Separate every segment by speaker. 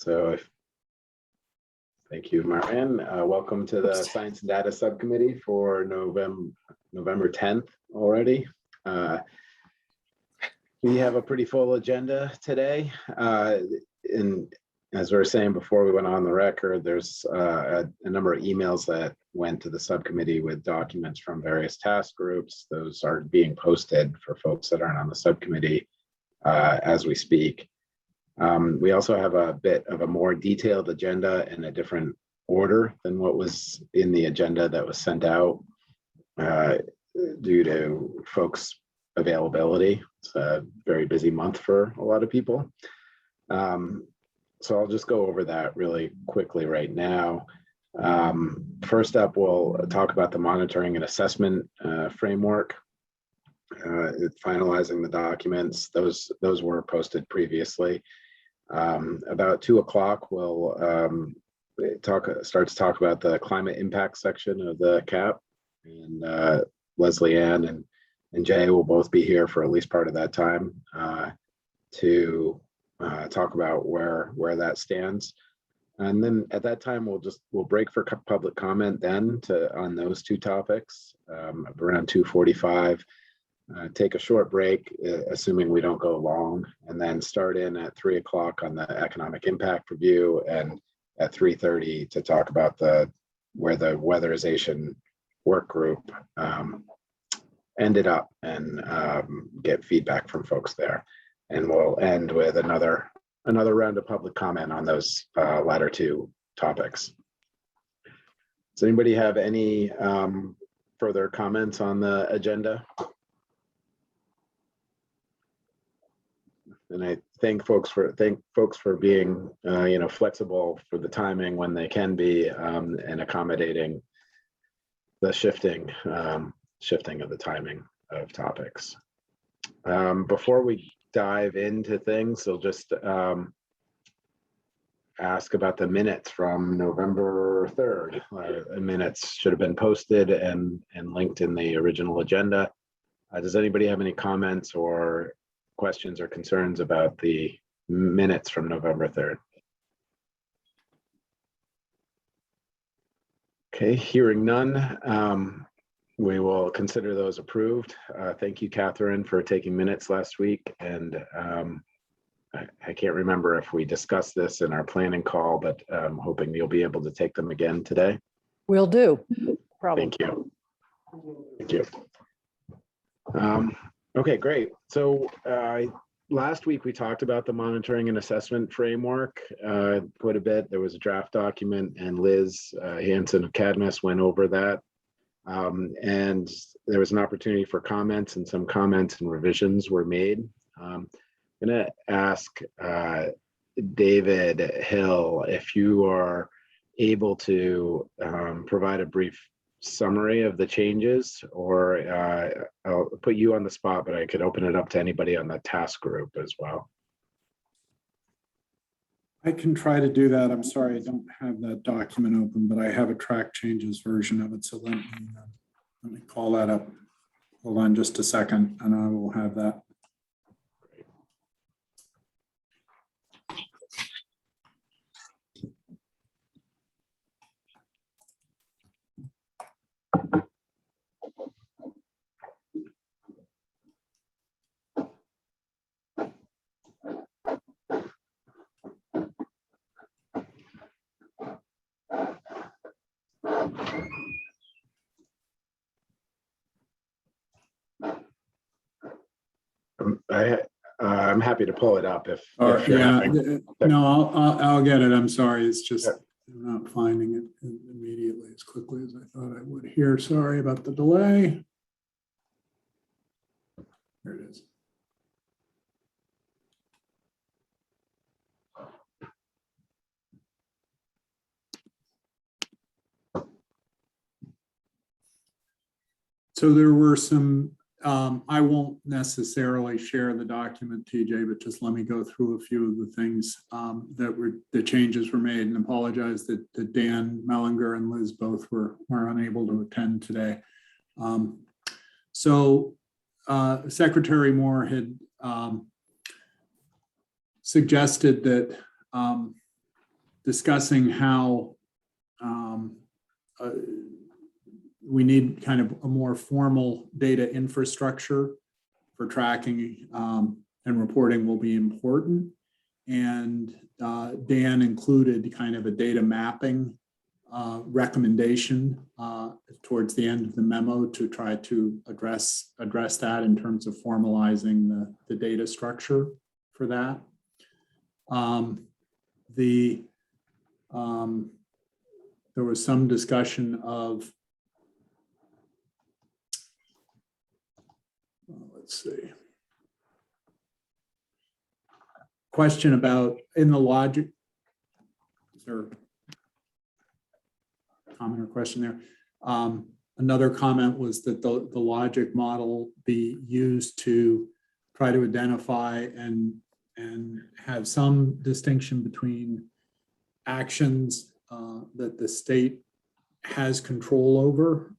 Speaker 1: Thank you, Marianne. Welcome to the Science and Data Subcommittee for November 10th already. We have a pretty full agenda today. And as we were saying before we went on the record, there's a number of emails that went to the subcommittee with documents from various task groups. Those are being posted for folks that aren't on the subcommittee as we speak. We also have a bit of a more detailed agenda in a different order than what was in the agenda that was sent out due to folks' availability. It's a very busy month for a lot of people. So I'll just go over that really quickly right now. First up, we'll talk about the monitoring and assessment framework. Finalizing the documents, those were posted previously. About 2 o'clock, we'll start to talk about the climate impact section of the CAP, and Leslie Ann and Jay will both be here for at least part of that time to talk about where that stands. And then at that time, we'll break for public comment then on those two topics around 2:45. Take a short break, assuming we don't go long, and then start in at 3 o'clock on the economic impact review, and at 3:30 to talk about where the weatherization work group ended up and get feedback from folks there. And we'll end with another round of public comment on those latter two topics. Does anybody have any further comments on the agenda? And I thank folks for being flexible for the timing when they can be and accommodating the shifting of the timing of topics. Before we dive into things, I'll just ask about the minutes from November 3rd. The minutes should have been posted and linked in the original agenda. Does anybody have any comments or questions or concerns about the minutes from November 3rd? Okay, hearing none, we will consider those approved. Thank you, Catherine, for taking minutes last week. And I can't remember if we discussed this in our planning call, but I'm hoping you'll be able to take them again today.
Speaker 2: Will do. Problem.
Speaker 1: Thank you. Thank you. Okay, great. So last week we talked about the monitoring and assessment framework quite a bit. There was a draft document, and Liz Hansen of Cadmus went over that. And there was an opportunity for comments, and some comments and revisions were made. I'm going to ask David Hill if you are able to provide a brief summary of the changes, or I'll put you on the spot, but I could open it up to anybody on the task group as well.
Speaker 3: I can try to do that. I'm sorry, I don't have that document open, but I have a track changes version of it. So let me call that up. Hold on just a second, and I will have that.
Speaker 1: I'm happy to pull it up if you're
Speaker 3: yeah,
Speaker 1: having...
Speaker 3: no, I'll get it. I'm sorry. It's just I'm not finding it immediately as quickly as I thought I would here. Sorry about the delay. There it is. So there were some, I won't necessarily share the document, TJ, but just let me go through a few of the things the changes were made, and apologize that Dan Mellinger and Liz both were unable to attend today. So Secretary Moore had suggested that discussing how we need kind of a more formal data infrastructure for tracking and reporting will be important. And Dan included kind of a data mapping recommendation towards the end of the memo to try to address that in terms of formalizing the data structure for that. There was some discussion of, let's see, question about in the logic. Is there a comment or question there? Another comment was that the logic model be used to try to identify and have some distinction between actions that the state has control over.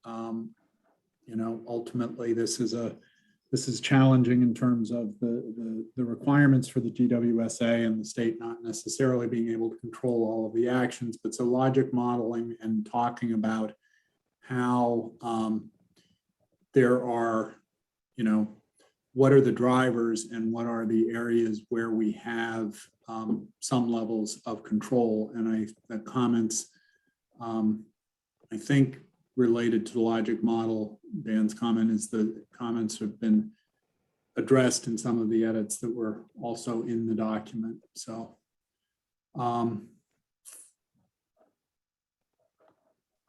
Speaker 3: Ultimately, this is challenging in terms of the requirements for the GWSA and the state not necessarily being able to control all of the actions. But so logic modeling and talking about how there are, what are the drivers and what are the areas where we have some levels of control. And the comments, I think, related to the logic model, Dan's comment is the comments have been addressed in some of the edits that were also in the document. So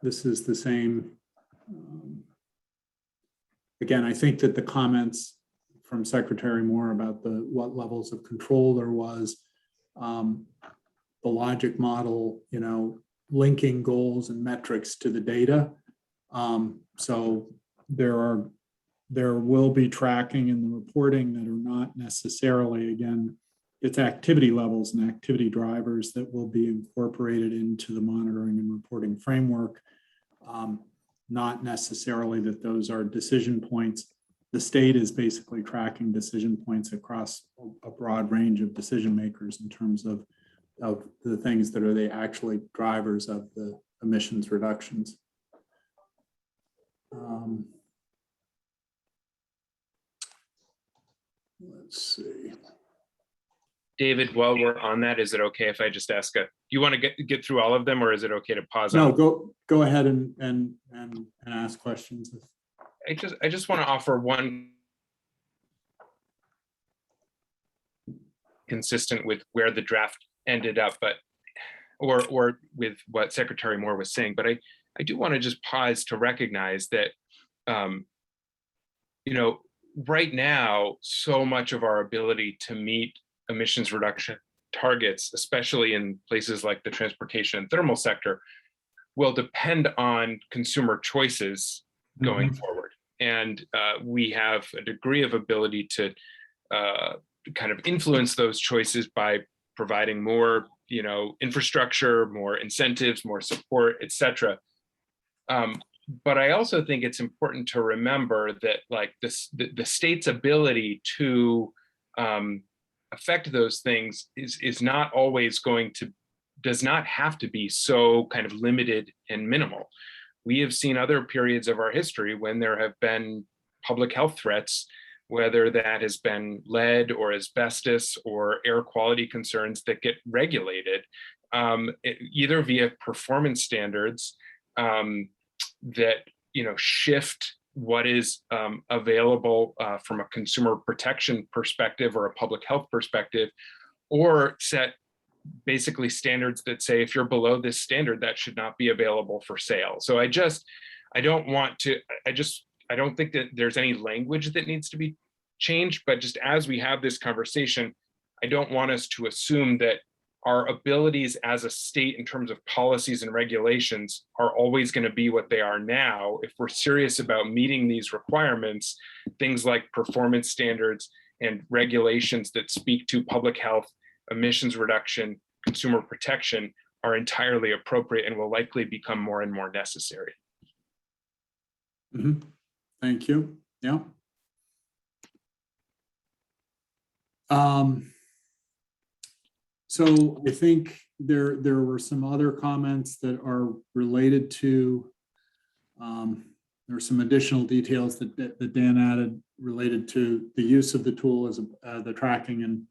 Speaker 3: this is the same. Again, I think that the comments from Secretary Moore about what levels of control there was, the logic model, linking goals and metrics to the data. So there will be tracking in the reporting that are not necessarily, again, it's activity levels and activity drivers that will be incorporated into the monitoring and reporting framework. Not necessarily that those are decision points. The state is basically tracking decision points across a broad range of decision makers in terms of the things that are the actually drivers of the emissions reductions. Let's see.
Speaker 4: David, while we're on that, is it okay if I just ask do you want to get through all of them, or is it okay to pause?
Speaker 3: No, go ahead and ask questions.
Speaker 4: I just want to offer one consistent with where the draft ended up, but or with what Secretary Moore was saying. But I do want to just pause to recognize that right now, so much of our ability to meet emissions reduction targets, especially in places like the transportation and thermal sector, will depend on consumer choices going forward. And we have a degree of ability to kind of influence those choices by providing more, infrastructure, more incentives, more support, et cetera. But I also think it's important to remember that the state's ability to affect those things is not always does not have to be so kind of limited and minimal. We have seen other periods of our history when there have been public health threats, whether that has been lead or asbestos or air quality concerns that get regulated, either via performance standards that shift what is available from a consumer protection perspective or a public health perspective, or set basically standards that say if you're below this standard, that should not be available for sale. So I don't think that there's any language that needs to be changed, but just as we have this conversation, I don't want us to assume that our abilities as a state in terms of policies and regulations are always going to be what they are now. If we're serious about meeting these requirements, things like performance standards and regulations that speak to public health, emissions reduction, consumer protection are entirely appropriate and will likely become more and more necessary.
Speaker 3: Thank you. Yeah. So I think there were some other comments that are related to, there are some additional details that Dan added related to the use of the tool as the tracking and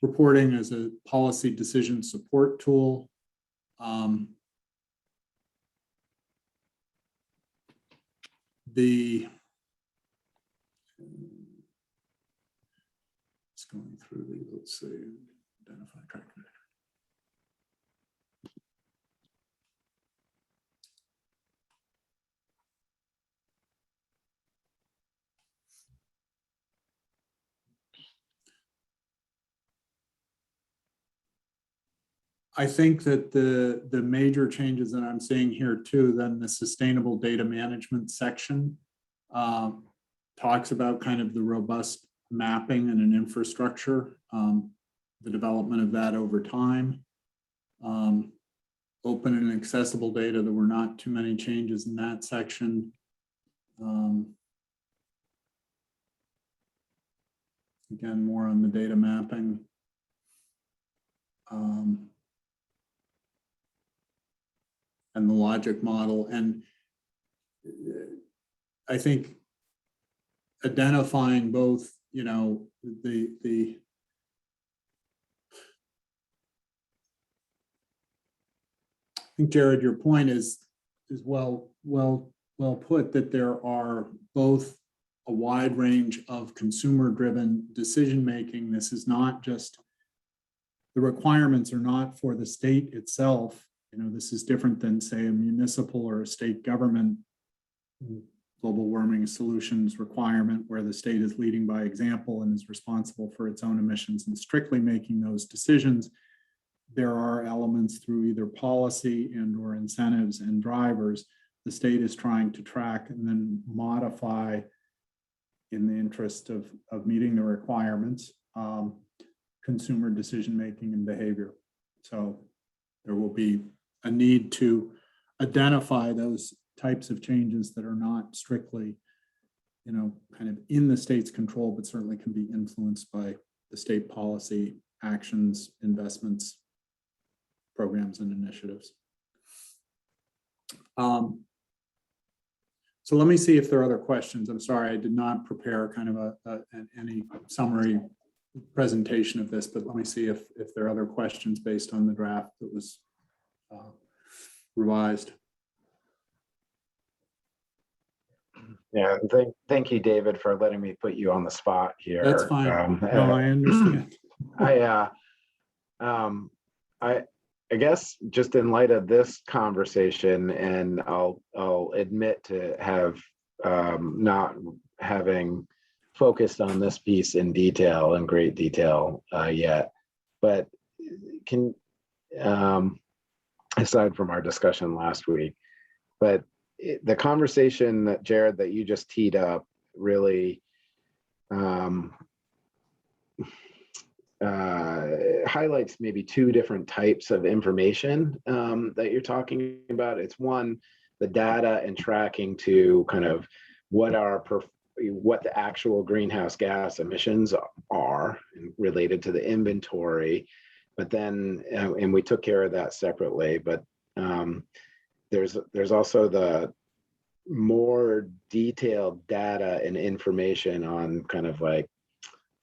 Speaker 3: reporting as a policy decision support tool. Just going through the, let's see, identify track. I think that the major changes that I'm seeing here too, then the sustainable data management section talks about kind of the robust mapping and an infrastructure, the development of that over time. Open and accessible data, there were not too many changes in that section. Again, more on the data mapping. And the logic model. And I think identifying both, you know, I think, Jared, your point is well put, that there are both a wide range of consumer-driven decision-making. This is not just, the requirements are not for the state itself. You know, this is different than, say, a municipal or a state government global warming solutions requirement, where the state is leading by example and is responsible for its own emissions and strictly making those decisions. There are elements through either policy and or incentives and drivers the state is trying to track and then modify in the interest of meeting the requirements, consumer decision-making and behavior. So there will be a need to identify those types of changes that are not strictly, you know, kind of in the state's control, but certainly can be influenced by the state policy, actions, investments, programs, and initiatives. So let me see if there are other questions. I'm sorry, I did not prepare kind of any summary presentation of this, but let me see if there are other questions based on the draft that was revised.
Speaker 1: Yeah, thank you, David, for letting me put you on the spot here.
Speaker 3: That's fine. No, I understand.
Speaker 1: I guess just in light of this conversation, and I'll admit to have not having focused on this piece in detail, in great detail yet, but can, aside from our discussion last week, but the conversation that, Jared, that you just teed up really highlights maybe two different types of information that you're talking about. It's one, the data and tracking to kind of what the actual greenhouse gas emissions are related to the inventory, but then, and we took care of that separately, but there's also the more detailed data and information on kind of like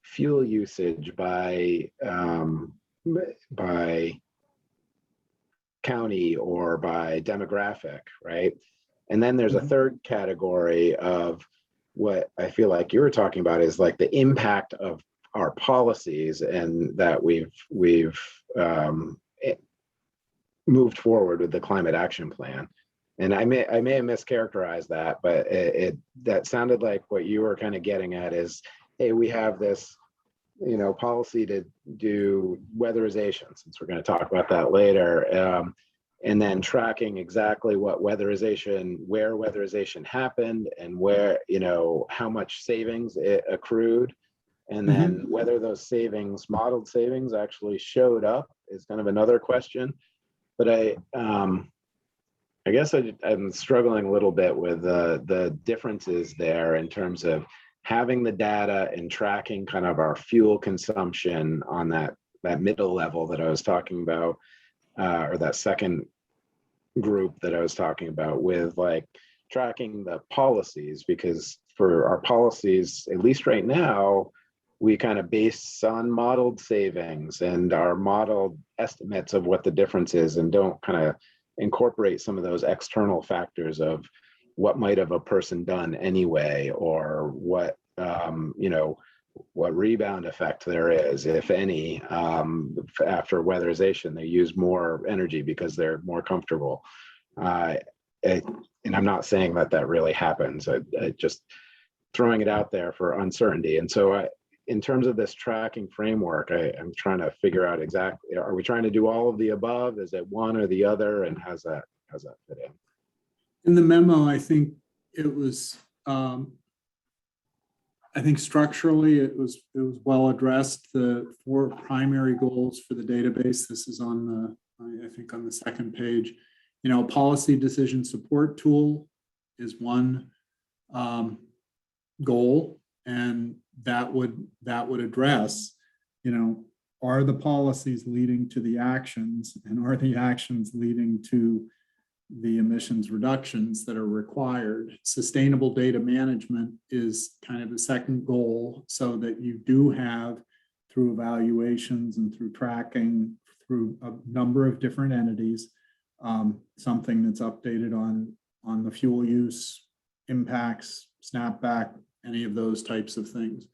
Speaker 1: fuel usage by county or by demographic, right? And then there's a third category of what I feel like you were talking about is like the impact of our policies, and that we've moved forward with the climate action plan. And I may have mischaracterized that, but that sounded like what you were kind of getting at is, hey, we have this, you know, policy to do weatherization, since we're going to talk about that later, and then tracking exactly what weatherization, where weatherization happened, and where, you know, how much savings it accrued, and then whether those savings, modeled savings, actually showed up is kind of another question. But I guess I'm struggling a little bit with the differences there in terms of having the data and tracking kind of our fuel consumption on that middle level that I was talking about, or that second group that I was talking about with like tracking the policies, because for our policies, at least right now, we kind of base on modeled savings and our modeled estimates of what the difference is, and don't kind of incorporate some of those external factors of what might have a person done anyway, or what what rebound effect there is, if any, after weatherization. They use more energy because they're more comfortable. And I'm not saying that that really happens. I just throwing it out there for uncertainty. And so in terms of this tracking framework, I'm trying to figure out exactly, are we trying to do all of the above? Is it one or the other? And how's that fit in?
Speaker 3: In the memo, I think it was, I think structurally it was well addressed. The 4 primary goals for the database. This is on the, I think on the second page. Policy decision support tool is one goal, and that would address, are the policies leading to the actions, and are the actions leading to the emissions reductions that are required. Sustainable data management is kind of the second goal, so that you do have, through evaluations and through tracking through a number of different entities, something that's updated on the fuel use, impacts, snapback, any of those types of things.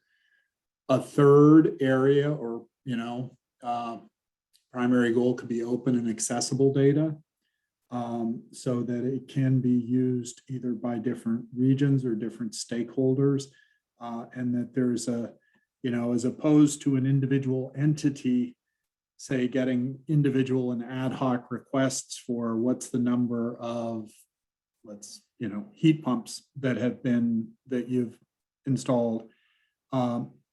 Speaker 3: A third area, or primary goal, could be open and accessible data, so that it can be used either by different regions or different stakeholders, and that there's as opposed to an individual entity, say, getting individual and ad hoc requests for what's the number of, heat pumps that you've installed,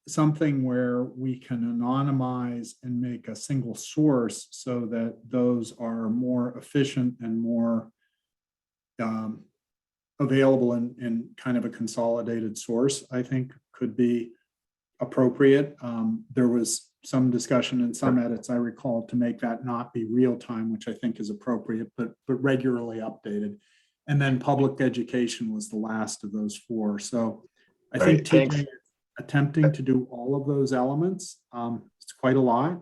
Speaker 3: something where we can anonymize and make a single source, so that those are more efficient and more available in kind of a consolidated source, I think could be appropriate. There was some discussion and some edits, I recall, to make that not be real time, which I think is appropriate, but regularly updated. And then public education was the last of those 4. So I think TJ is attempting to do all of those elements. It's quite a lot.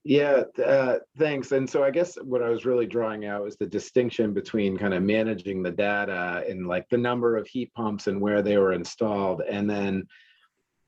Speaker 1: Yeah, thanks. And so I guess what I was really drawing out is the distinction between kind of managing the data and like the number of heat pumps and where they were installed, and then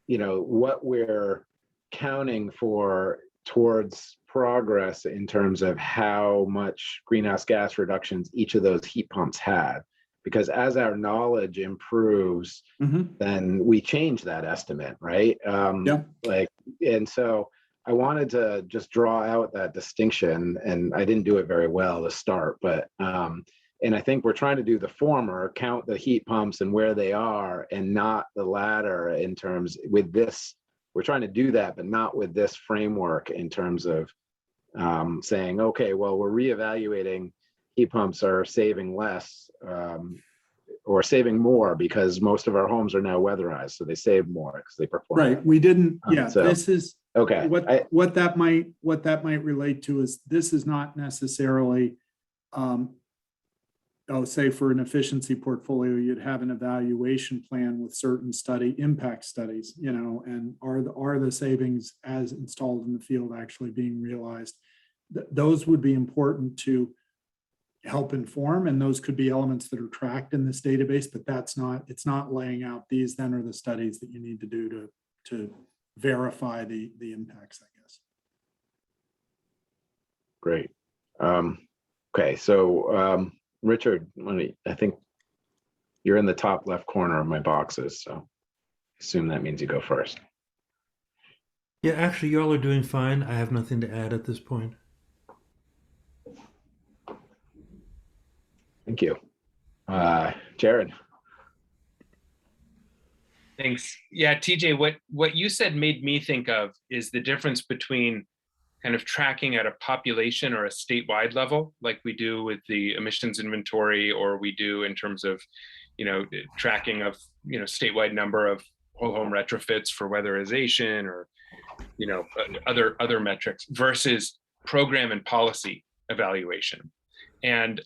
Speaker 1: what we're counting for towards progress in terms of how much greenhouse gas reductions each of those heat pumps had. Because as our knowledge improves, then we change that estimate, right? And so I wanted to just draw out that distinction, and I didn't do it very well to start, but and I think we're trying to do the former, count the heat pumps and where they are, and not the latter in terms with this. We're trying to do that, but not with this framework in terms of saying, okay, well, we're reevaluating heat pumps are saving less or saving more because most of our homes are now weatherized, so they save more because they perform.
Speaker 3: Right. We didn't.
Speaker 1: So,
Speaker 3: this is
Speaker 1: okay.
Speaker 3: What that might relate to is this is not necessarily. Say for an efficiency portfolio, you'd have an evaluation plan with certain impact studies, and are the savings as installed in the field actually being realized? Those would be important to help inform, and those could be elements that are tracked in this database, but it's not laying out these then are the studies that you need to do to verify the impacts, I guess.
Speaker 1: Great. Okay, so Richard, I think you're in the top left corner of my boxes, so I assume that means you go first.
Speaker 5: Yeah, actually, y'all are doing fine. I have nothing to add at this point.
Speaker 1: Thank you. Jared.
Speaker 4: Thanks. Yeah, TJ, what you said made me think of is the difference between kind of tracking at a population or a statewide level, like we do with the emissions inventory, or we do in terms of, tracking of, statewide number of whole home retrofits for weatherization, or, other metrics, versus program and policy evaluation. And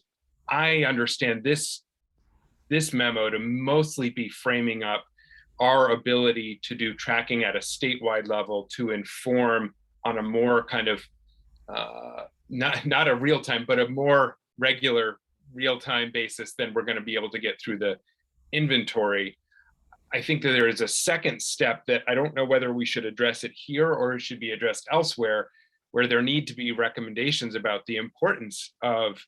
Speaker 4: I understand this memo to mostly be framing up our ability to do tracking at a statewide level to inform on a more kind of not a real time, but a more regular real time basis than we're going to be able to get through the inventory. I think that there is a second step that I don't know whether we should address it here or it should be addressed elsewhere, where there need to be recommendations about the importance of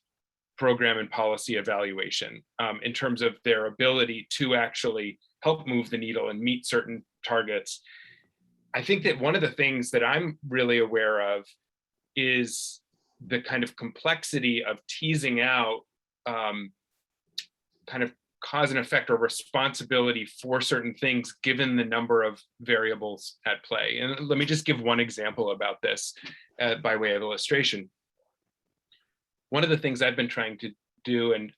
Speaker 4: program and policy evaluation in terms of their ability to actually help move the needle and meet certain targets. I think that one of the things that I'm really aware of is the kind of complexity of teasing out kind of cause and effect or responsibility for certain things given the number of variables at play. And let me just give one example about this by way of illustration. One of the things I've been trying to do, and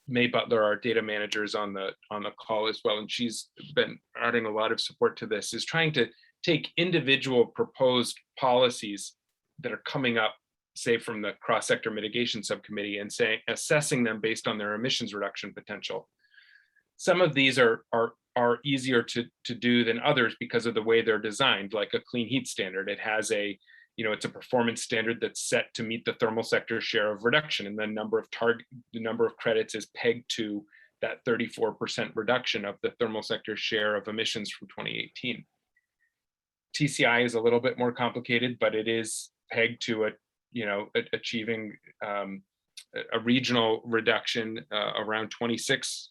Speaker 4: May Butler, our data manager, is on the call as well, and she's been adding a lot of support to this, is trying to take individual proposed policies that are coming up, say from the cross-sector mitigation subcommittee, and assessing them based on their emissions reduction potential. Some of these are easier to do than others because of the way they're designed, like a clean heat standard. It has it's a performance standard that's set to meet the thermal sector share of reduction, and the number of credits is pegged to that 34% reduction of the thermal sector share of emissions from 2018. TCI is a little bit more complicated, but it is pegged to achieving a regional reduction around 26%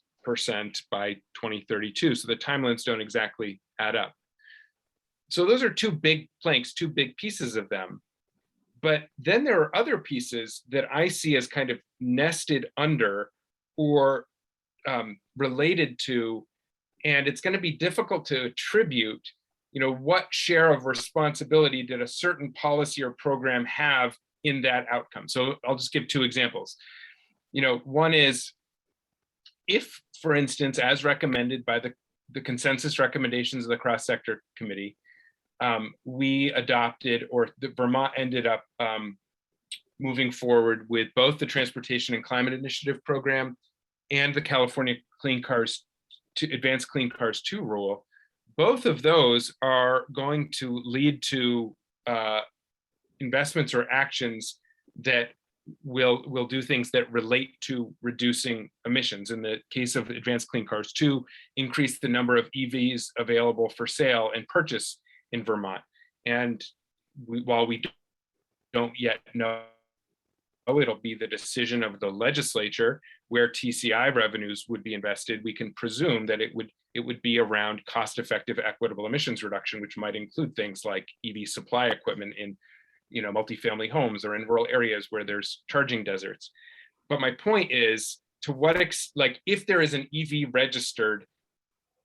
Speaker 4: by 2032. So the timelines don't exactly add up. So those are two big planks, two big pieces of them. But then there are other pieces that I see as kind of nested under or related to, and it's going to be difficult to attribute, what share of responsibility did a certain policy or program have in that outcome. So I'll just give two examples. One is if, for instance, as recommended by the consensus recommendations of the cross-sector committee, we adopted, or the Vermont ended up moving forward with both the Transportation and Climate Initiative program and the California Advanced Clean Cars 2 rule. Both of those are going to lead to investments or actions that will do things that relate to reducing emissions. In the case of Advanced Clean Cars 2, increase the number of EVs available for sale and purchase in Vermont. And while we don't yet know, it'll be the decision of the legislature where TCI revenues would be invested, we can presume that it would be around cost-effective, equitable emissions reduction, which might include things like EV supply equipment in multifamily homes or in rural areas where there's charging deserts. But my point is, to what extent, if there is an EV registered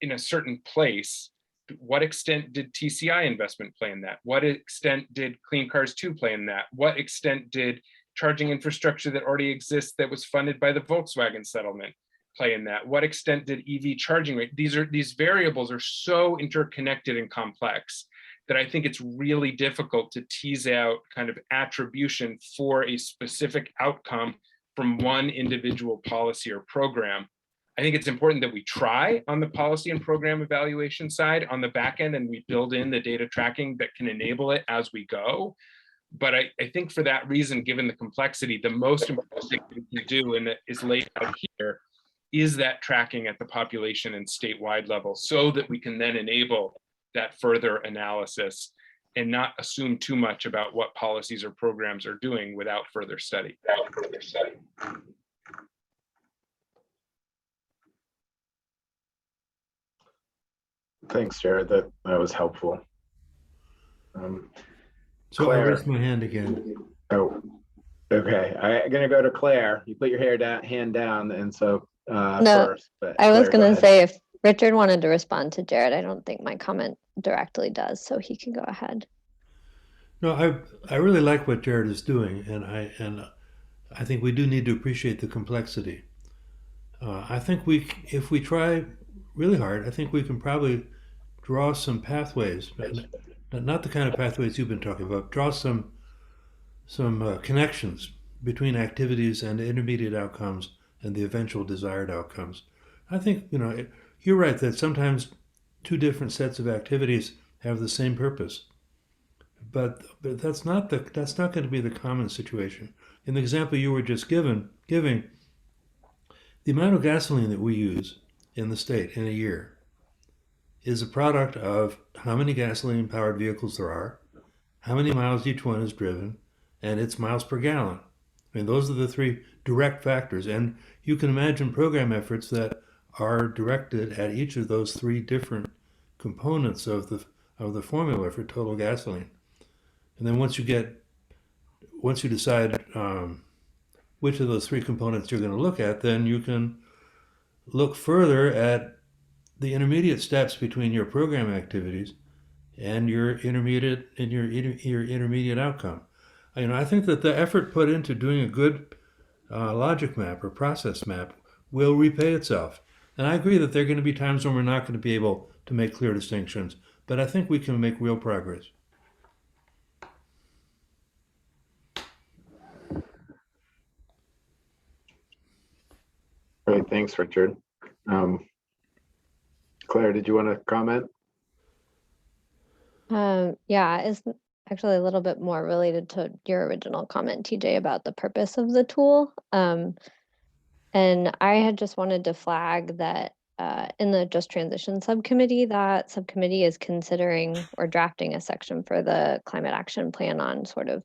Speaker 4: in a certain place, what extent did TCI investment play in that? What extent did Clean Cars 2 play in that? What extent did charging infrastructure that already exists that was funded by the Volkswagen settlement play in that? What extent did EV charging rate? These variables are so interconnected and complex that I think it's really difficult to tease out kind of attribution for a specific outcome from one individual policy or program. I think it's important that we try on the policy and program evaluation side on the back end, and we build in the data tracking that can enable it as we go. But I think for that reason, given the complexity, the most important thing we can do, and that is laid out here, is that tracking at the population and statewide level, so that we can then enable that further analysis and not assume too much about what policies or programs are doing without further study.
Speaker 1: Thanks, Jared. That was helpful.
Speaker 5: So
Speaker 1: Claire.
Speaker 5: I raised my hand again.
Speaker 1: Oh, okay. I'm gonna go to Claire. You put your hand down, and so first. But
Speaker 6: I was
Speaker 1: Claire,
Speaker 6: going
Speaker 1: go
Speaker 6: to
Speaker 1: ahead.
Speaker 6: say, if Richard wanted to respond to Jared, I don't think my comment directly does, so he can go ahead.
Speaker 5: No, I really like what Jared is doing, and I think we do need to appreciate the complexity. I think if we try really hard, I think we can probably draw some pathways, not the kind of pathways you've been talking about. Draw some connections between activities and intermediate outcomes and the eventual desired outcomes. I think, you're right that sometimes two different sets of activities have the same purpose, but that's not going to be the common situation. In the example you were just giving, the amount of gasoline that we use in the state in a year is a product of how many gasoline-powered vehicles there are, how many miles each one is driven, and its miles per gallon. I mean, those are the three direct factors, and you can imagine program efforts that are directed at each of those three different components of the formula for total gasoline. And then once you decide which of those three components you're going to look at, then you can look further at the intermediate steps between your program activities and your intermediate outcome. I think that the effort put into doing a good logic map or process map will repay itself. And I agree that there are going to be times when we're not going to be able to make clear distinctions, but I think we can make real progress.
Speaker 1: Great, thanks, Richard. Claire, did you want to comment?
Speaker 6: Yeah, it's actually a little bit more related to your original comment, TJ, about the purpose of the tool. And I had just wanted to flag that in the Just Transition Subcommittee, that subcommittee is considering or drafting a section for the Climate Action Plan on sort of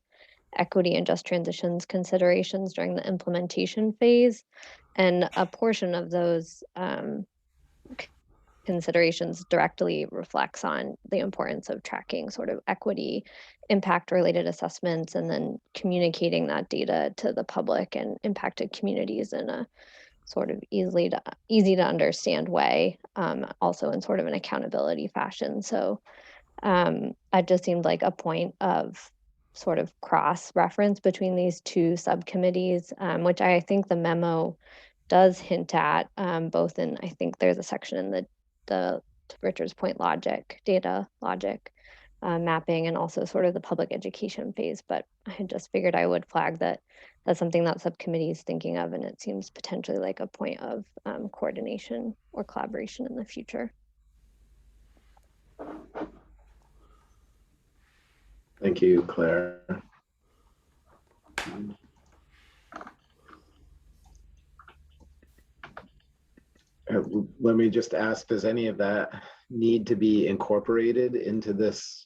Speaker 6: equity and just transitions considerations during the implementation phase. And a portion of those considerations directly reflects on the importance of tracking sort of equity impact related assessments and then communicating that data to the public and impacted communities in a sort of easy to understand way, also in sort of an accountability fashion. So it just seemed like a point of sort of cross reference between these two subcommittees, which I think the memo does hint at, both in, I think there's a section in the to Richard's point, data logic, mapping, and also sort of the public education phase. But I had just figured I would flag that that's something that subcommittee is thinking of, and it seems potentially like a point of coordination or collaboration in the future.
Speaker 1: Thank you, Claire. Let me just ask, does any of that need to be incorporated into this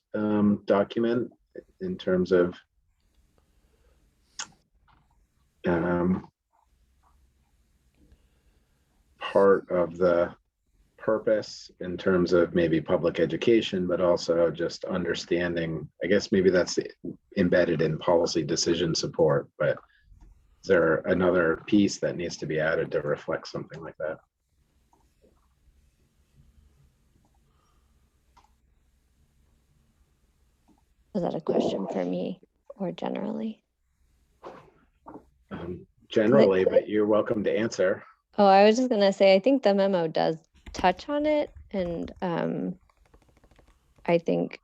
Speaker 1: document in terms of part of the purpose in terms of maybe public education, but also just understanding, I guess maybe that's embedded in policy decision support, but is there another piece that needs to be added to reflect something like that?
Speaker 6: Was that a question for me or generally?
Speaker 1: Generally, but you're welcome to answer.
Speaker 6: Oh, I was just gonna say, I think the memo does touch on it, and I think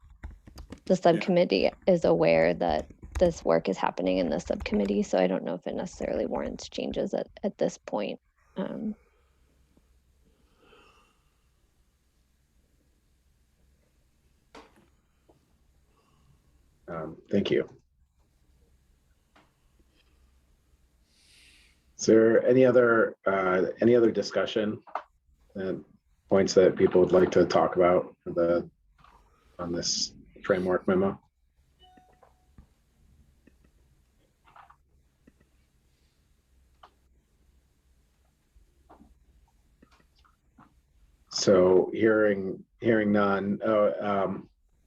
Speaker 6: the subcommittee is aware that this work is happening in the subcommittee, so I don't know if it necessarily warrants changes at this point.
Speaker 1: Thank you. Is there any other discussion points that people would like to talk about on this framework memo? So hearing none.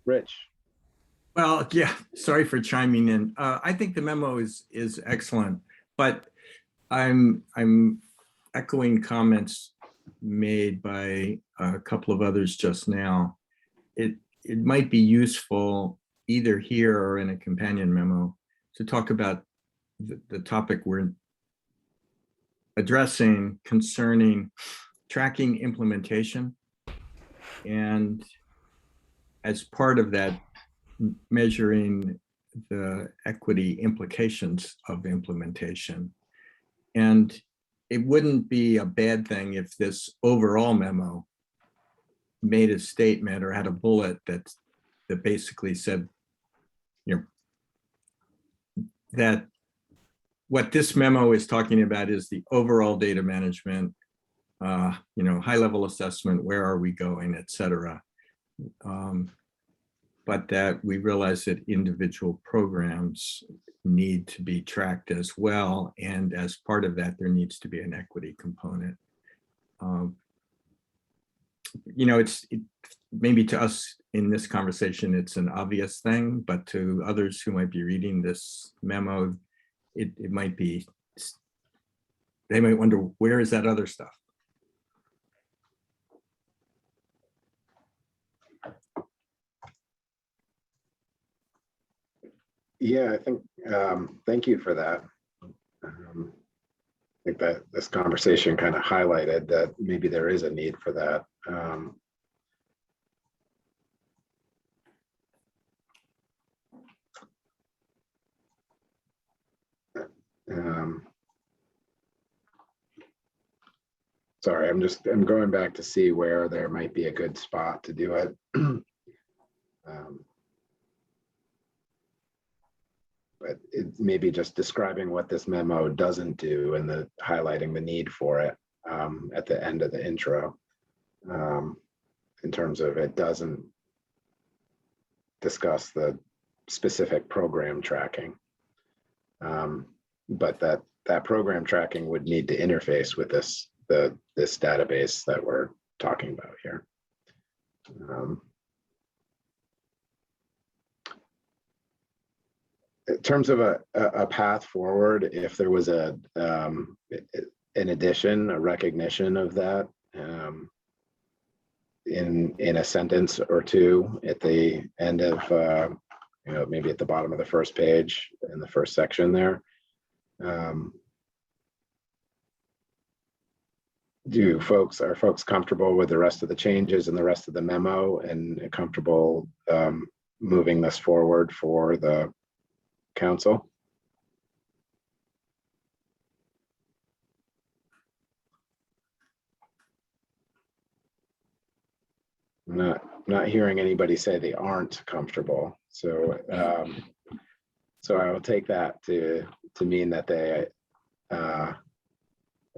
Speaker 1: Rich.
Speaker 7: Well, yeah, sorry for chiming in. I think the memo is excellent, but I'm echoing comments made by a couple of others just now. It might be useful either here or in a companion memo to talk about the topic we're addressing concerning tracking implementation, and as part of that, measuring the equity implications of implementation. And it wouldn't be a bad thing if this overall memo made a statement or had a bullet that basically said, you know, that what this memo is talking about is the overall data management, you know, high level assessment, where are we going, et cetera. But that we realize that individual programs need to be tracked as well. And as part of that, there needs to be an equity component. You know, maybe to us in this conversation, it's an obvious thing, but to others who might be reading this memo, it might be, they might wonder, where is that other stuff?
Speaker 1: Yeah, I think, thank you for that. I think that this conversation kind of highlighted that maybe there is a need for that. Sorry, I'm going back to see where there might be a good spot to do it. But it maybe just describing what this memo doesn't do and highlighting the need for it at the end of the intro, in terms of it doesn't discuss the specific program tracking, but that program tracking would need to interface with this database that we're talking about here. In terms of a path forward, if there was an addition, a recognition of that in a sentence or two at the end of, you know, maybe at the bottom of the first page in the first section there. Are folks comfortable with the rest of the changes and the rest of the memo and comfortable moving this forward for the council? I'm not hearing anybody say they aren't comfortable. So so I will take that to mean that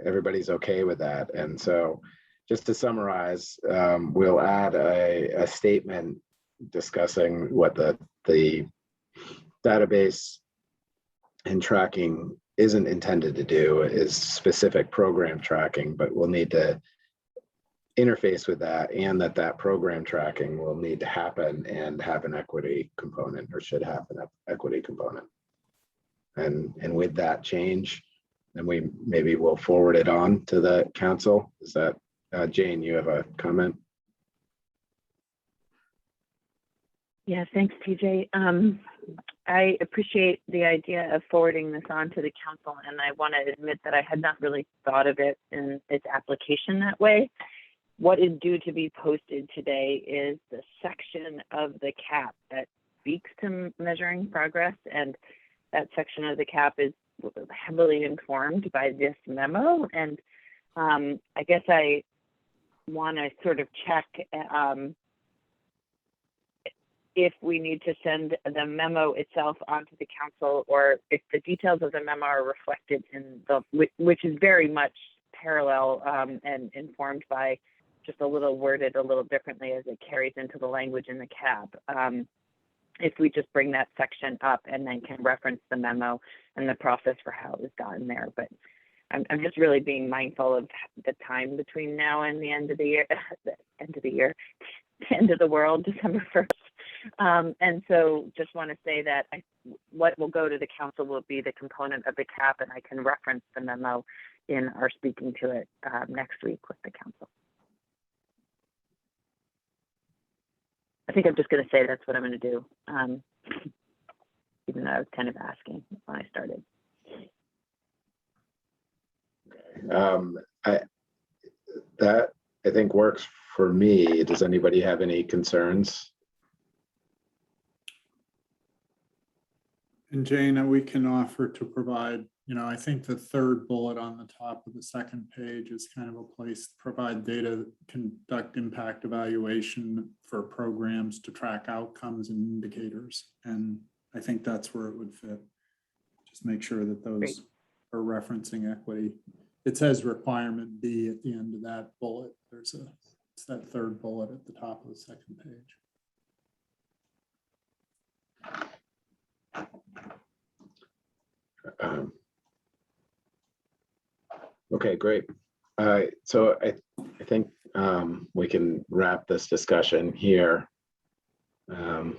Speaker 1: everybody's okay with that. And so just to summarize, we'll add a statement discussing what the database and tracking isn't intended to do, is specific program tracking, but we'll need to interface with that, and that program tracking will need to happen and have an equity component, or should have an equity component. And with that change, then maybe we'll forward it on to the council. Is that, Jane, you have a comment?
Speaker 8: Yeah, thanks, TJ. I appreciate the idea of forwarding this on to the council, and I want to admit that I had not really thought of it in its application that way. What is due to be posted today is the section of the CAP that speaks to measuring progress, and that section of the CAP is heavily informed by this memo. And I guess I want to sort of check if we need to send the memo itself onto the council, or if the details of the memo are reflected in which is very much parallel and informed by just a little worded a little differently as it carries into the language in the CAP. If we just bring that section up and then can reference the memo and the process for how it was gotten there. But I'm just really being mindful of the time between now and the end of the year, the end of the world, December 1st. And so just want to say that what will go to the council will be the component of the CAP, and I can reference the memo in our speaking to it next week with the council. I think I'm just going to say that's what I'm going to do, even though I was kind of asking when I started.
Speaker 1: That I think works for me. Does anybody have any concerns?
Speaker 3: And Jane, we can offer to provide, I think the third bullet on the top of the second page is kind of a place to provide data, conduct impact evaluation for programs to track outcomes and indicators. And I think that's where it would fit. Just make sure that those
Speaker 8: Great.
Speaker 3: are referencing equity. It says requirement B at the end of that bullet. It's that third bullet at the top of the second page.
Speaker 1: Okay, great. So I think we can wrap this discussion here and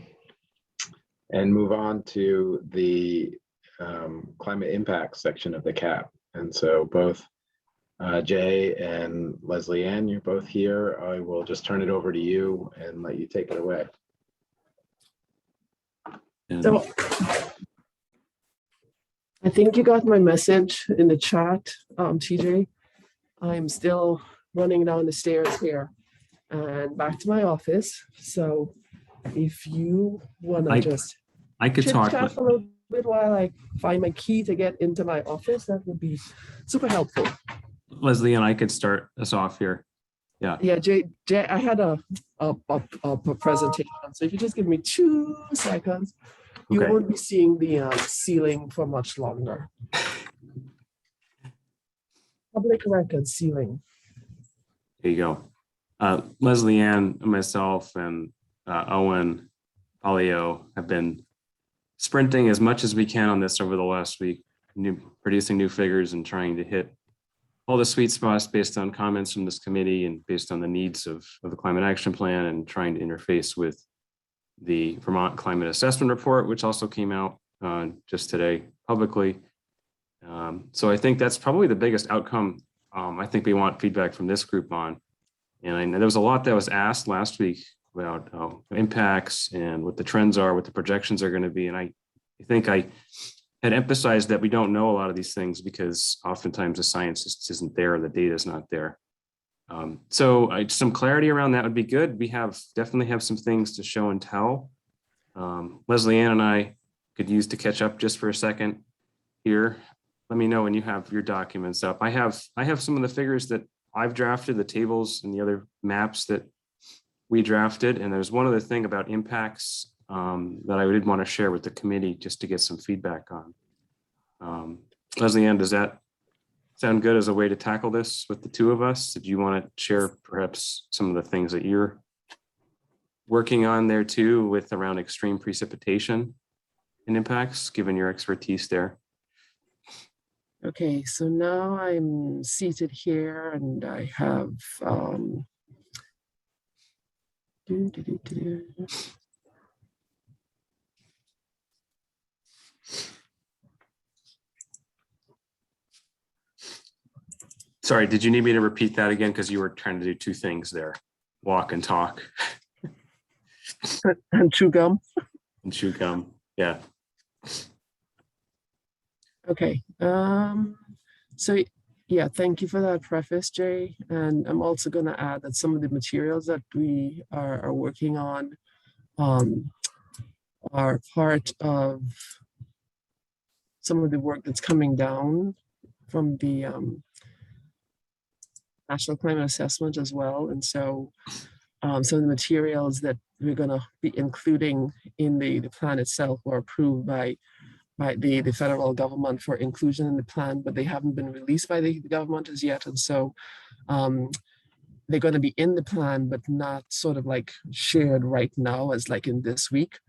Speaker 1: move on to the climate impact section of the CAP. And so both Jay and Leslie Ann, you're both here. I will just turn it over to you and let you take it away.
Speaker 9: So I think you got my message in the chat, TJ. I'm still running down the stairs here and back to my office. So if you want to just
Speaker 10: I could talk.
Speaker 9: chat a little bit while I find my key to get into my office, that would be super helpful.
Speaker 10: Leslie and I could start us off here.
Speaker 9: Yeah, Jay, I had a presentation. So if you just give me 2 seconds, you
Speaker 10: Okay.
Speaker 9: won't be seeing the ceiling for much longer. Public record ceiling.
Speaker 10: There you go. Leslie Ann, myself, and Owen Polio have been sprinting as much as we can on this over the last week, producing new figures and trying to hit all the sweet spots based on comments from this committee and based on the needs of the climate action plan, and trying to interface with the Vermont climate assessment report, which also came out just today publicly. So I think that's probably the biggest outcome. I think we want feedback from this group on. And I know there was a lot that was asked last week about impacts and what the trends are, what the projections are going to be. And I think I had emphasized that we don't know a lot of these things because oftentimes the science just isn't there, the data is not there. So some clarity around that would be good. We definitely have some things to show and tell. Leslie Ann and I could use to catch up just for a second here. Let me know when you have your documents up. I have some of the figures that I've drafted, the tables and the other maps that we drafted. And there's one other thing about impacts that I did want to share with the committee just to get some feedback on. Leslie Ann, does that sound good as a way to tackle this with the two of us? Did you want to share perhaps some of the things that you're working on there too, with around extreme precipitation and impacts, given your expertise there?
Speaker 9: Okay, so now I'm seated here and I have
Speaker 10: Sorry, did you need me to repeat that again? Because you were trying to do two things there, walk and talk.
Speaker 9: and chew gum.
Speaker 10: And chew gum, yeah.
Speaker 9: Okay, so yeah, thank you for that preface, Jay. And I'm also going to add that some of the materials that we are working on are part of some of the work that's coming down from the National Climate Assessment as well. And so some of the materials that we're going to be including in the plan itself were approved by the federal government for inclusion in the plan, but they haven't been released by the government as yet. And so they're going to be in the plan, but not sort of like shared right now as like in this week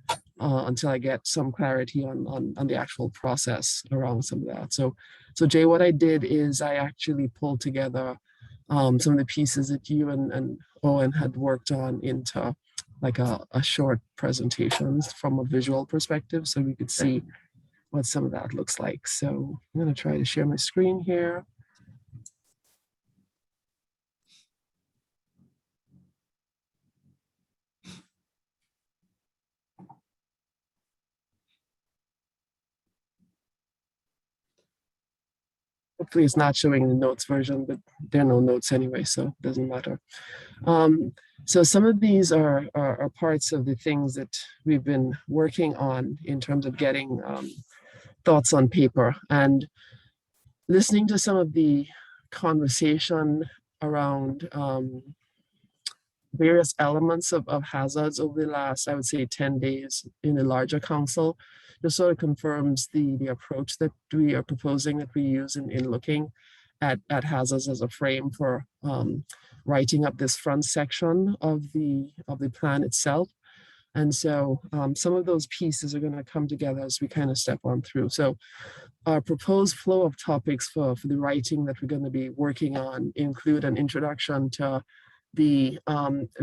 Speaker 9: until I get some clarity on the actual process around some of that. So Jay, what I did is I actually pulled together some of the pieces that you and Owen had worked on into like a short presentations from a visual perspective, so we could see what some of that looks like. So I'm going to try to share my screen here. hopefully it's not showing the notes version, but there are no notes anyway, so it doesn't matter. So some of these are parts of the things that we've been working on in terms of getting thoughts on paper, and listening to some of the conversation around various elements of hazards over the last, I would say, 10 days in the larger council. Just sort of confirms the approach that we are proposing, that we use in looking at hazards as a frame for writing up this front section of the plan itself. And so some of those pieces are going to come together as we kind of step on through. So our proposed flow of topics for the writing that we're going to be working on include an introduction to the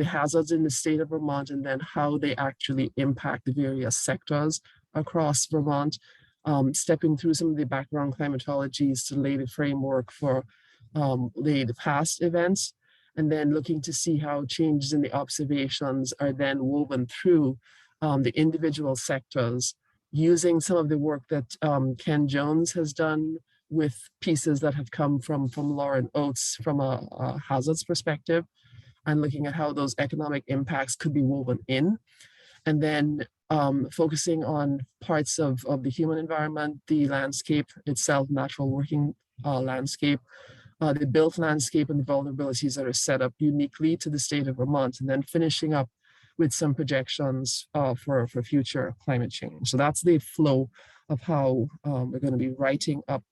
Speaker 9: hazards in the state of Vermont, and then how they actually impact the various sectors across Vermont, stepping through some of the background climatologies to lay the framework for the past events, and then looking to see how changes in the observations are then woven through the individual sectors, using some of the work that Ken Jones has done with pieces that have come from Lauren Oates from a hazards perspective, and looking at how those economic impacts could be woven in. And then focusing on parts of the human environment, the landscape itself, natural working landscape, the built landscape, and the vulnerabilities that are set up uniquely to the state of Vermont, and then finishing up with some projections for future climate change. So that's the flow of how we're going to be writing up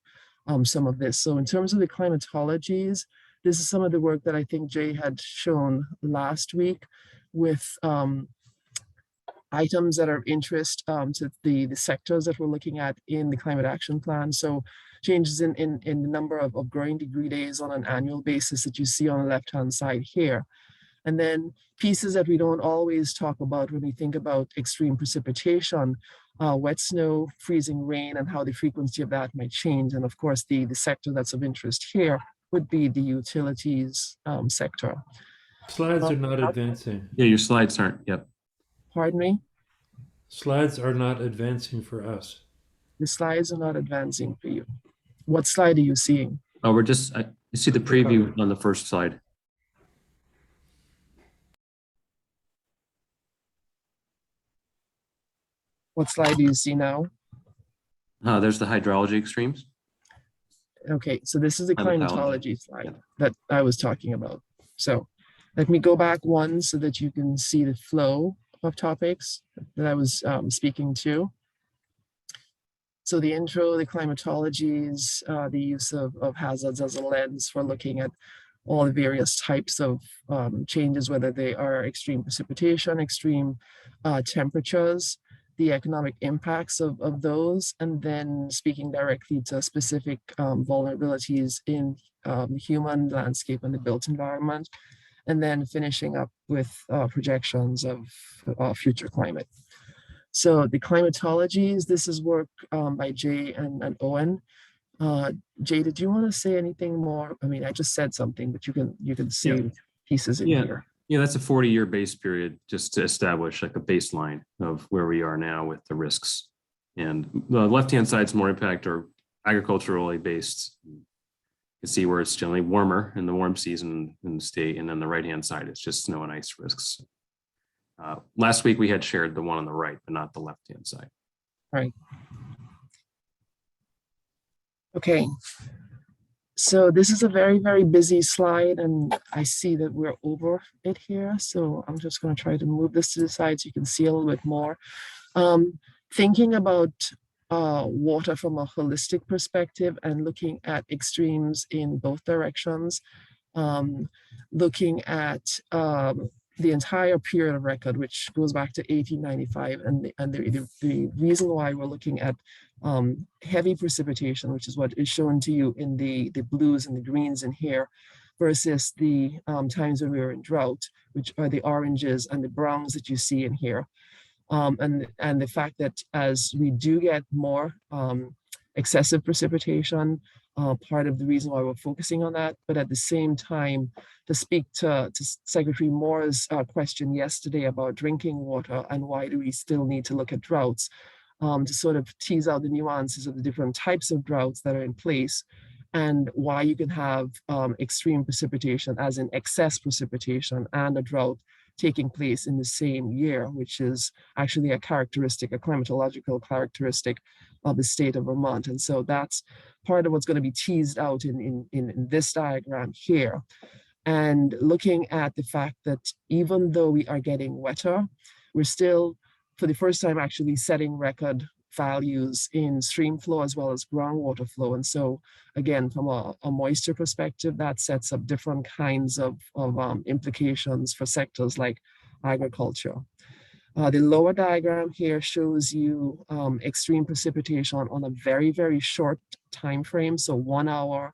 Speaker 9: some of this. So in terms of the climatologies, this is some of the work that I think Jay had shown last week with items that are of interest to the sectors that we're looking at in the climate action plan. So changes in the number of growing degree days on an annual basis that you see on the left-hand side here. And then pieces that we don't always talk about when we think about extreme precipitation, wet snow, freezing rain, and how the frequency of that might change. And of course, the sector that's of interest here would be the utilities sector.
Speaker 5: Slides are not advancing.
Speaker 10: Yeah, your slides aren't. Yep.
Speaker 9: Pardon me?
Speaker 5: Slides are not advancing for us.
Speaker 9: The slides are not advancing for you. What slide are you seeing?
Speaker 10: Oh, we're just, I see the preview on the first slide.
Speaker 9: What slide do you see now?
Speaker 10: There's the hydrology extremes.
Speaker 9: Okay, so this is the
Speaker 10: Climatology.
Speaker 9: climatology slide that I was talking about. So let me go back one so that you can see the flow of topics that I was speaking to. So the intro, the climatologies, the use of hazards as a lens for looking at all the various types of changes, whether they are extreme precipitation, extreme temperatures, the economic impacts of those, and then speaking directly to specific vulnerabilities in the human landscape and the built environment, and then finishing up with projections of future climate. So the climatologies, this is work by Jay and Owen. Jay, did you want to say anything more? I mean, I just said something, but you can see pieces in here.
Speaker 10: Yeah, that's a 40-year base period just to establish like a baseline of where we are now with the risks. And the left-hand side is more impact or agriculturally based. You can see where it's generally warmer in the warm season in the state. And then the right-hand side is just snow and ice risks. Last week we had shared the one on the right, but not the left-hand side.
Speaker 9: Right. Okay. So this is a very, very busy slide, and I see that we're over it here. So I'm just going to try to move this to the side so you can see a little bit more. Thinking about water from a holistic perspective and looking at extremes in both directions, looking at the entire period of record, which goes back to 1895, and the reason why we're looking at heavy precipitation, which is what is shown to you in the blues and the greens in here, versus the times when we were in drought, which are the oranges and the browns that you see in here. And the fact that as we do get more excessive precipitation, part of the reason why we're focusing on that, but at the same time, to speak to Secretary Moore's question yesterday about drinking water and why do we still need to look at droughts, to sort of tease out the nuances of the different types of droughts that are in place, and why you can have extreme precipitation, as in excess precipitation, and a drought taking place in the same year, which is actually a characteristic, a climatological characteristic of the state of Vermont. And so that's part of what's going to be teased out in this diagram here. And looking at the fact that even though we are getting wetter, we're still, for the first time, actually setting record values in stream flow as well as groundwater flow. And so again, from a moisture perspective, that sets up different kinds of implications for sectors like agriculture. The lower diagram here shows you extreme precipitation on a very, very short time frame. So 1 hour,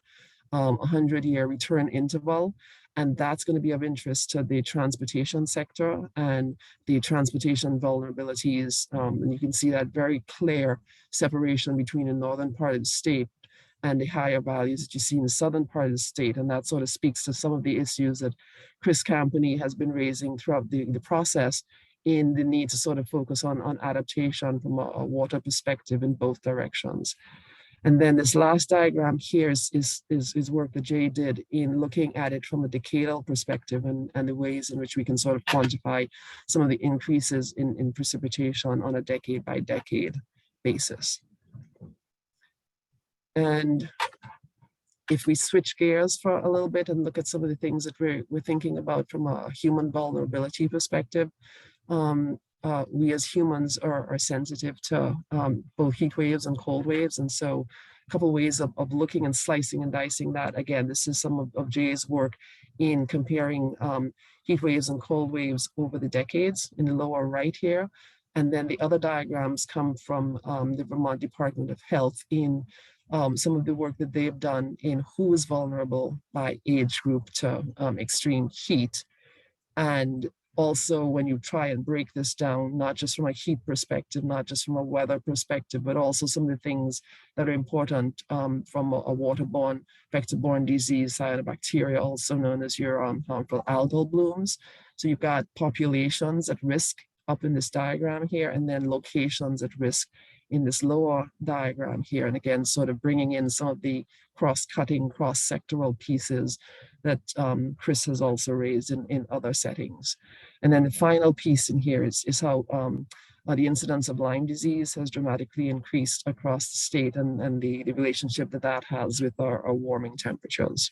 Speaker 9: 100-year return interval. And that's going to be of interest to the transportation sector and the transportation vulnerabilities. And you can see that very clear separation between the northern part of the state and the higher values that you see in the southern part of the state. And that sort of speaks to some of the issues that Chris Campany has been raising throughout the process, in the need to sort of focus on adaptation from a water perspective in both directions. And then this last diagram here is work that Jay did in looking at it from a decadal perspective, and the ways in which we can sort of quantify some of the increases in precipitation on a decade by decade basis. And if we switch gears for a little bit and look at some of the things that we're thinking about from a human vulnerability perspective, we as humans are sensitive to both heat waves and cold waves. And so a couple of ways of looking and slicing and dicing that. Again, this is some of Jay's work in comparing heat waves and cold waves over the decades in the lower right here. And then the other diagrams come from the Vermont Department of Health in some of the work that they've done in who is vulnerable by age group to extreme heat. And also, when you try and break this down, not just from a heat perspective, not just from a weather perspective, but also some of the things that are important from a waterborne, vector-borne disease, cyanobacteria, also known as your harmful algal blooms. So you've got populations at risk up in this diagram here, and then locations at risk in this lower diagram here. And again, sort of bringing in some of the cross-cutting, cross-sectoral pieces that Chris has also raised in other settings. And then the final piece in here is how the incidence of Lyme disease has dramatically increased across the state, and the relationship that has with our warming temperatures.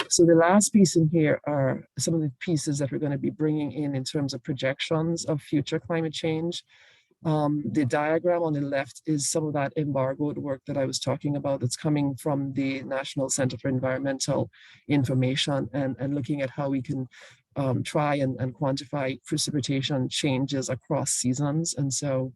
Speaker 9: So the last piece in here are some of the pieces that we're going to be bringing in terms of projections of future climate change. The diagram on the left is some of that embargoed work that I was talking about that's coming from the National Center for Environmental Information, and looking at how we can try and quantify precipitation changes across seasons. And so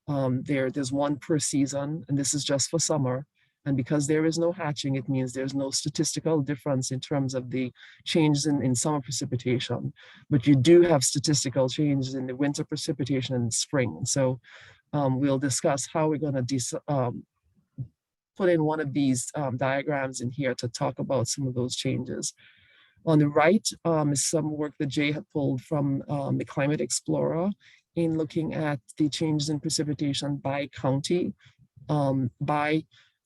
Speaker 9: there's one per season, and this is just for summer. And because there is no hatching, it means there's no statistical difference in terms of the changes in summer precipitation, but you do have statistical changes in the winter precipitation and spring. So we'll discuss how we're going to put in one of these diagrams in here to talk about some of those changes. On the right is some work that Jay had pulled from the Climate Explorer in looking at the changes in precipitation by county, by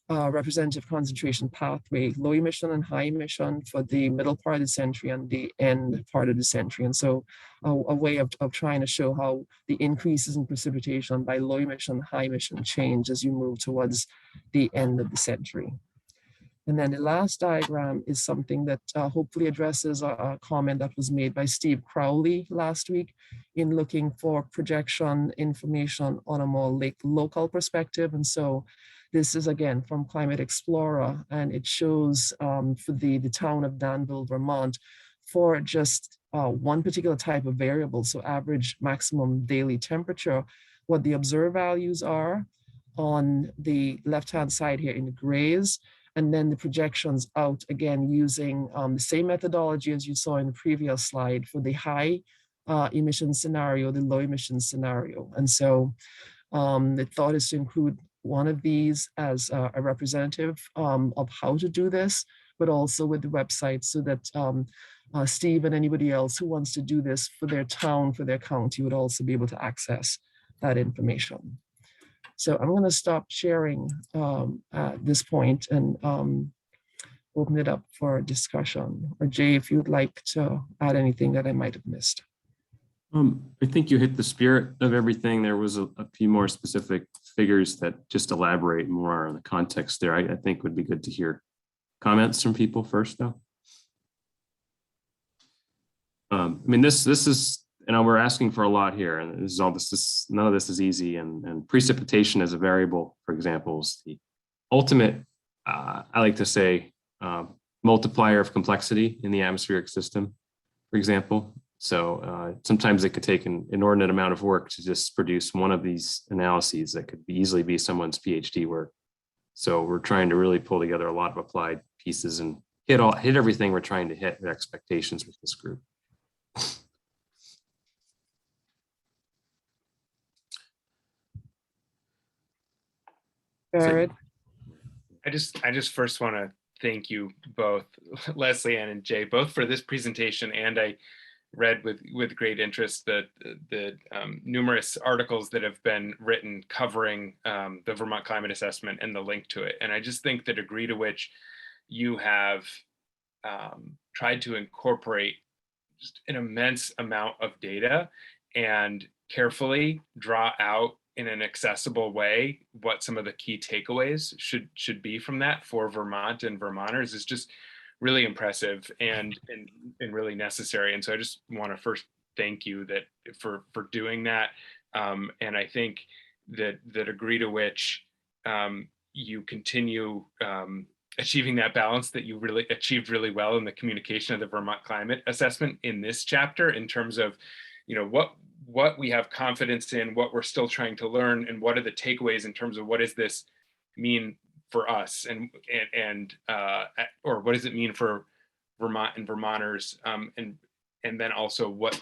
Speaker 9: representative concentration pathway, low emission and high emission for the middle part of the century and the end part of the century. And so a way of trying to show how the increases in precipitation by low emission, high emission change as you move towards the end of the century. And then the last diagram is something that hopefully addresses a comment that was made by Steve Crowley last week in looking for projection information on a more local perspective. And so this is again from Climate Explorer, and it shows for the town of Danville, Vermont, for just one particular type of variable, so average maximum daily temperature, what the observed values are on the left-hand side here in the grays, and then the projections out again using the same methodology as you saw in the previous slide for the high emission scenario, the low emission scenario. And so the thought is to include one of these as a representative of how to do this, but also with the website so that Steve and anybody else who wants to do this for their town, for their county, would also be able to access that information. So I'm going to stop sharing at this point and open it up for discussion. Or Jay, if you'd like to add anything that I might have missed.
Speaker 10: I think you hit the spirit of everything. There was a few more specific figures that just elaborate more on the context there. I think would be good to hear comments from people first, though. I mean, this is, we're asking for a lot here, and this is all none of this is easy. And precipitation as a variable, for example, is the ultimate, I like to say, multiplier of complexity in the atmospheric system, for example. So sometimes it could take an inordinate amount of work to just produce one of these analyses that could easily be someone's PhD work. So we're trying to really pull together a lot of applied pieces and hit everything we're trying to hit with expectations with this group.
Speaker 9: Jared?
Speaker 4: I just first want to thank you both, Leslie Ann and Jay, both for this presentation, and I read with great interest the numerous articles that have been written covering the Vermont climate assessment and the link to it. And I just think the degree to which you have tried to incorporate just an immense amount of data and carefully draw out in an accessible way what some of the key takeaways should be from that for Vermont and Vermonters is just really impressive and really necessary. And so I just want to first thank you for doing that. And I think that the degree to which you continue achieving that balance that you really achieved really well in the communication of the Vermont climate assessment in this chapter, in terms of, what we have confidence in, what we're still trying to learn, and what are the takeaways in terms of what does this mean for us, or what does it mean for Vermont and Vermonters, and then also what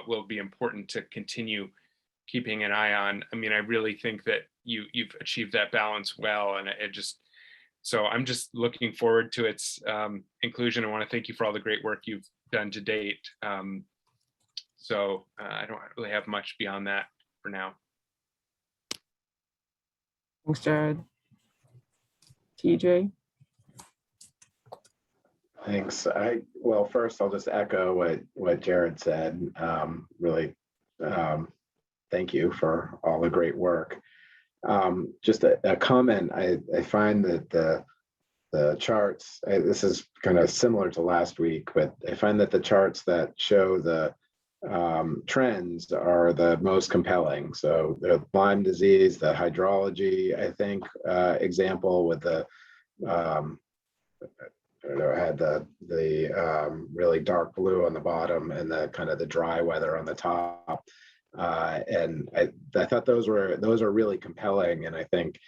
Speaker 4: will be important to continue keeping an eye on. I mean, I really think that you've achieved that balance well, and so I'm just looking forward to its inclusion. I want to thank you for all the great work you've done to date. So I don't really have much beyond that for now.
Speaker 9: Thanks, Jared. TJ?
Speaker 1: Thanks. Well, first I'll just echo what Jared said. Really, thank you for all the great work. Just a comment. I find that the charts, this is kind of similar to last week, but I find that the charts that show the trends are the most compelling. So the Lyme disease, the hydrology, I think, example with the, I don't know, had the really dark blue on the bottom and the kind of the dry weather on the top. And I thought those are really compelling. And I think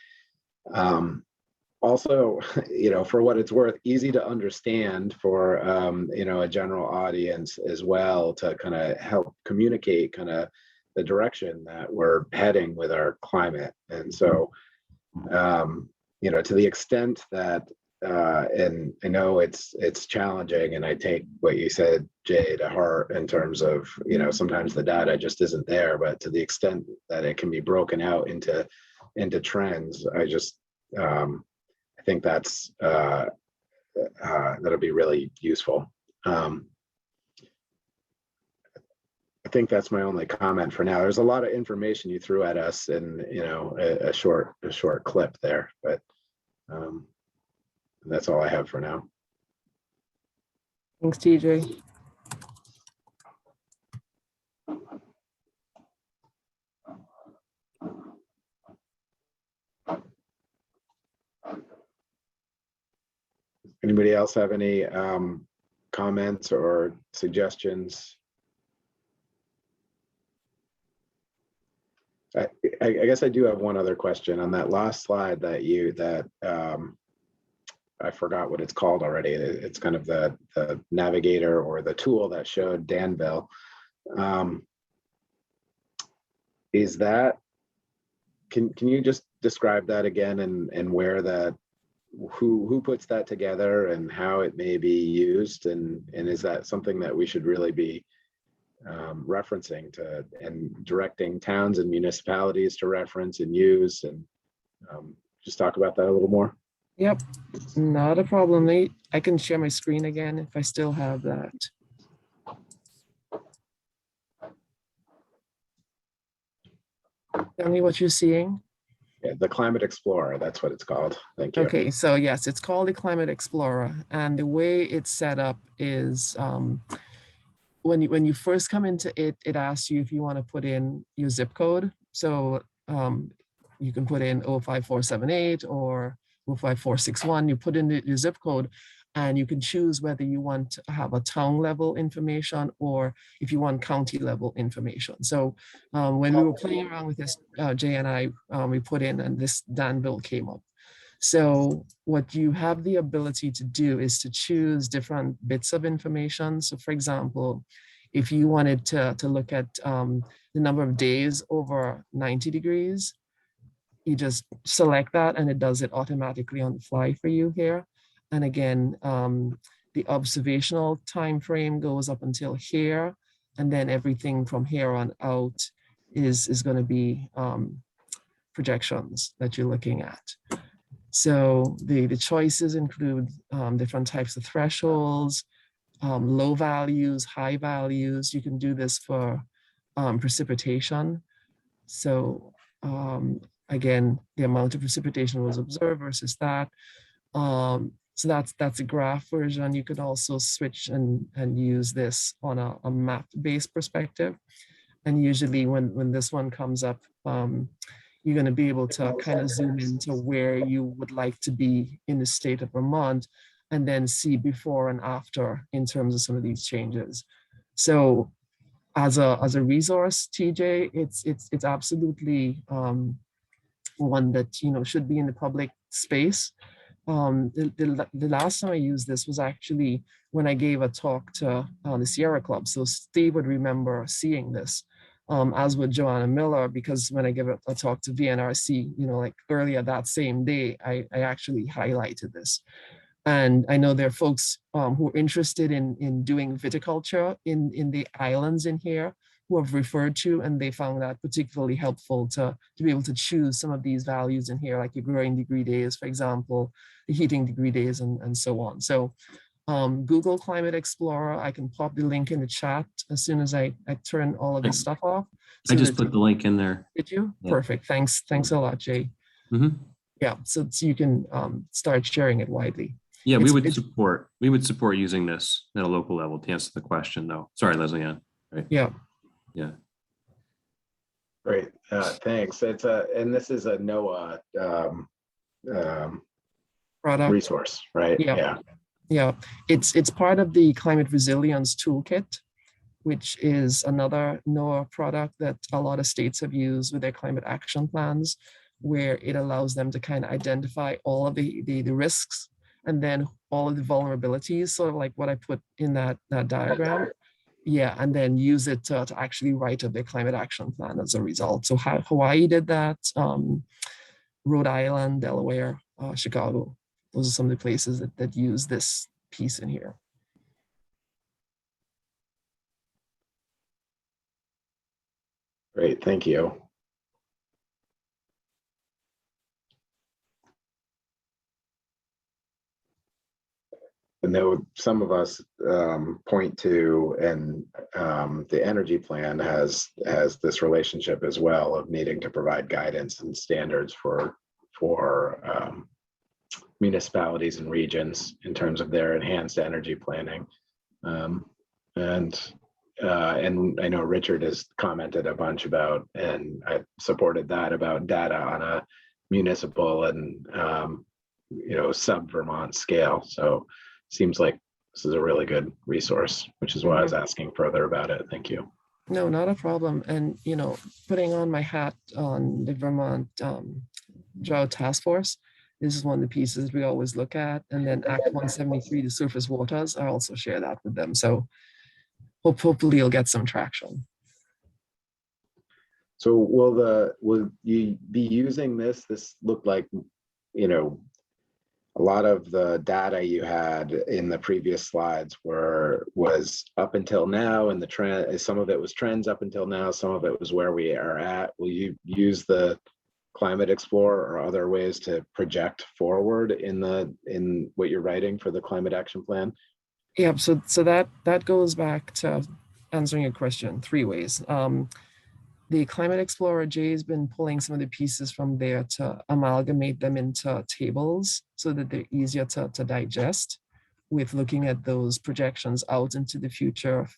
Speaker 1: also, for what it's worth, easy to understand for, a general audience as well, to kind of help communicate kind of the direction that we're heading with our climate. And so, to the extent that, and I know it's challenging, and I take what you said, Jay, to heart in terms of, sometimes the data just isn't there, but to the extent that it can be broken out into trends, I think that's that'll be really useful. I think that's my only comment for now. There's a lot of information you threw at us in a short clip there, but that's all I have for now.
Speaker 9: Thanks, TJ.
Speaker 1: Anybody else have any comments or suggestions? I guess I do have one other question on that last slide that I forgot what it's called already. It's kind of the navigator or the tool that showed Danville. Is that, can you just describe that again, and where that, who puts that together and how it may be used, and is that something that we should really be referencing to and directing towns and municipalities to reference and use, and just talk about that a little more?
Speaker 9: Yep, not a problem, Nate. I can share my screen again if I still have that. Tell me what you're seeing.
Speaker 1: Yeah, the Climate Explorer, that's what it's called. Thank you.
Speaker 9: Okay, so yes, it's called the Climate Explorer, and the way it's set up is when you first come into it, it asks you if you want to put in your zip code. So you can put in 05478 or 05461. You put in your zip code, and you can choose whether you want to have a town level information or if you want county level information. So when we were playing around with this, Jay and I, we put in, and this Danville came up. So what you have the ability to do is to choose different bits of information. So for example, if you wanted to look at the number of days over 90 degrees, you just select that and it does it automatically on the fly for you here. And again, the observational time frame goes up until here, and then everything from here on out is going to be projections that you're looking at. So the choices include different types of thresholds, low values, high values. You can do this for precipitation. So again, the amount of precipitation was observed versus that. So that's a graph version. You could also switch and use this on a map-based perspective. And usually when this one comes up, you're going to be able to kind of zoom into where you would like to be in the state of Vermont, and then see before and after in terms of some of these changes. So as a resource, TJ, it's absolutely one that should be in the public space. The last time I used this was actually when I gave a talk to the Sierra Club. So Steve would remember seeing this. As with Joanna Miller, because when I give a talk to VNRC, like earlier that same day, I actually highlighted this. And I know there are folks who are interested in doing viticulture in the islands in here who have referred to, and they found that particularly helpful to be able to choose some of these values in here, like your growing degree days, for example, the heating degree days, and so on. So Google Climate Explorer, I can pop the link in the chat as soon as I turn all of this stuff off.
Speaker 10: I just put the link in there.
Speaker 9: Did you?
Speaker 10: Yeah.
Speaker 9: Perfect. Thanks a lot, Jay.
Speaker 10: Mm-hmm.
Speaker 9: Yeah, so you can start sharing it widely.
Speaker 10: Yeah, we would support using this at a local level to answer the question, though. Sorry, Leslie Ann. Right.
Speaker 9: Yeah.
Speaker 10: Yeah.
Speaker 1: Great, thanks. And this is a NOAA
Speaker 9: Product.
Speaker 1: resource, right?
Speaker 9: Yeah. Yeah, it's part of the Climate Resilience Toolkit, which is another NOAA product that a lot of states have used with their climate action plans, where it allows them to kind of identify all of the risks and then all of the vulnerabilities, sort of like what I put in that diagram. Yeah, and then use it to actually write up their climate action plan as a result. So Hawaii did that, Rhode Island, Delaware, Chicago. Those are some of the places that use this piece in here.
Speaker 1: Great, thank you. And though some of us point to, and the energy plan has this relationship as well of needing to provide guidance and standards for municipalities and regions in terms of their enhanced energy planning. And I know Richard has commented a bunch about, and I supported that, about data on a municipal and sub-Vermont scale. So seems like this is a really good resource, which is why I was asking further about it. Thank you.
Speaker 9: No, not a problem. And, putting on my hat on the Vermont Drought Task Force, this is one of the pieces we always look at. And then Act 173, the surface waters, I also share that with them. So hopefully you'll get some traction.
Speaker 1: So will you be using this? This looked like, a lot of the data you had in the previous slides was up until now, and the trend, some of it was trends up until now, some of it was where we are at. Will you use the Climate Explorer or other ways to project forward in what you're writing for the climate action plan?
Speaker 9: Yeah, so that goes back to answering your question 3 ways. The Climate Explorer, Jay has been pulling some of the pieces from there to amalgamate them into tables so that they're easier to digest, with looking at those projections out into the future,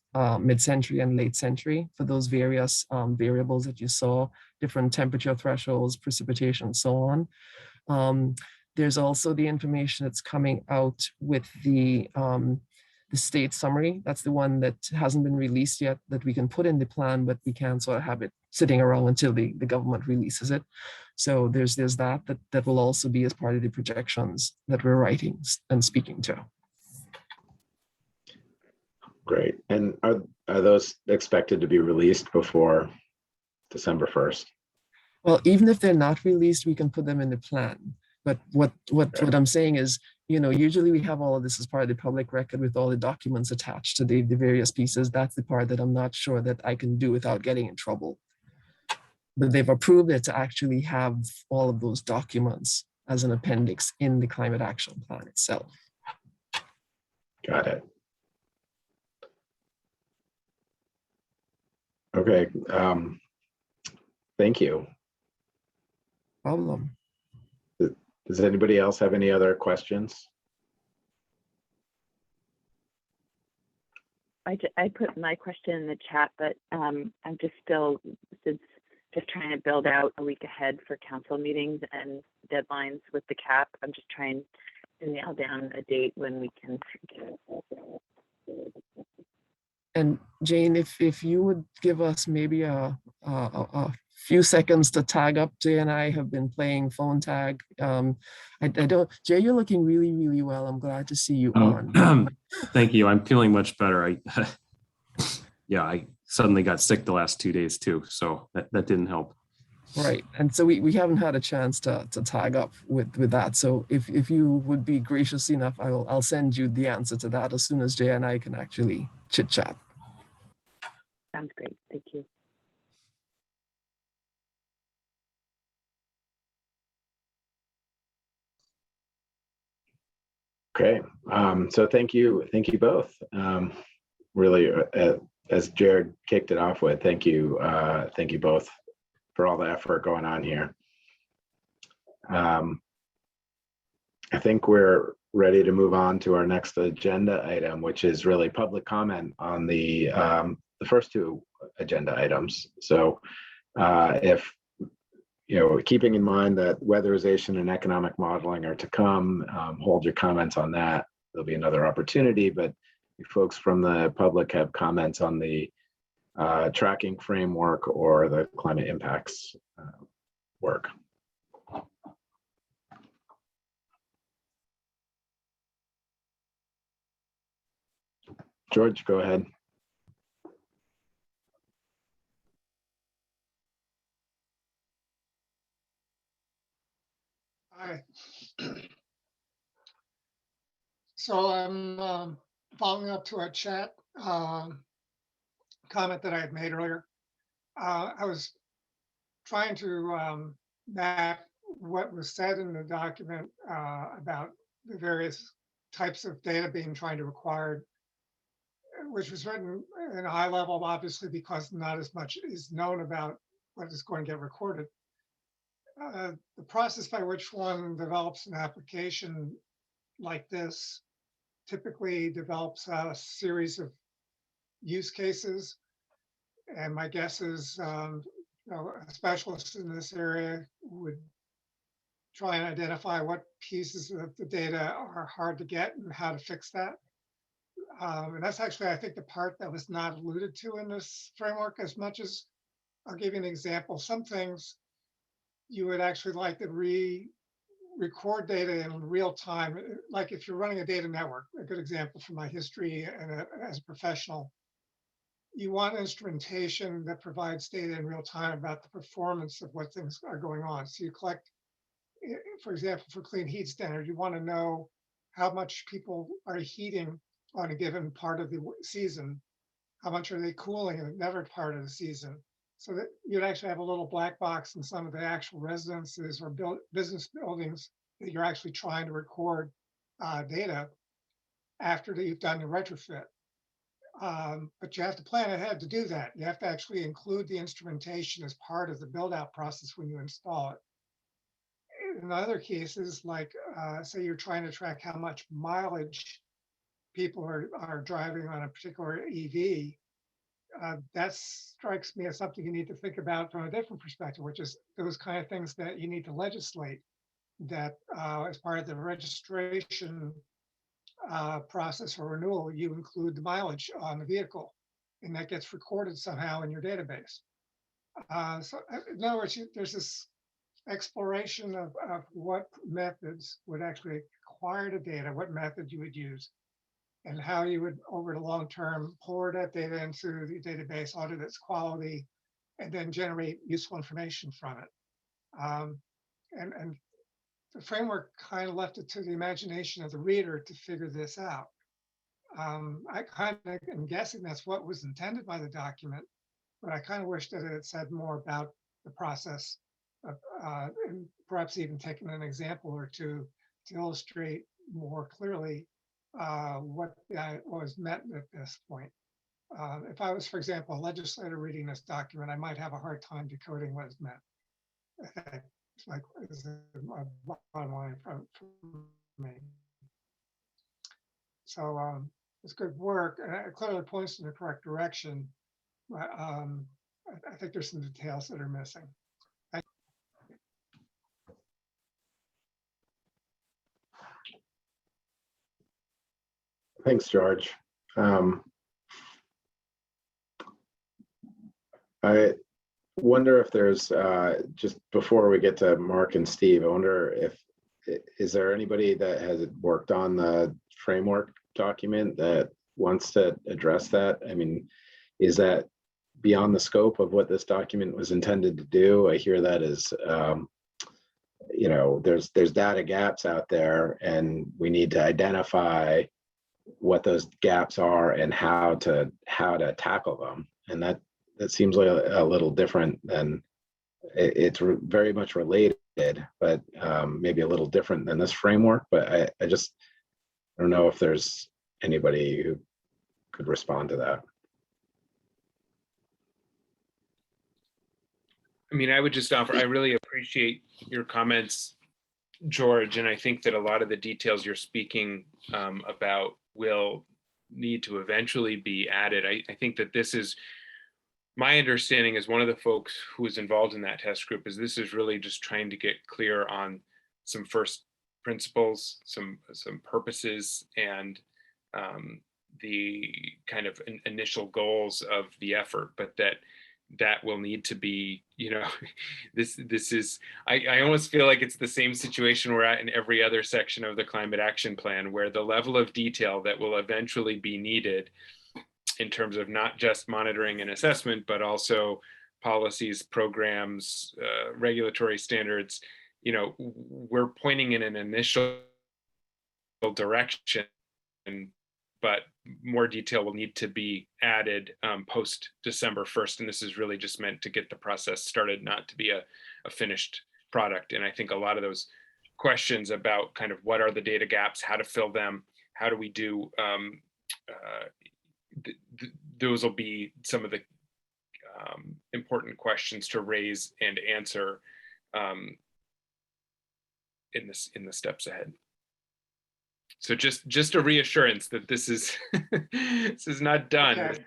Speaker 9: mid-century and late century, for those various variables that you saw, different temperature thresholds, precipitation, so on. There's also the information that's coming out with the state summary. That's the one that hasn't been released yet, that we can put in the plan, but we can sort of have it sitting around until the government releases it. So there's that will also be as part of the projections that we're writing and speaking to.
Speaker 1: Great. And are those expected to be released before December 1st?
Speaker 9: Well, even if they're not released, we can put them in the plan. But what I'm saying is, usually we have all of this as part of the public record with all the documents attached to the various pieces. That's the part that I'm not sure that I can do without getting in trouble. But they've approved it to actually have all of those documents as an appendix in the climate action plan itself.
Speaker 1: Got it. Okay. Thank you.
Speaker 9: Problem.
Speaker 1: Does anybody else have any other questions?
Speaker 8: I put my question in the chat, but I'm just still trying to build out a week ahead for council meetings and deadlines with the CAP. I'm just trying to nail down a date when we can.
Speaker 9: And Jane, if you would give us maybe a few seconds to tag up. Jay and I have been playing phone tag. I don't, Jay, you're looking really, really well. I'm glad to see you on.
Speaker 10: Thank you. I'm feeling much better. I suddenly got sick the last 2 days too, so that didn't help.
Speaker 9: Right, and so we haven't had a chance to tag up with that. So if you would be gracious enough, I'll send you the answer to that as soon as Jay and I can actually chit chat.
Speaker 8: Sounds great. Thank you.
Speaker 1: Okay, so thank you both. Really, as Jared kicked it off with, thank you both for all the effort going on here. I think we're ready to move on to our next agenda item, which is really public comment on the first 2 agenda items. So if keeping in mind that weatherization and economic modeling are to come, hold your comments on that. There'll be another opportunity, but if folks from the public have comments on the tracking framework or the climate impacts work. George, go ahead.
Speaker 11: Hi. So I'm following up to a chat comment that I had made earlier. I was trying to map what was said in the document about the various types of data being trying to required, which was written in a high level, obviously, because not as much is known about what is going to get recorded. The process by which one develops an application like this typically develops a series of use cases. And my guess is a specialist in this area would try and identify what pieces of the data are hard to get and how to fix that. And that's actually, I think, the part that was not alluded to in this framework as much as, I'll give you an example. Some things you would actually like to record data in real time. Like if you're running a data network, a good example from my history and as a professional, you want instrumentation that provides data in real time about the performance of what things are going on. So you collect, for example, for clean heat standard, you want to know how much people are heating on a given part of the season. How much are they cooling in another part of the season? so that you'd actually have a little black box in some of the actual residences or business buildings that you're actually trying to record data after that you've done your retrofit. But you have to plan ahead to do that. You have to actually include the instrumentation as part of the build out process when you install it. In other cases, like say you're trying to track how much mileage people are driving on a particular EV, that strikes me as something you need to think about from a different perspective, which is those kind of things that you need to legislate that as part of the registration process for renewal, you include the mileage on the vehicle, and that gets recorded somehow in your database. So in other words, there's this exploration of what methods would actually acquire the data, what method you would use, and how you would, over the long term, pour that data into the database, audit its quality, and then generate useful information from it. And the framework kind of left it to the imagination of the reader to figure this out. I kind of am guessing that's what was intended by the document, but I kind of wish that it had said more about the process, and perhaps even taken an example or two to illustrate more clearly what was meant at this point. If I was, for example, a legislator reading this document, I might have a hard time decoding what is meant. It's like is a bottom line from me. So it's good work, and it clearly points in the correct direction. But I think there's some details that are missing.
Speaker 1: Thanks, George. I wonder if there's, just before we get to Mark and Steve, I wonder if, is there anybody that has worked on the framework document that wants to address that? I mean, is that beyond the scope of what this document was intended to do? I hear that as, you know, there's data gaps out there, and we need to identify what those gaps are and how to tackle them. And that seems like a little different than, it's very much related, but maybe a little different than this framework. But I don't know if there's anybody who could respond to that.
Speaker 4: I mean, I would just offer, I really appreciate your comments, George, and I think that a lot of the details you're speaking about will need to eventually be added. I think that this is, my understanding as one of the folks who was involved in that test group, is this is really just trying to get clear on some first principles, some purposes, and the kind of initial goals of the effort, but that will need to be, you know, this is, I almost feel like it's the same situation we're at in every other section of the climate action plan, where the level of detail that will eventually be needed in terms of not just monitoring and assessment, but also policies, programs, regulatory standards, you know, we're pointing in an initial direction, but more detail will need to be added post December 1st. And this is really just meant to get the process started, not to be a finished product. And I think a lot of those questions about kind of what are the data gaps, how to fill them, how do we do, those will be some of the important questions to raise and answer in the steps ahead. So just a reassurance that this is this is not done.
Speaker 11: Okay.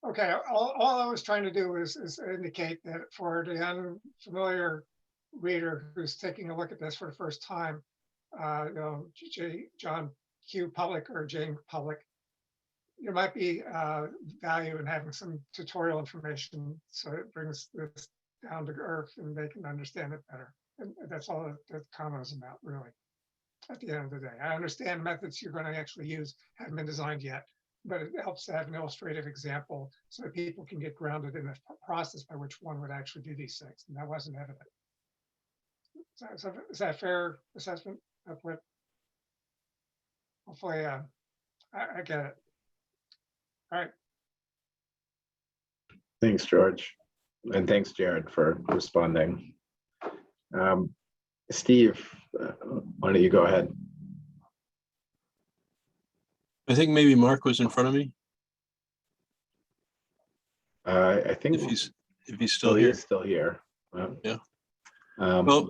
Speaker 11: Okay, all I was trying to do is indicate that for the unfamiliar reader who's taking a look at this for the first time, you know, John Q. Public or Jane Public, there might be value in having some tutorial information, so it brings this down to earth and they can understand it better. And that's all the comment is about, really. At the end of the day, I understand methods you're going to actually use haven't been designed yet, but it helps to have an illustrative example so that people can get grounded in the process by which one would actually do these things. And that wasn't evident. So is that a fair assessment of what? Hopefully, I get it. All right.
Speaker 1: Thanks, George. And thanks, Jared, for responding. Steve, why don't you go ahead?
Speaker 12: I think maybe Mark was in front of me,
Speaker 1: I think
Speaker 12: if he's still
Speaker 1: he
Speaker 12: here.
Speaker 1: is still here.
Speaker 12: Yeah.
Speaker 1: Um,
Speaker 12: Well,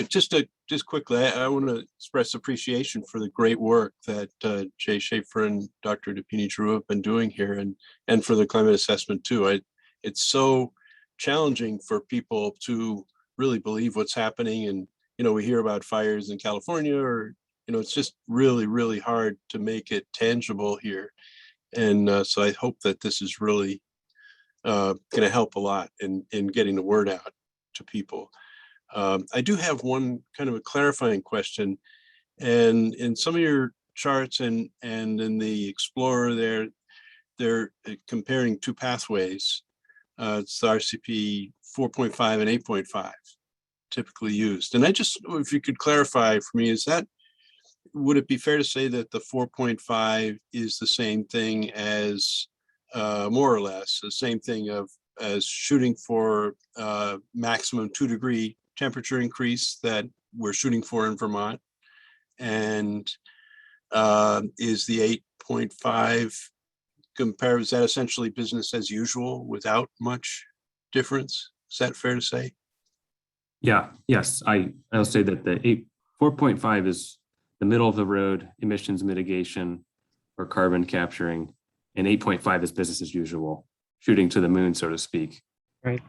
Speaker 12: just quickly, I want to express appreciation for the great work that Jay Schaefer and Dr. DePini-Drew have been doing here, and for the climate assessment too. It's so challenging for people to really believe what's happening, and we hear about fires in California, or it's just really, really hard to make it tangible here. And so I hope that this is really going to help a lot in getting the word out to people. I do have one kind of a clarifying question, and in some of your charts and in the Explorer they're comparing two pathways. It's the RCP 4.5 and 8.5 typically used. And if you could clarify for me, would it be fair to say that the 4.5 is the same thing as more or less the same thing as shooting for maximum 2-degree temperature increase that we're shooting for in Vermont? And is the 8.5 is that essentially business as usual without much difference? Is that fair to say?
Speaker 10: Yeah, yes, I'll say that the 4.5 is the middle of the road emissions mitigation or carbon capturing, and 8.5 is business as usual, shooting to the moon, so to speak.
Speaker 9: Right.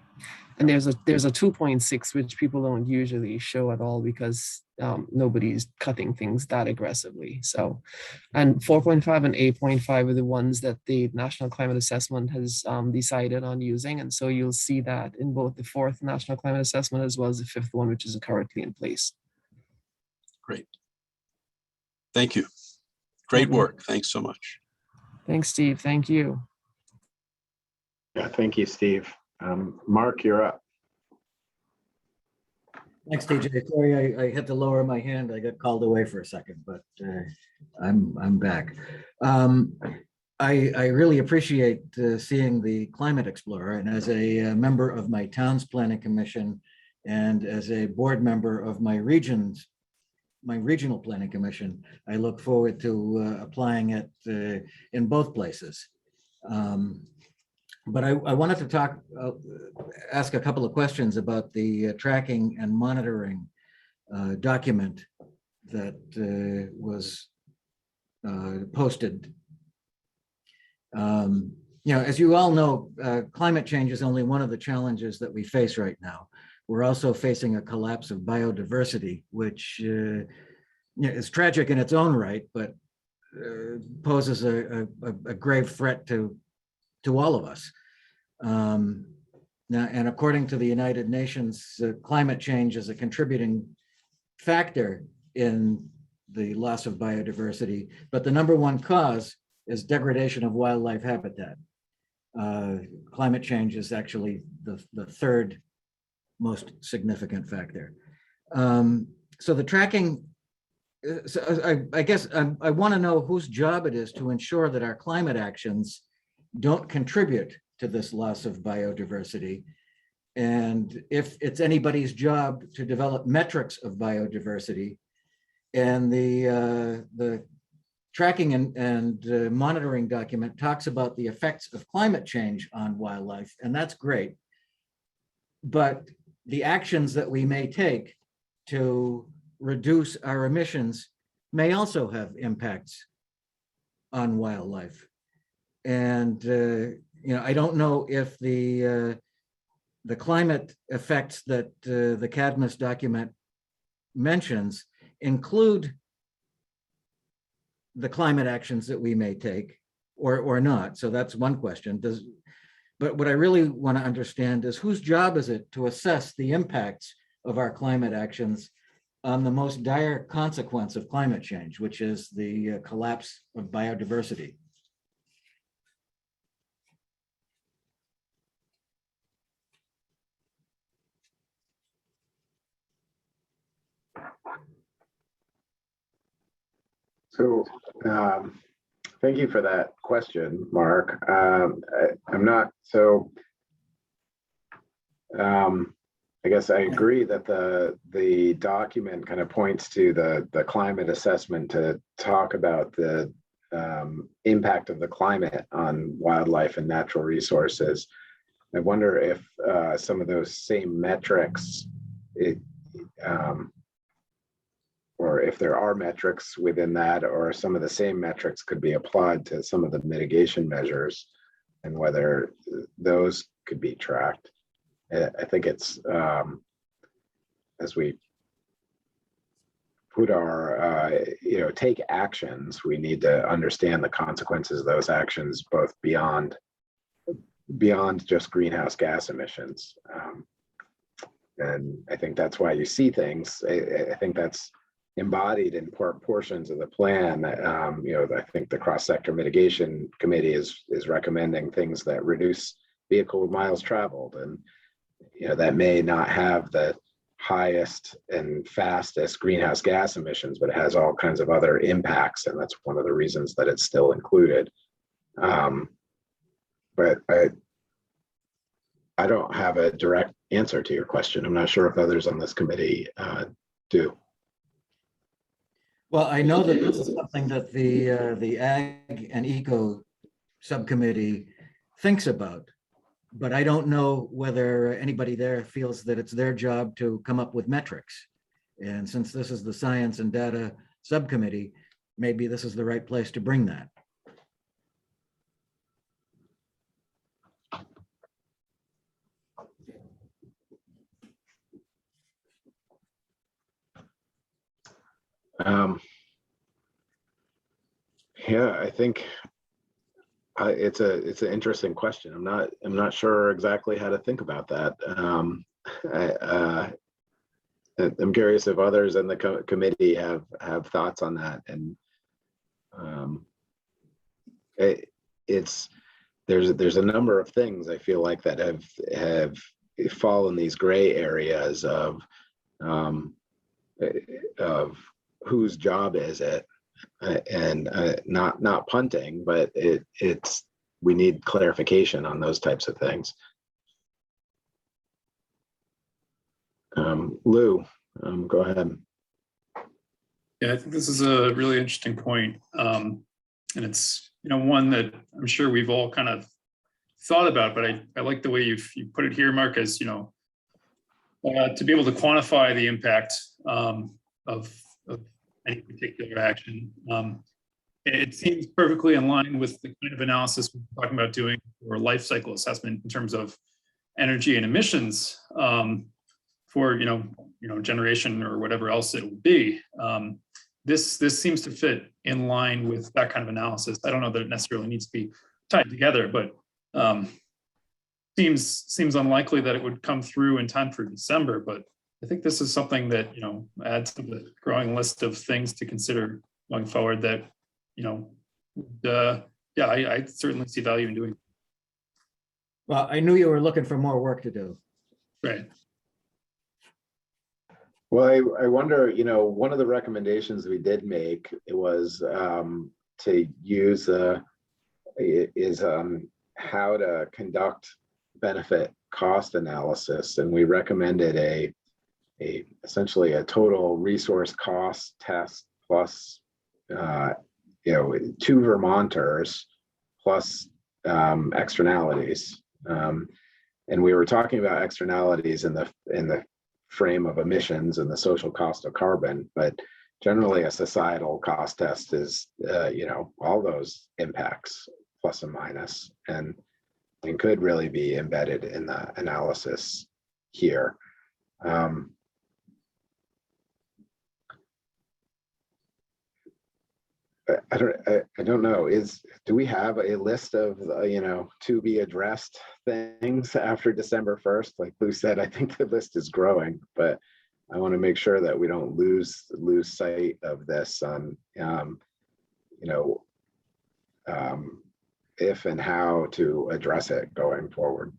Speaker 9: And there's a 2.6, which people don't usually show at all because nobody's cutting things that aggressively. So, and 4.5 and 8.5 are the ones that the National Climate Assessment has decided on using. And so you'll see that in both the 4th National Climate Assessment as well as the 5th one, which is currently in place.
Speaker 12: Great. Thank you. Great work. Thanks so much.
Speaker 9: Thanks, Steve. Thank you.
Speaker 1: yeah, thank you, Steve. Mark, you're up.
Speaker 13: Thanks, TJ. Sorry, I had to lower my hand. I got called away for a second, but I'm back. I really appreciate seeing the Climate Explorer, and as a member of my town's planning commission, and as a board member of my regional planning commission, I look forward to applying it in both places. But I wanted to ask a couple of questions about the tracking and monitoring document that was posted. As you all know, climate change is only one of the challenges that we face right now. We're also facing a collapse of biodiversity, which is tragic in its own right, but poses a grave threat to all of us. Now, and according to the United Nations, climate change is a contributing factor in the loss of biodiversity, but the #1 cause is degradation of wildlife habitat. Climate change is actually the 3rd most significant factor. So the tracking, I guess I want to know whose job it is to ensure that our climate actions don't contribute to this loss of biodiversity. And if it's anybody's job to develop metrics of biodiversity, and the tracking and monitoring document talks about the effects of climate change on wildlife, and that's great. But the actions that we may take to reduce our emissions may also have impacts on wildlife. And I don't know if the climate effects that the Cadmus document mentions include the climate actions that we may take or not. So that's one question. But what I really want to understand is whose job is it to assess the impacts of our climate actions on the most dire consequence of climate change, which is the collapse of biodiversity.
Speaker 1: So thank you for that question, Mark. I'm not, so I guess I agree that the document kind of points to the climate assessment to talk about the impact of the climate on wildlife and natural resources. I wonder if some of those same metrics, or if there are metrics within that, or some of the same metrics could be applied to some of the mitigation measures, and whether those could be tracked. I think it's as we put our take actions, we need to understand the consequences of those actions, both beyond just greenhouse gas emissions. And I think that's why you see things. I think that's embodied in portions of the plan. I think the cross-sector mitigation committee is recommending things that reduce vehicle miles traveled, and that may not have the highest and fastest greenhouse gas emissions, but it has all kinds of other impacts, and that's one of the reasons that it's still included. But I don't have a direct answer to your question. I'm not sure if others on this committee do.
Speaker 13: Well, I know that this is something that the Ag and Eco Subcommittee thinks about, but I don't know whether anybody there feels that it's their job to come up with metrics. And since this is the Science and Data Subcommittee, maybe this is the right place to bring that.
Speaker 1: Yeah, I think it's an interesting question. I'm not sure exactly how to think about that. I'm curious if others in the committee have thoughts on that. And there's a number of things I feel like that have fallen these gray areas of whose job is it, and not punting, but we need clarification on those types of things. Lou, go ahead.
Speaker 14: Yeah, I think this is a really interesting point. And it's one that I'm sure we've all kind of thought about, but I like the way you put it here, Mark, as to be able to quantify the impact of any particular action. It seems perfectly in line with the kind of analysis we're talking about doing for life cycle assessment in terms of energy and emissions for generation or whatever else it will be. This seems to fit in line with that kind of analysis. I don't know that it necessarily needs to be tied together, but seems unlikely that it would come through in time for December. But I think this is something that adds to the growing list of things to consider going forward. That I certainly see value in doing.
Speaker 13: Well, I knew you were looking for more work to do.
Speaker 14: Right.
Speaker 1: Well, I wonder, one of the recommendations we did make, it was to use how to conduct benefit cost analysis, and we recommended essentially a total resource cost test plus 2 Vermonters plus externalities, and we were talking about externalities in the frame of emissions and the social cost of carbon, but generally a societal cost test is all those impacts plus and minus, and could really be embedded in the analysis here. I don't know. Do we have a list of to be addressed things after December 1st? Like Lou said, I think the list is growing, but I want to make sure that we don't lose sight of this on if and how to address it going forward.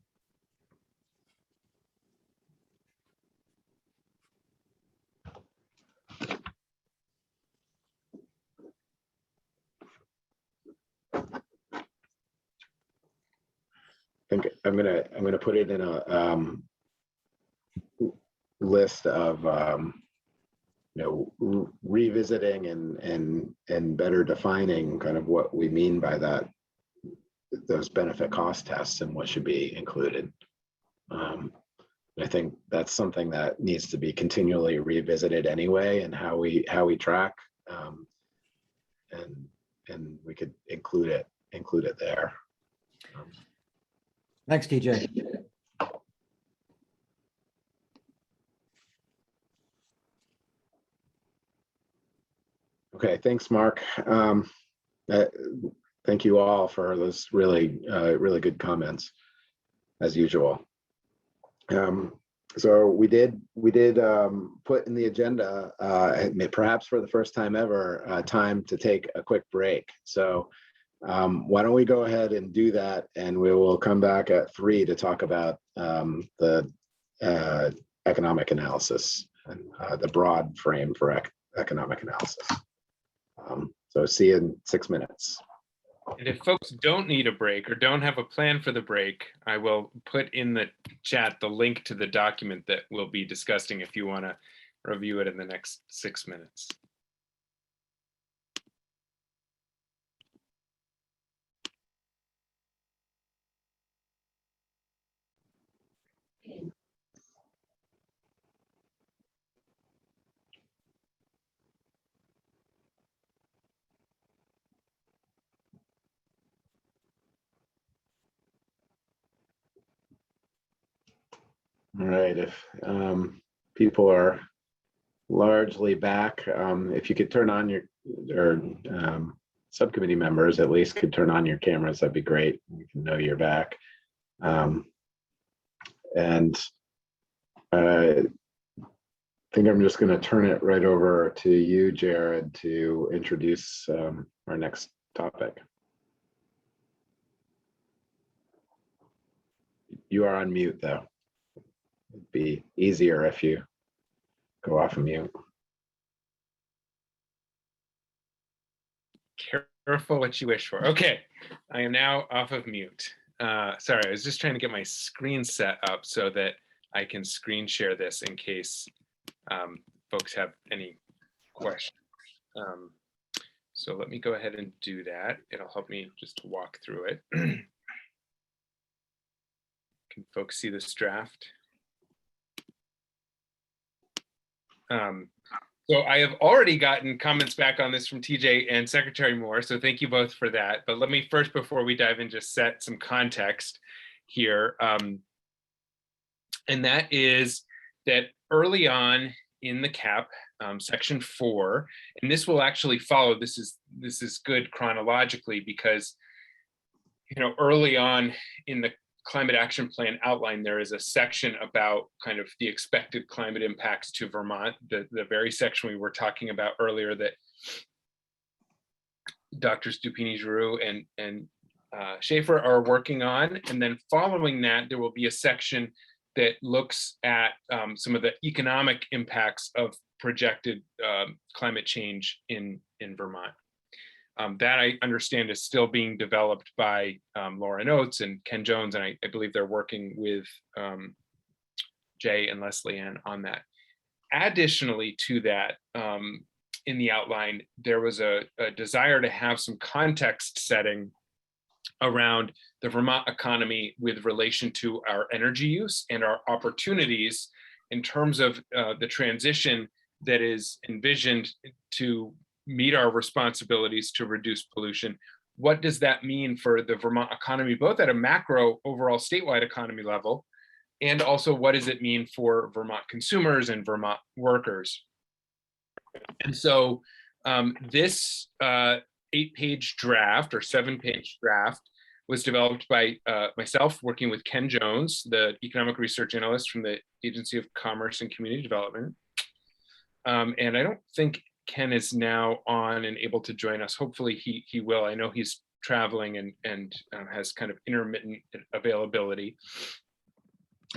Speaker 1: I think I'm gonna put it in list of revisiting and better defining kind of what we mean by that, those benefit cost tests and what should be included. I think that's something that needs to be continually revisited anyway, and how we track, and we could include it there.
Speaker 13: Thanks, TJ.
Speaker 1: Okay, thanks, Mark. Thank you all for those really good comments, as usual. So we did put in the agenda, perhaps for the first time ever, time to take a quick break. So why don't we go ahead and do that, and we will come back at 3 to talk about the economic analysis and the broad frame for economic analysis. So see you in 6 minutes.
Speaker 4: And if folks don't need a break or don't have a plan for the break, I will put in the chat the link to the document that we'll be discussing if you want to review it in the next 6 minutes.
Speaker 1: All right, if people are largely back, if you could turn on your subcommittee members at least could turn on your cameras, that'd be great. We can know you're back. And I think I'm just going to turn it right over to you, Jared, to introduce our next topic. You are on mute, though. It'd be easier if you go off of mute.
Speaker 4: Careful what you wish for. Okay, I am now off of mute. Sorry, I was just trying to get my screen set up so that I can screen share this in case folks have any questions. So let me go ahead and do that. It'll help me just to walk through it. Can folks see this draft? So I have already gotten comments back on this from TJ and Secretary Moore, so thank you both for that. But let me first, before we dive in, just set some context here. And that is that early on in the CAP, section 4, and this will actually follow, this is good chronologically because, early on in the Climate Action Plan outline, there is a section about kind of the expected climate impacts to Vermont, the very section we were talking about earlier that Drs. Dupini-Giroux and Schaefer are working on. And then following that, there will be a section that looks at some of the economic impacts of projected climate change in Vermont. That I understand is still being developed by Lauren Oates and Ken Jones, and I believe they're working with Jay and Leslie Ann on that. Additionally to that, in the outline, there was a desire to have some context setting around the Vermont economy with relation to our energy use and our opportunities in terms of the transition that is envisioned to meet our responsibilities to reduce pollution. What does that mean for the Vermont economy, both at a macro overall statewide economy level, and also what does it mean for Vermont consumers and Vermont workers? And so this 8-page draft or 7-page draft was developed by myself working with Ken Jones, the economic research analyst from the Agency of Commerce and Community Development. And I don't think Ken is now on and able to join us. Hopefully he will. I know he's traveling and has kind of intermittent availability.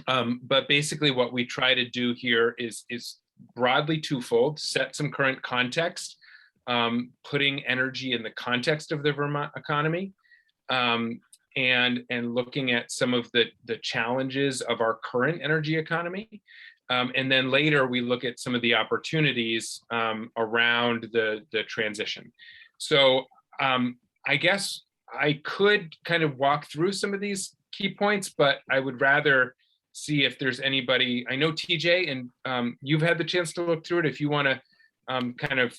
Speaker 4: But basically what we try to do here is broadly twofold: set some current context, putting energy in the context of the Vermont economy, and looking at some of the challenges of our current energy economy, And then later we look at some of the opportunities around the transition. So I guess I could kind of walk through some of these key points, but I would rather see if there's anybody. I know TJ, and you've had the chance to look through it. If you want to kind of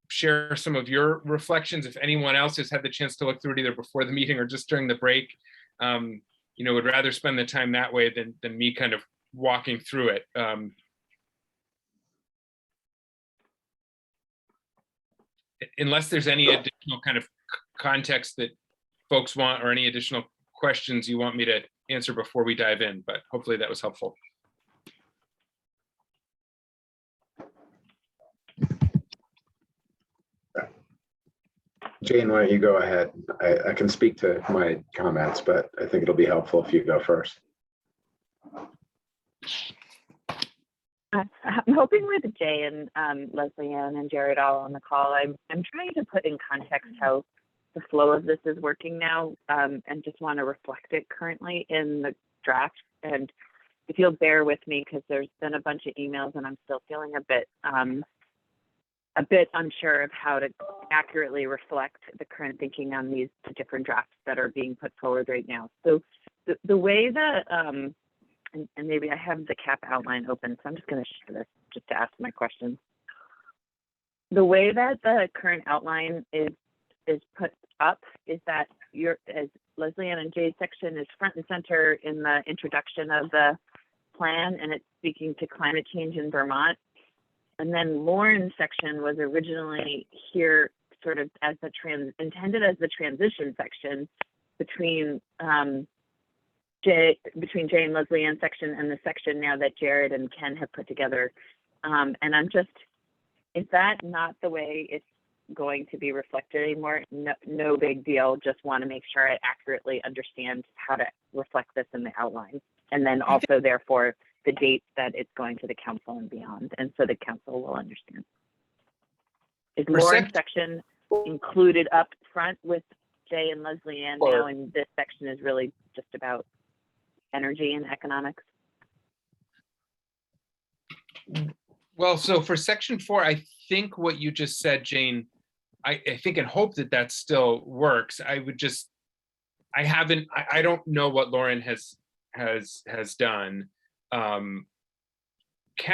Speaker 4: share some of your reflections, if anyone else has had the chance to look through it either before the meeting or just during the break, would rather spend the time that way than me kind of walking through it. Unless there's any additional kind of context that folks want, or any additional questions you want me to answer before we dive in, but hopefully that was helpful.
Speaker 1: Jane, why don't you go ahead? I can speak to my comments, but I think it'll be helpful if you go first.
Speaker 8: I'm hoping with Jay and Leslie Ann and Jared all on the call, I'm trying to put in context how the flow of this is working now, and just want to reflect it currently in the draft. And if you'll bear with me, because there's been a bunch of emails and I'm still feeling a bit unsure of how to accurately reflect the current thinking on these different drafts that are being put forward right now. So the way that, and maybe I have the CAP outline open, so I'm just going to share this just to ask my questions. The way that the current outline is put up is that as Leslie Ann and Jay's section is front and center in the introduction of the plan, and it's speaking to climate change in Vermont. And then Lauren's section was originally here sort of as the intended as the transition section between Jay and Leslie Ann's section and the section now that Jared and Ken have put together. And I'm just, is that not the way it's going to be reflected anymore? No big deal. Just want to make sure I accurately understand how to reflect this in the outline. And then also, therefore, the dates that it's going to the council and beyond. And so the council will understand. Is Lauren's section included up front with Jay and Leslie Ann now, and this section is really just about energy and economics?
Speaker 4: Well, so for section 4, I think what you just said, Jane, I think and hope that still works. I don't know what Lauren has done. Ken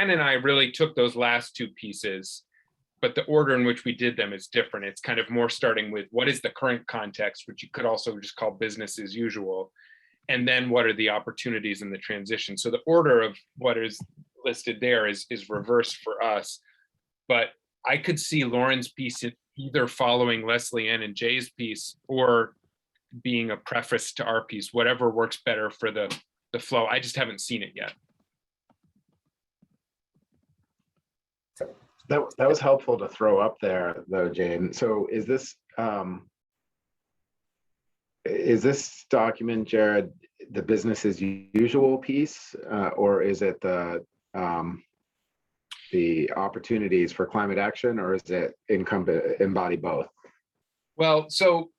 Speaker 4: and I really took those last two pieces, but the order in which we did them is different. It's kind of more starting with what is the current context, which you could also just call business as usual, and then what are the opportunities in the transition. So the order of what is listed there is reversed for us, but I could see Lauren's piece either following Leslie Ann and Jay's piece or being a preface to our piece, whatever works better for the flow. I just haven't seen it yet.
Speaker 1: That was helpful to throw up there though, Jane. So is this document, Jared, the business as usual piece, or is it the opportunities for climate action, or is it embody both?
Speaker 4: Well, so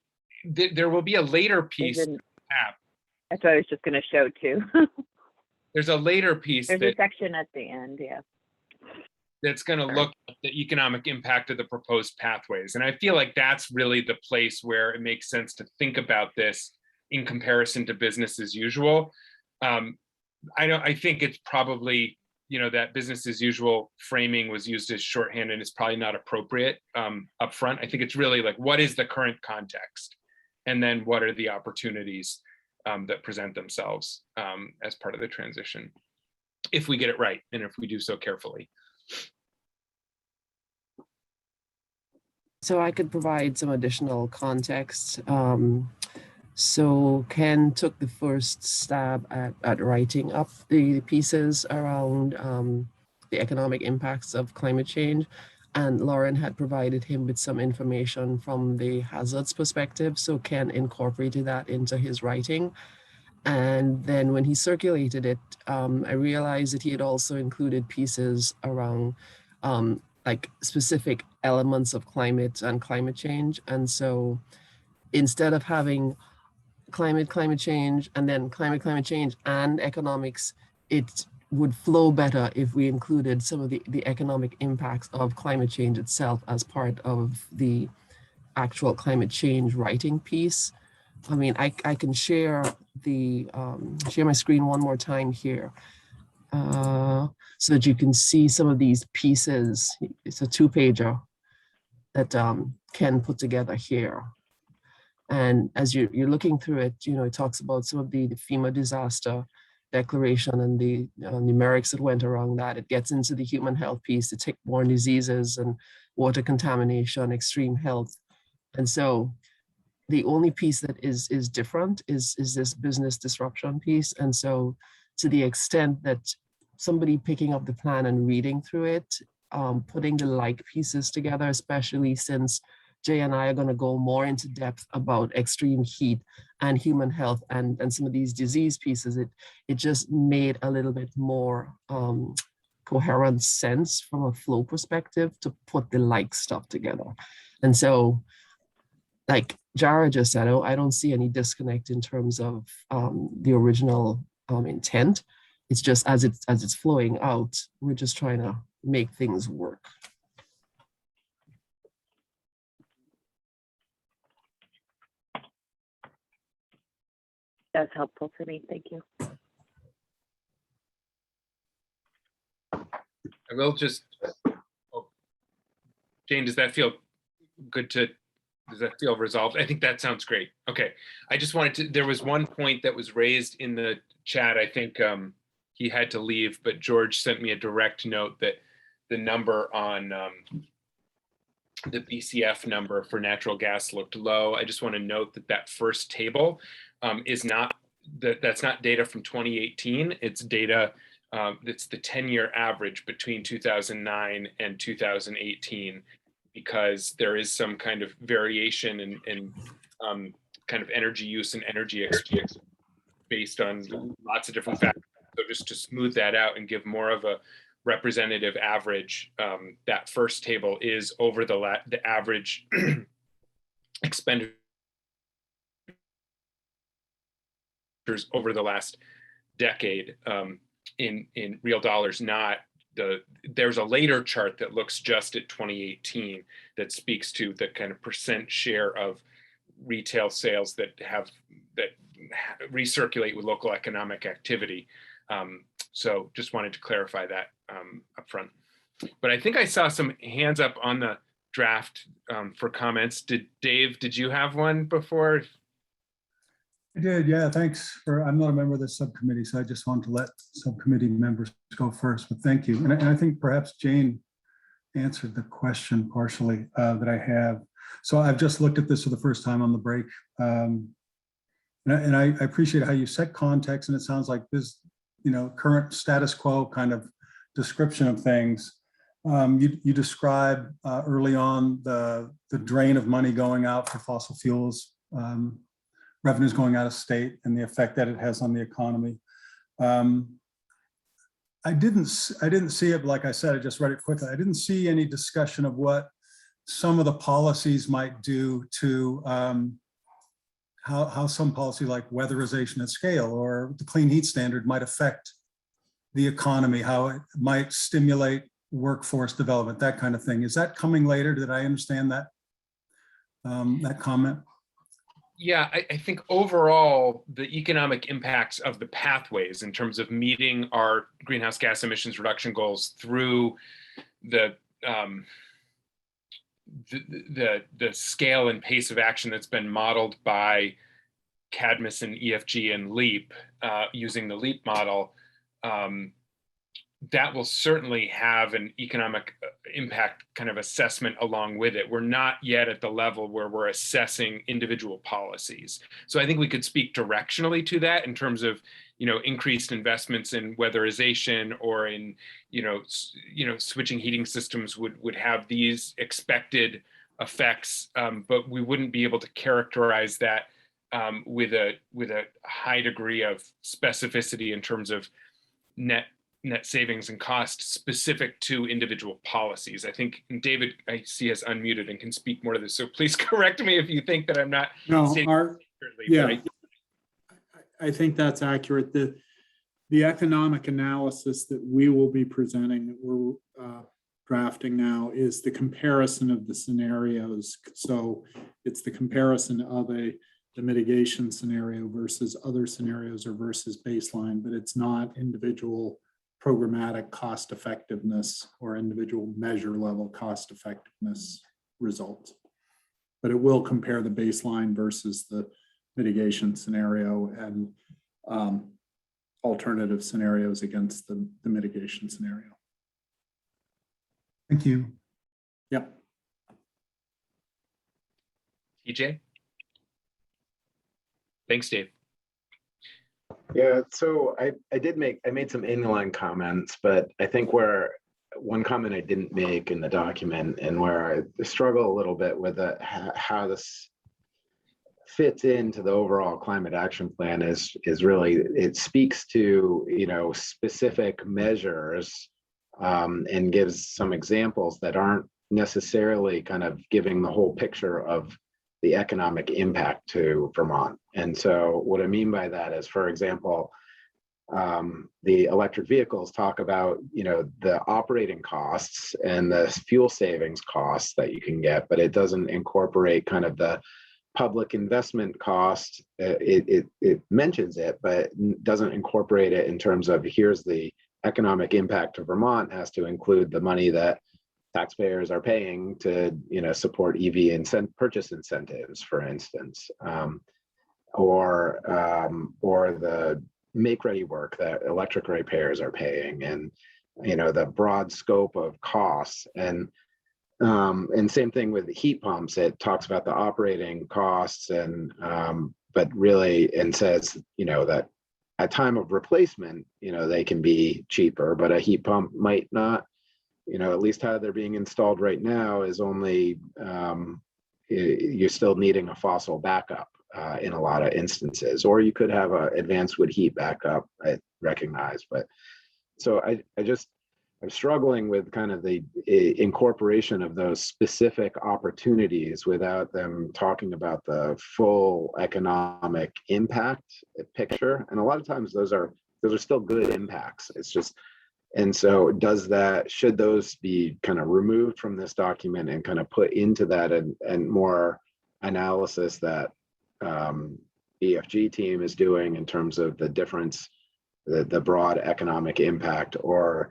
Speaker 4: there will be a later piece.
Speaker 8: That's what I was just going to show too.
Speaker 4: There's a later piece.
Speaker 8: There's a section at the end, yeah.
Speaker 4: That's going to look at the economic impact of the proposed pathways. And I feel like that's really the place where it makes sense to think about this in comparison to business as usual. I think it's probably, that business as usual framing was used as shorthand and it's probably not appropriate up front. I think it's really like, what is the current context? And then what are the opportunities that present themselves as part of the transition, if we get it right and if we do so carefully.
Speaker 9: So I could provide some additional context. So Ken took the first stab at writing up the pieces around the economic impacts of climate change. And Lauren had provided him with some information from the hazards perspective. So Ken incorporated that into his writing. And then when he circulated it, I realized that he had also included pieces around like specific elements of climate and climate change. And so instead of having climate change, and then climate change and economics, it would flow better if we included some of the economic impacts of climate change itself as part of the actual climate change writing piece. I mean, I can share share my screen one more time here so that you can see some of these pieces. It's a 2-pager that Ken put together here. And as you're looking through it, it talks about some of the FEMA disaster declaration and the numerics that went around that. It gets into the human health piece, the tick-borne diseases and water contamination, extreme health. And so the only piece that is different is this business disruption piece. And so to the extent that somebody picking up the plan and reading through it, putting the like pieces together, especially since Jay and I are going to go more into depth about extreme heat and human health and some of these disease pieces, it just made a little bit more coherent sense from a flow perspective to put the like stuff together. And so, like Jara just said, I don't see any disconnect in terms of the original intent. It's just as it's flowing out, we're just trying to make things work.
Speaker 8: That's helpful for me. Thank you.
Speaker 4: I will just, Jane, does that feel good does that feel resolved? I think that sounds great. Okay. I just wanted to, there was one point that was raised in the chat. I think he had to leave, but George sent me a direct note that the number on the BCF number for natural gas looked low. I just want to note that first table is not, that's not data from 2018. It's data, it's the 10-year average between 2009 and 2018, because there is some kind of variation in kind of energy use and energy exchange based on lots of different factors. So just to smooth that out and give more of a representative average, that first table is over the average expenditures over the last decade in real dollars, not there's a later chart that looks just at 2018 that speaks to the kind of percent share of retail sales that recirculate with local economic activity. So just wanted to clarify that up front. But I think I saw some hands up on the draft for comments. Dave, did you have one before?
Speaker 15: I did, yeah, thanks. I'm not a member of this subcommittee, so I just wanted to let subcommittee members go first, but thank you. And I think perhaps Jane answered the question partially that I have. So I've just looked at this for the first time on the break. And I appreciate how you set context, and it sounds like this, current status quo kind of description of things. You described early on the drain of money going out for fossil fuels, revenues going out of state, and the effect that it has on the economy. I didn't see it, but like I said, I just read it quickly. I didn't see any discussion of what some of the policies might do to how some policy like weatherization at scale or the clean heat standard might affect the economy, how it might stimulate workforce development, that kind of thing. Is that coming later? Did I understand that, that comment?
Speaker 4: Yeah, I think overall, the economic impacts of the pathways in terms of meeting our greenhouse gas emissions reduction goals through the scale and pace of action that's been modeled by Cadmus and EFG and LEAP using the LEAP model, that will certainly have an economic impact kind of assessment along with it. We're not yet at the level where we're assessing individual policies. So I think we could speak directionally to that in terms of, increased investments in weatherization or in, switching heating systems would have these expected effects, but we wouldn't be able to characterize that with a high degree of specificity in terms of net savings and costs specific to individual policies. I think David, I see, has unmuted and can speak more to this. So please correct me if you think that I'm not.
Speaker 3: No, I think that's accurate. the economic analysis that we will be presenting, that we're drafting now, is the comparison of the scenarios. So it's the comparison of the mitigation scenario versus other scenarios or versus baseline, but it's not individual programmatic cost effectiveness or individual measure level cost effectiveness results. But it will compare the baseline versus the mitigation scenario and alternative scenarios against the mitigation scenario.
Speaker 15: Thank you.
Speaker 3: Yep.
Speaker 4: TJ? Thanks, Dave.
Speaker 1: Yeah, so I made some inline comments, but I think where one comment I didn't make in the document and where I struggle a little bit with how this fits into the overall climate action plan is really, it speaks to, you know, specific measures and gives some examples that aren't necessarily kind of giving the whole picture of the economic impact to Vermont. And so what I mean by that is, for example, the electric vehicles talk about, you know, the operating costs and the fuel savings costs that you can get, but it doesn't incorporate kind of the public investment cost. It mentions it, but doesn't incorporate it in terms of here's the economic impact to Vermont. Has to include the money that taxpayers are paying to, you know, support EV purchase incentives, for instance, or the make-ready work that electric ratepayers are paying, and, you know, the broad scope of costs. And same thing with heat pumps. It talks about the operating costs and but really, and says, you know, that at time of replacement, you know, they can be cheaper, but a heat pump might not. You know, at least how they're being installed right now is only, you're still needing a fossil backup in a lot of instances, or you could have an advanced wood heat backup, I recognize. But so I'm struggling with kind of the incorporation of those specific opportunities without them talking about the full economic impact picture. And a lot of times those are still good impacts. It's just, and so should those be kind of removed from this document and kind of put into that and more analysis that EFG team is doing in terms of the difference, the broad economic impact, or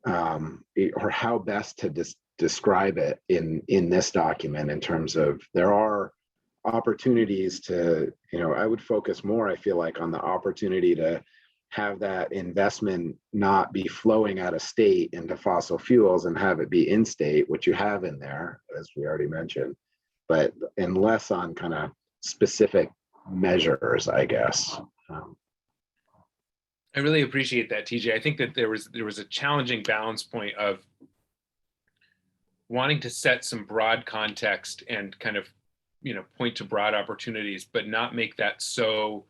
Speaker 1: how best to describe it in this document in terms of there are opportunities to, you know, I would focus more, I feel like, on the opportunity to have that investment not be flowing out of state into fossil fuels and have it be in state, which you have in there, as we already mentioned, but and less on kind of specific measures, I guess.
Speaker 4: I really appreciate that, TJ. I think that there was a challenging balance point of wanting to set some broad context and kind of, you know, point to broad opportunities, but not make that so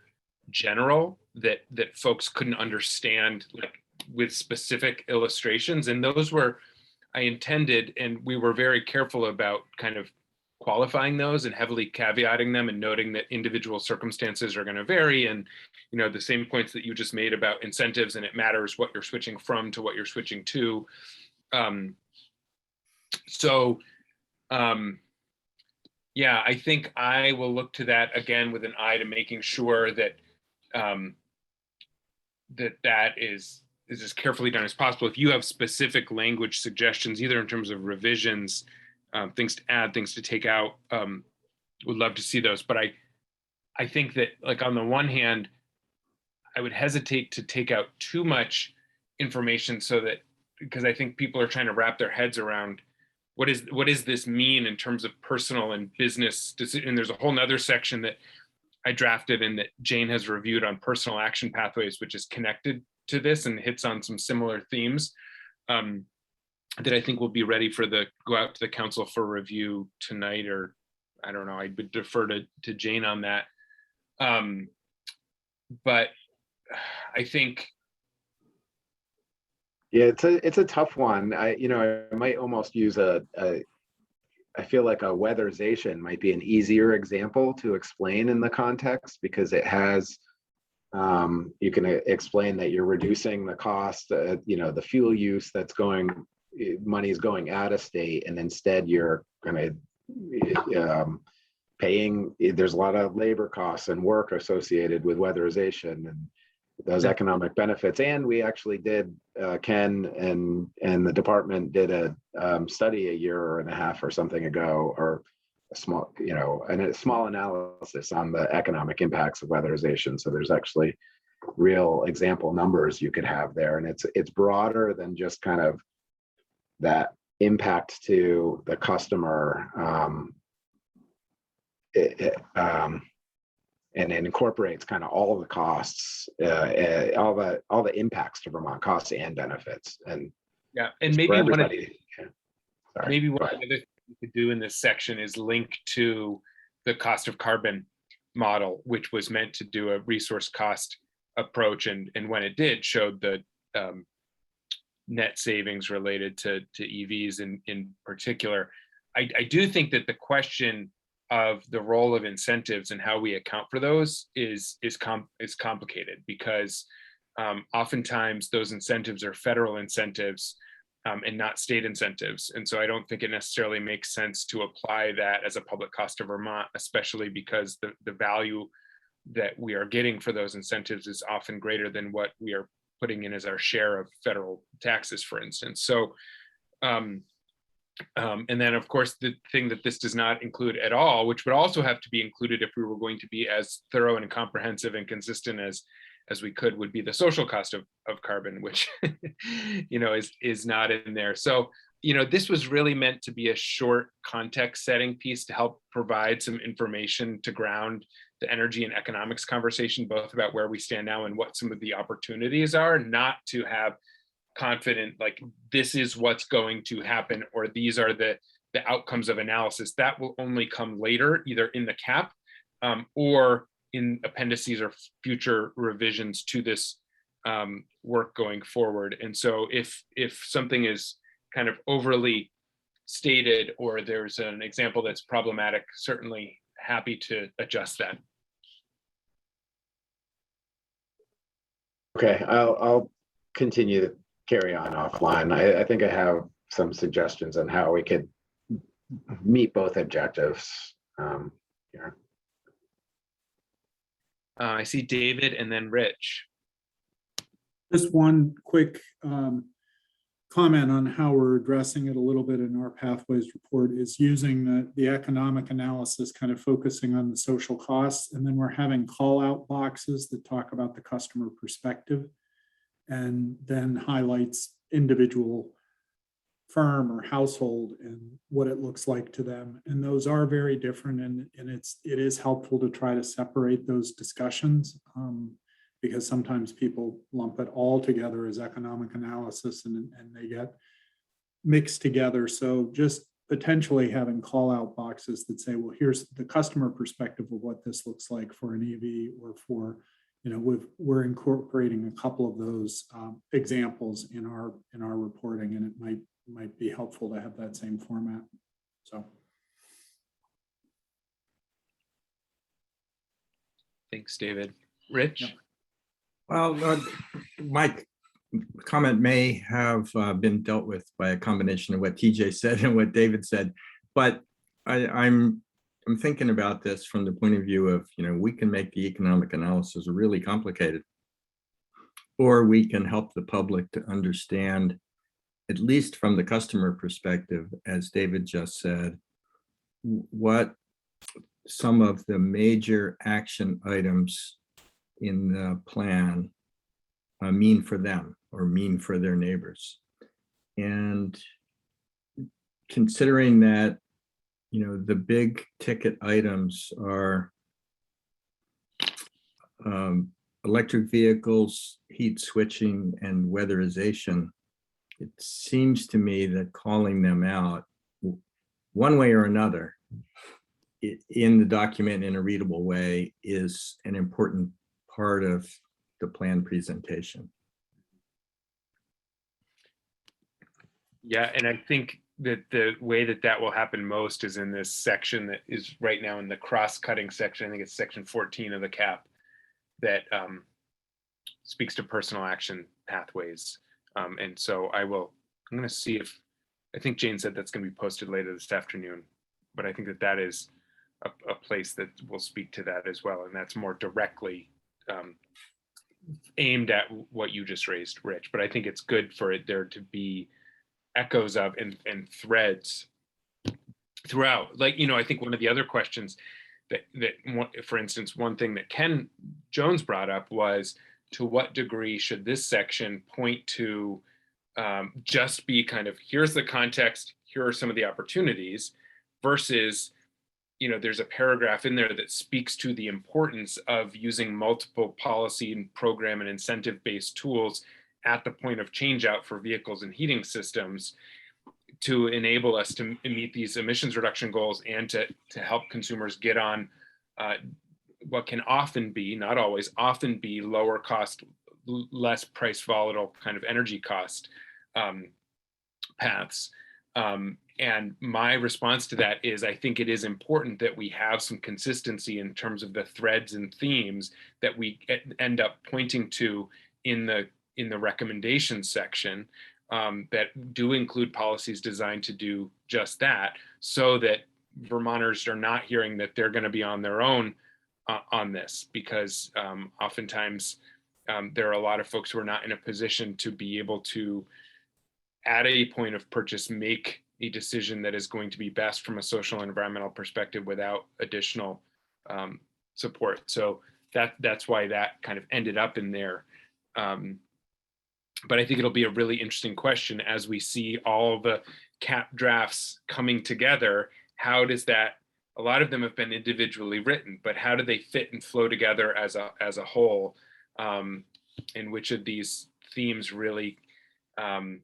Speaker 4: general that folks couldn't understand, like, with specific illustrations. And those were, I intended, and we were very careful about kind of qualifying those and heavily caveating them and noting that individual circumstances are going to vary. And, you know, the same points that you just made about incentives, and it matters what you're switching from to what you're switching to. Yeah, I think I will look to that again with an eye to making sure that that is as carefully done as possible. If you have specific language suggestions, either in terms of revisions, things to add, things to take out, would love to see those. But I think that, like, on the one hand, I would hesitate to take out too much information, so that, because I think people are trying to wrap their heads around what does this mean in terms of personal and business decision. And there's a whole nother section that I drafted and that Jane has reviewed on personal action pathways, which is connected to this and hits on some similar themes that I think will be ready for go out to the council for review tonight, or I don't know, I would defer to Jane on that. But I think,
Speaker 1: yeah, it's a tough one. I might almost use I feel like a weatherization might be an easier example to explain in the context, because it has You can explain that you're reducing the cost, the fuel use that's money is going out of state, and instead you're going to paying, there's a lot of labor costs and work associated with weatherization and those economic benefits. And we actually did, Ken and the department did a study a year and a half or something ago, or a small, a small analysis on the economic impacts of weatherization. So there's actually real example numbers you could have there. And it's broader than just kind of that impact to the customer. And it incorporates kind of all the costs, all the impacts to Vermont, costs and benefits. And
Speaker 4: yeah, and maybe one of the other things we could do in this section is link to the cost of carbon model, which was meant to do a resource cost approach, and when it did, showed the net savings related to EVs in particular. I do think that the question of the role of incentives and how we account for those is complicated, because oftentimes those incentives are federal incentives and not state incentives. And so I don't think it necessarily makes sense to apply that as a public cost of Vermont, especially because the value that we are getting for those incentives is often greater than what we are putting in as our share of federal taxes, for instance. So and then, of course, the thing that this does not include at all, which would also have to be included if we were going to be as thorough and comprehensive and consistent as we could, would be the social cost of carbon, which is not in there. So this was really meant to be a short context setting piece to help provide some information to ground the energy and economics conversation, both about where we stand now and what some of the opportunities are, not to have confident, like, this is what's going to happen, or these are the outcomes of analysis. That will only come later, either in the cap or in appendices or future revisions to this work going forward. And so if something is kind of overly stated, or there's an example that's problematic, certainly happy to adjust that.
Speaker 1: Okay, I'll continue to carry on offline. I think I have some suggestions on how we could meet both objectives here.
Speaker 4: I see David and then Rich.
Speaker 3: Just one quick comment on how we're addressing it a little bit in our Pathways report is using the economic analysis, kind of focusing on the social costs, and then we're having call out boxes that talk about the customer perspective, and then highlights individual firm or household and what it looks like to them. And those are very different, and it is helpful to try to separate those discussions because sometimes people lump it all together as economic analysis and they get mixed together. So just potentially having call out boxes that say, well, here's the customer perspective of what this looks like for an EV, or for, we're incorporating a couple of those examples in our reporting, and it might be helpful to have that same format. So.
Speaker 4: Thanks, David. Rich?
Speaker 7: Yeah. Well, my comment may have been dealt with by a combination of what TJ said and what David said, but I'm thinking about this from the point of view of, we can make the economic analysis really complicated, or we can help the public to understand, at least from the customer perspective, as David just said, what some of the major action items in the plan mean for them or mean for their neighbors. And considering that, the big ticket items are electric vehicles, heat switching, and weatherization, it seems to me that calling them out one way or another in the document in a readable way is an important part of the plan presentation.
Speaker 4: Yeah, and I think that the way that will happen most is in this section that is right now in the cross-cutting section. I think it's section 14 of the cap, that speaks to personal action pathways. And so I'm going to see if, I think Jane said that's going to be posted later this afternoon, but I think that is a place that will speak to that as well. And that's more directly aimed at what you just raised, Rich. But I think it's good for there to be echoes of and threads throughout. Like, I think one of the other questions that for instance, one thing that Ken Jones brought up was, to what degree should this section point to just be kind of, here's the context, here are some of the opportunities, versus, there's a paragraph in there that speaks to the importance of using multiple policy and program and incentive-based tools at the point of change out for vehicles and heating systems to enable us to meet these emissions reduction goals and to help consumers get on what can often be, not always, often be lower cost, less price volatile kind of energy cost paths. And my response to that is, I think it is important that we have some consistency in terms of the threads and themes that we end up pointing to in the recommendations section that do include policies designed to do just that, so that Vermonters are not hearing that they're going to be on their own on this, because oftentimes there are a lot of folks who are not in a position to be able to, at a point of purchase, make a decision that is going to be best from a social and environmental perspective without additional support. So that's why that kind of ended up in there. But I think it'll be a really interesting question as we see all the CAP drafts coming together. How does that, a lot of them have been individually written, but how do they fit and flow together as a whole? And which of these themes really kind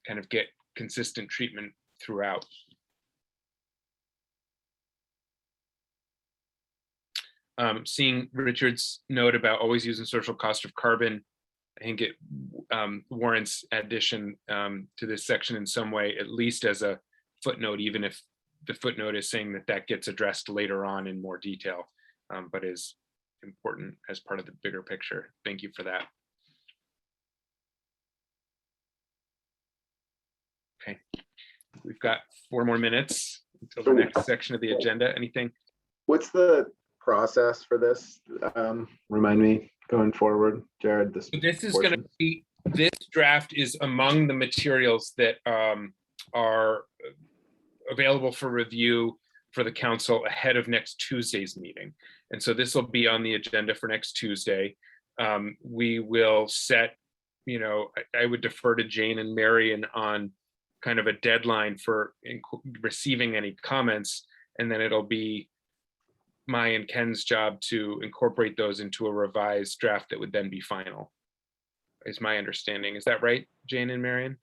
Speaker 4: of get consistent treatment throughout? Seeing Richard's note about always using social cost of carbon, I think it warrants addition to this section in some way, at least as a footnote, even if the footnote is saying that gets addressed later on in more detail, but is important as part of the bigger picture. Thank you for that. Okay, we've got 4 more minutes until the next section of the agenda. Anything?
Speaker 1: What's the process for this? Remind me going forward, Jared. This
Speaker 4: is going to be, this draft is among the materials that are available for review for the council ahead of next Tuesday's meeting. And so this will be on the agenda for next Tuesday. We will set, I would defer to Jane and Marion on kind of a deadline for receiving any comments, and then it'll be my and Ken's job to incorporate those into a revised draft that would then be final, is my understanding. Is that right, Jane and Marion?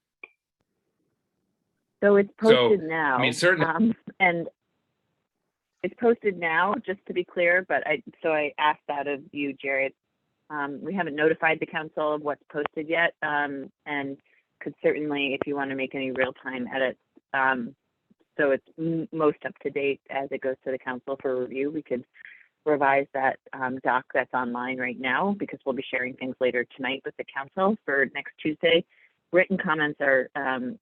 Speaker 8: So it's posted now.
Speaker 4: I mean, certainly.
Speaker 8: And it's posted now, just to be clear, but I asked that of you, Jared. We haven't notified the council of what's posted yet, and could certainly, if you want to make any real-time edits, so it's most up to date as it goes to the council for review, we could revise that doc that's online right now, because we'll be sharing things later tonight with the council for next Tuesday. Written comments are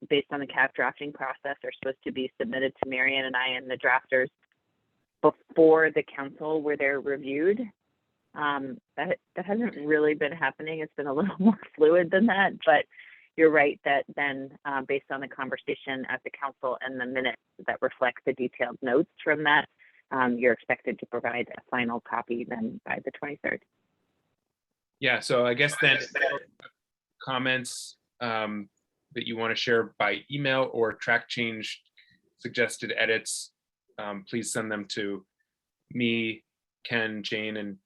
Speaker 8: based on the CAP drafting process, are supposed to be submitted to Marion and I and the drafters before the council where they're reviewed. That hasn't really been happening. It's been a little more fluid than that, but you're right that then based on the conversation at the council and the minutes that reflect the detailed notes from that, you're expected to provide a final copy then by the 23rd.
Speaker 4: Yeah, so I guess then comments that you want to share by email or track change suggested edits, please send them to me, Ken, Jane, and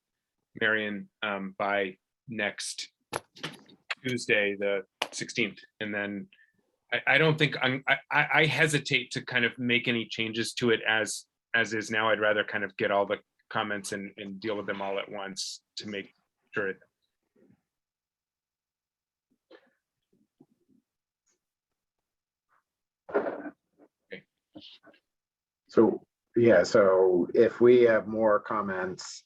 Speaker 4: Marion by next Tuesday, the 16th. And then I don't think I hesitate to kind of make any changes to it as is now. I'd rather kind of get all the comments and deal with them all at once to make sure. Okay.
Speaker 1: So yeah, so if we have more comments,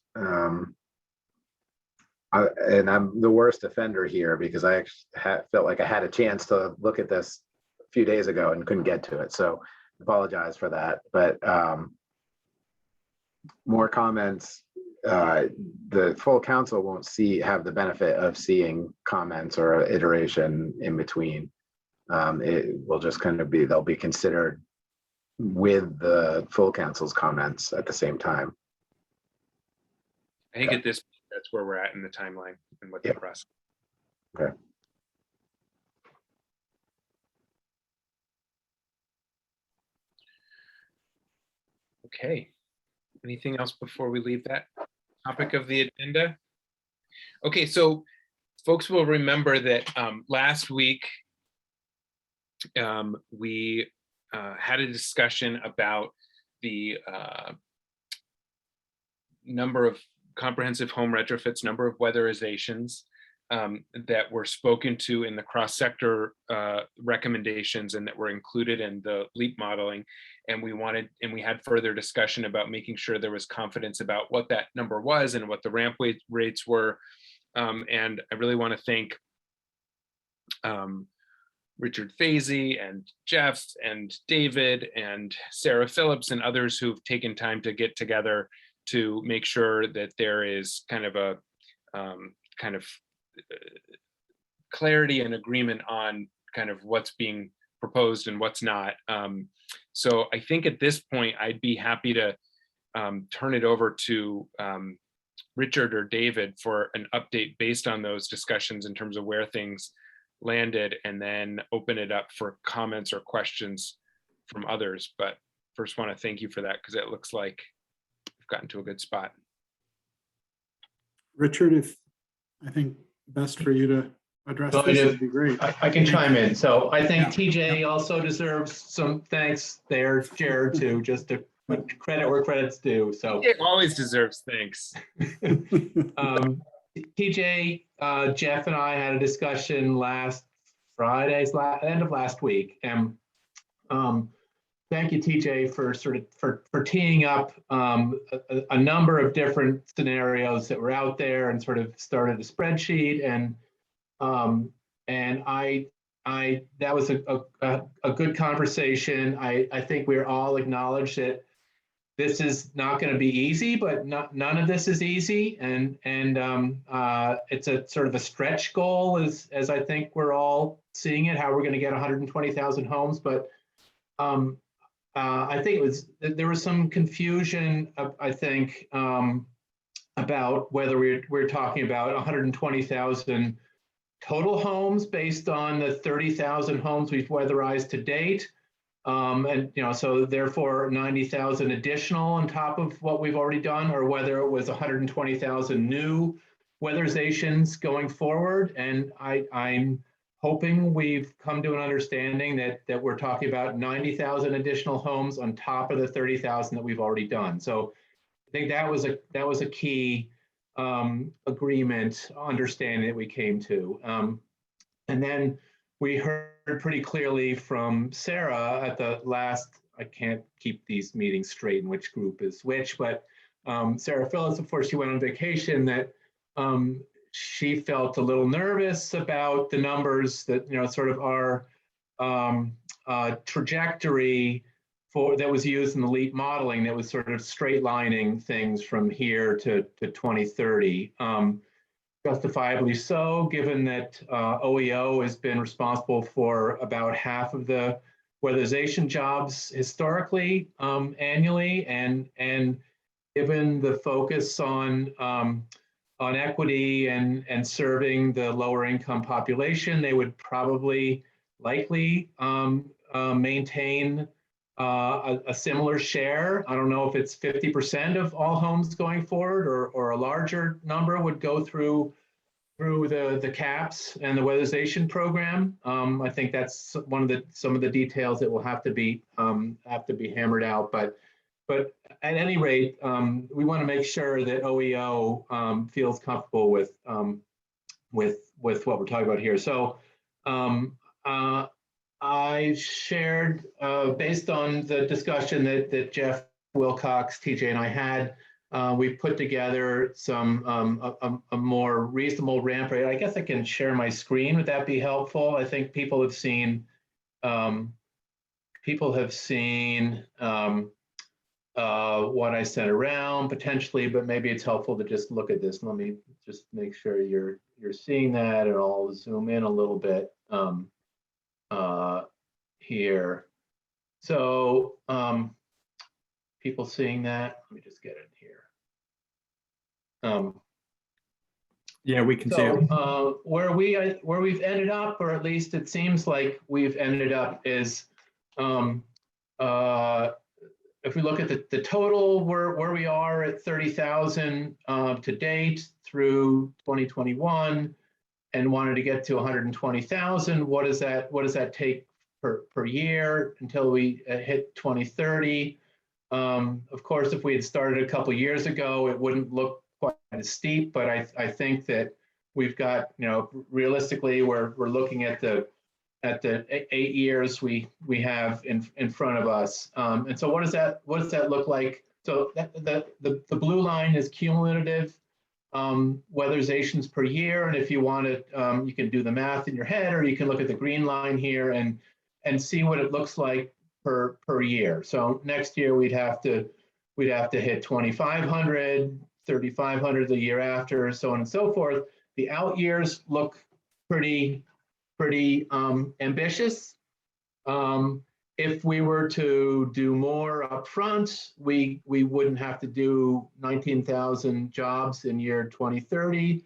Speaker 1: And I'm the worst offender here because I felt like I had a chance to look at this a few days ago and couldn't get to it. So apologize for that. But more comments. The full council won't have the benefit of seeing comments or iteration in between. It will just kind of they'll be considered with the full council's comments at the same time.
Speaker 4: I think at this point, that's where we're at in the timeline and what the process.
Speaker 1: Okay.
Speaker 4: Okay. Anything else before we leave that topic of the agenda? Okay, so folks will remember that last week we had a discussion about the number of comprehensive home retrofits, number of weatherizations that were spoken to in the cross-sector recommendations and that were included in the LEAP modeling. And we had further discussion about making sure there was confidence about what that number was and what the ramp rates were. And I really want to thank Richard Fazy and Jeff and David and Sarah Phillips and others who've taken time to get together to make sure that there is kind of a clarity and agreement on kind of what's being proposed and what's not. So I think at this point, I'd be happy to turn it over to Richard or David for an update based on those discussions in terms of where things landed, and then open it up for comments or questions from others. But first want to thank you for that, because it looks like we've gotten to a good spot.
Speaker 3: Richard, if I think best for you to address this would be great.
Speaker 16: I can chime in. So I think TJ also deserves some thanks there, Jared, too, just to put credit where credit's due. So
Speaker 4: It always deserves thanks.
Speaker 16: TJ, Jeff and I had a discussion last Friday's end of last week. And thank you, TJ, for teeing up a number of different scenarios that were out there and sort of started a spreadsheet. And that was a good conversation. I think we're all acknowledged that this is not going to be easy, but none of this is easy, and it's a sort of a stretch goal, as I think we're all seeing it. How we're going to get 120,000 homes, but I think there was some confusion. I think about whether we're talking about 120,000 total homes based on the 30,000 homes we've weatherized to date. And so therefore 90,000 additional on top of what we've already done, or whether it was 120,000 new weatherizations going forward. And I'm hoping we've come to an understanding that we're talking about 90,000 additional homes on top of the 30,000 that we've already done. So I think that was a key agreement, understanding that we came to. And then we heard pretty clearly from Sarah at the last, I can't keep these meetings straight in which group is which, but Sarah Phillips, before she went on vacation, that she felt a little nervous about the numbers that, sort of our trajectory that was used in the LEAP modeling that was sort of straight lining things from here to 2030. Justifiably so, given that OEO has been responsible for about half of the weatherization jobs historically, annually, and given the focus on equity and serving the lower income population, they would likely maintain a similar share. I don't know if it's 50% of all homes going forward, or a larger number would go through the caps and the weatherization program. I think that's some of the details that will have to be hammered out. But at any rate, we want to make sure that OEO feels comfortable with what we're talking about here. So I shared, based on the discussion that Jeff Wilcox, TJ, and I had, we've put together some a more reasonable ramp rate. I guess I can share my screen. Would that be helpful? I think people have seen what I sent around potentially, but maybe it's helpful to just look at this. Let me just make sure you're seeing that, and I'll zoom in a little bit here. So people seeing that? Let me just get it here.
Speaker 7: Yeah, we can see it.
Speaker 16: Where we've ended up, or at least it seems like we've ended up, is if we look at the total, where we are at 30,000 to date through 2021, and wanted to get to 120,000. What does that take per year until we hit 2030? Of course, if we had started a couple years ago, it wouldn't look quite as steep, but I think that we've got, realistically, we're looking at the 8 years we have in front of us. And so what does that look like? So the blue line is cumulative weatherizations per year. And if you want it, you can do the math in your head, or you can look at the green line here and see what it looks like per year. So next year we'd have to hit 2,500, 3,500 the year after, so on and so forth. The out years look pretty ambitious. If we were to do more upfront, we wouldn't have to do 19,000 jobs in year 2030.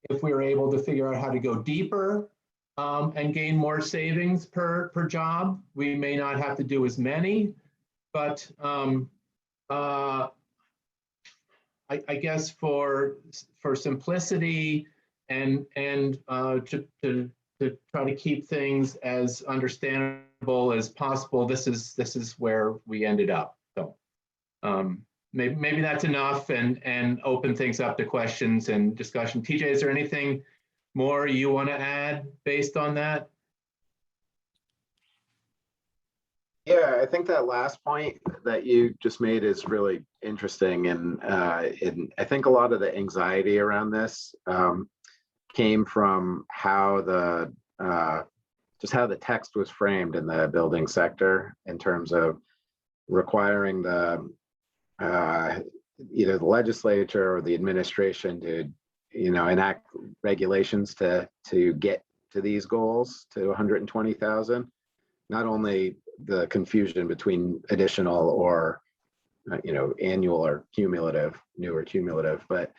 Speaker 16: If we were able to figure out how to go deeper and gain more savings per job, we may not have to do as many. But I guess for simplicity and to try to keep things as understandable as possible, this is where we ended up. So maybe that's enough, and open things up to questions and discussion. TJ, is there anything more you want to add based on that?
Speaker 1: Yeah, I think that last point that you just made is really interesting, and I think a lot of the anxiety around this came from how just how the text was framed in the building sector in terms of requiring either the legislature or the administration to enact regulations to get to these goals, to 120,000. Not only the confusion between additional or annual or cumulative, new or cumulative, but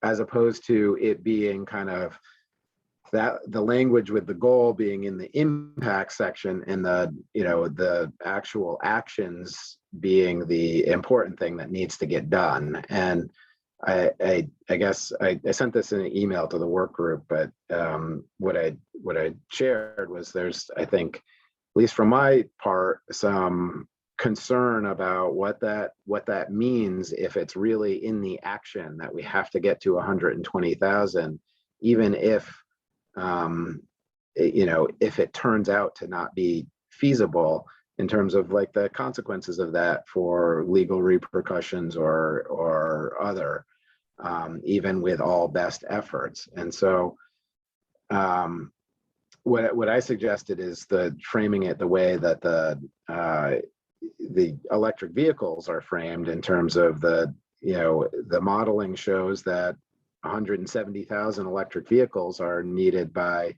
Speaker 1: as opposed to it being kind of that the language with the goal being in the impact section, and the actual actions being the important thing that needs to get done. And I guess I sent this in an email to the work group, but what I shared was there's, I think, at least from my part, some concern about what that means if it's really in the action that we have to get to 120,000, even if if it turns out to not be feasible in terms of like the consequences of that for legal repercussions or other, even with all best efforts. And so what I suggested is framing it the way that the electric vehicles are framed, in terms of the modeling shows that 170,000 electric vehicles are needed by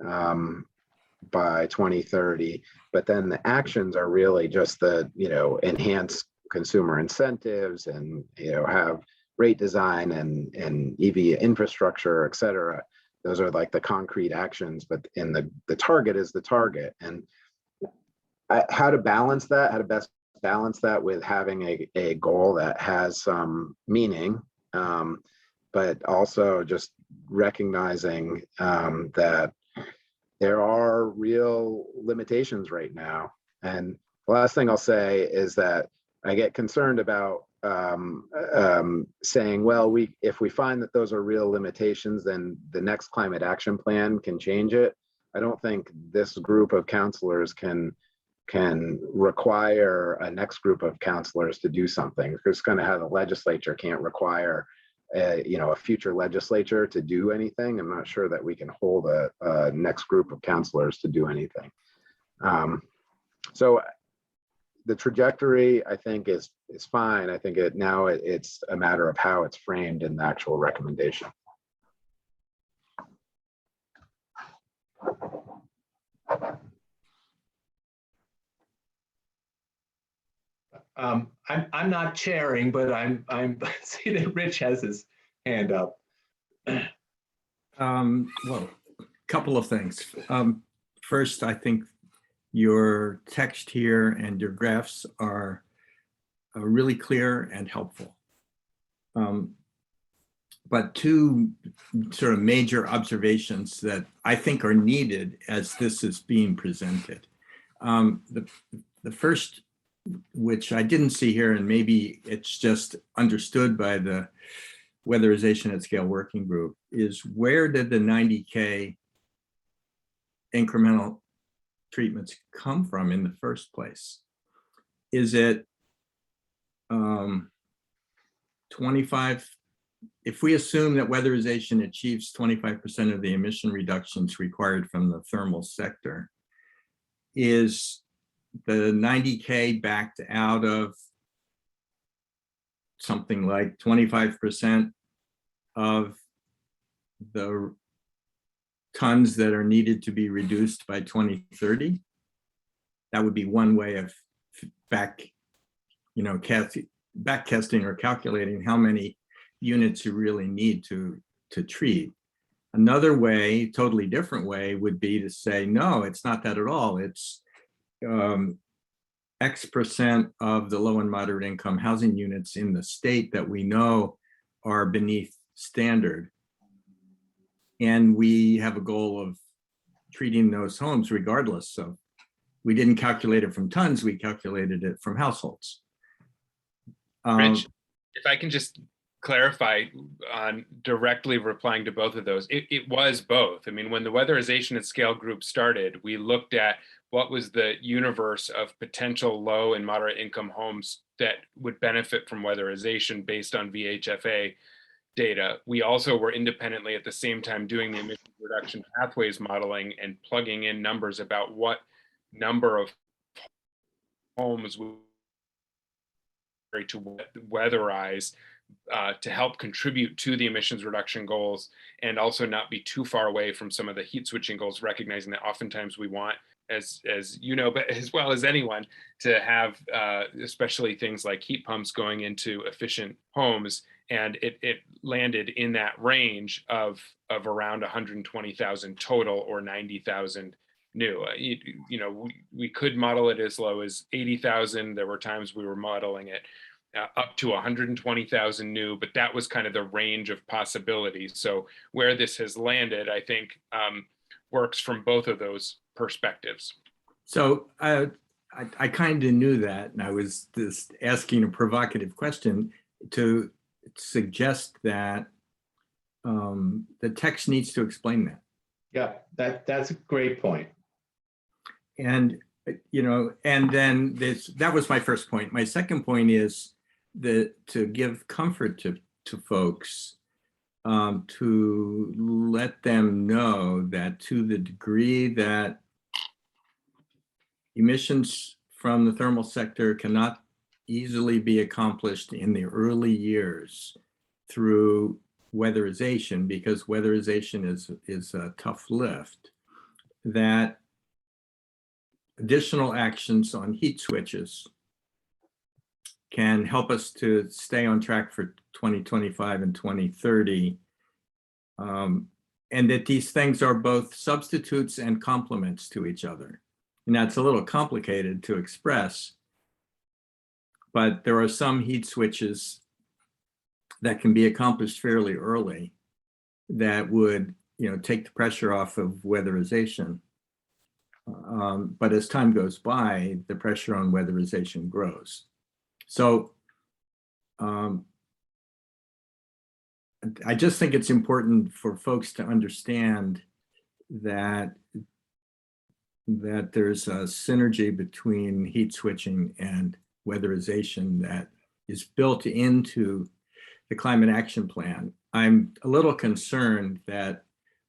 Speaker 1: 2030, but then the actions are really just enhance consumer incentives and have rate design and EV infrastructure, et cetera. Those are like the concrete actions, but the target is the target. And how to balance that, how to best balance that with having a goal that has some meaning, but also just recognizing that there are real limitations right now. And the last thing I'll say is that I get concerned about saying, well, if we find that those are real limitations, then the next climate action plan can change it. I don't think this group of counselors can can require a next group of counselors to do something. It's going to have the legislature can't require a future legislature to do anything. I'm not sure that we can hold a next group of counselors to do anything. So the trajectory, I think, is fine. I think it's a matter of how it's framed in the actual recommendation.
Speaker 16: I'm not chairing, but I'm see that Rich has his hand up.
Speaker 7: Well, a couple of things. First, I think your text here and your graphs are really clear and helpful. But two sort of major observations that I think are needed as this is being presented. The first, which I didn't see here, and maybe it's just understood by the Weatherization at Scale Working Group, is where did the 90K incremental treatments come from in the first place? Is it 25? If we assume that weatherization achieves 25% of the emission reductions required from the thermal sector, is the 90K backed out of something like 25% of the tons that are needed to be reduced by 2030? That would be one way of backcasting or calculating how many units you really need to treat. Another way, totally different way, would be to say, no, it's not that at all. It's X% of the low and moderate income housing units in the state that we know are beneath standard. And we have a goal of treating those homes regardless. So we didn't calculate it from tons, we calculated it from households.
Speaker 4: Rich, if I can just clarify on directly replying to both of those, it was both. I mean, when the Weatherization at Scale group started, we looked at what was the universe of potential low and moderate income homes that would benefit from weatherization based on VHFA data. We also were independently at the same time doing the emission reduction pathways modeling and plugging in numbers about what number of homes would to weatherize to help contribute to the emissions reduction goals, and also not be too far away from some of the heat switching goals, recognizing that oftentimes we want, as you know, but as well as anyone, to have especially things like heat pumps going into efficient homes. And it landed in that range of around 120,000 total, or 90,000 new. We could model it as low as 80,000. There were times we were modeling it up to 120,000 new, but that was kind of the range of possibilities. So where this has landed, I think, works from both of those perspectives.
Speaker 7: So I kind of knew that, and I was just asking a provocative question to suggest that the text needs to explain that.
Speaker 16: Yeah, that's a great point.
Speaker 7: And and then that was my first point. My second point is that to give comfort to folks, to let them know that to the degree that emissions from the thermal sector cannot easily be accomplished in the early years through weatherization, because weatherization is a tough lift, that additional actions on heat switches can help us to stay on track for 2025 and 2030. And that these things are both substitutes and complements to each other. And that's a little complicated to express, but there are some heat switches that can be accomplished fairly early that would, take the pressure off of weatherization. But as time goes by, the pressure on weatherization grows. So I just think it's important for folks to understand that that there's a synergy between heat switching and weatherization that is built into the climate action plan. I'm a little concerned that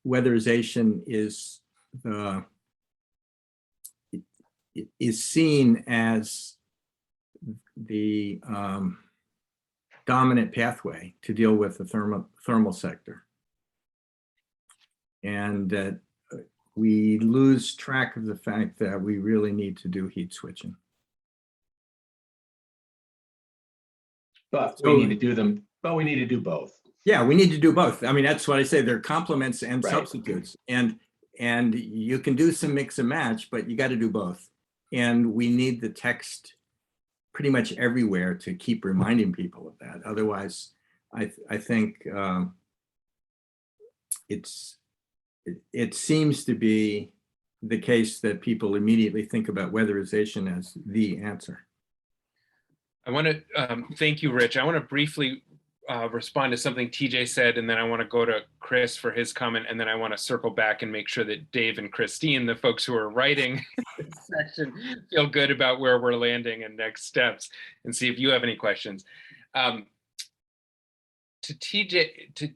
Speaker 7: weatherization is seen as the dominant pathway to deal with the thermal sector, and that we lose track of the fact that we really need to do heat switching.
Speaker 16: But we need to do them, but we need to do both.
Speaker 7: Yeah, we need to do both. I mean, that's what I say. They're complements and
Speaker 16: Right.
Speaker 7: substitutes. And you can do some mix and match, but you got to do both. And we need the text pretty much everywhere to keep reminding people of that. Otherwise, I think it seems to be the case that people immediately think about weatherization as the answer.
Speaker 4: I want to thank you, Rich. I want to briefly respond to something TJ said, and then I want to go to Chris for his comment, and then I want to circle back and make sure that Dave and Christine, the folks who are writing this section, feel good about where we're landing and next steps, and see if you have any questions. To TJ,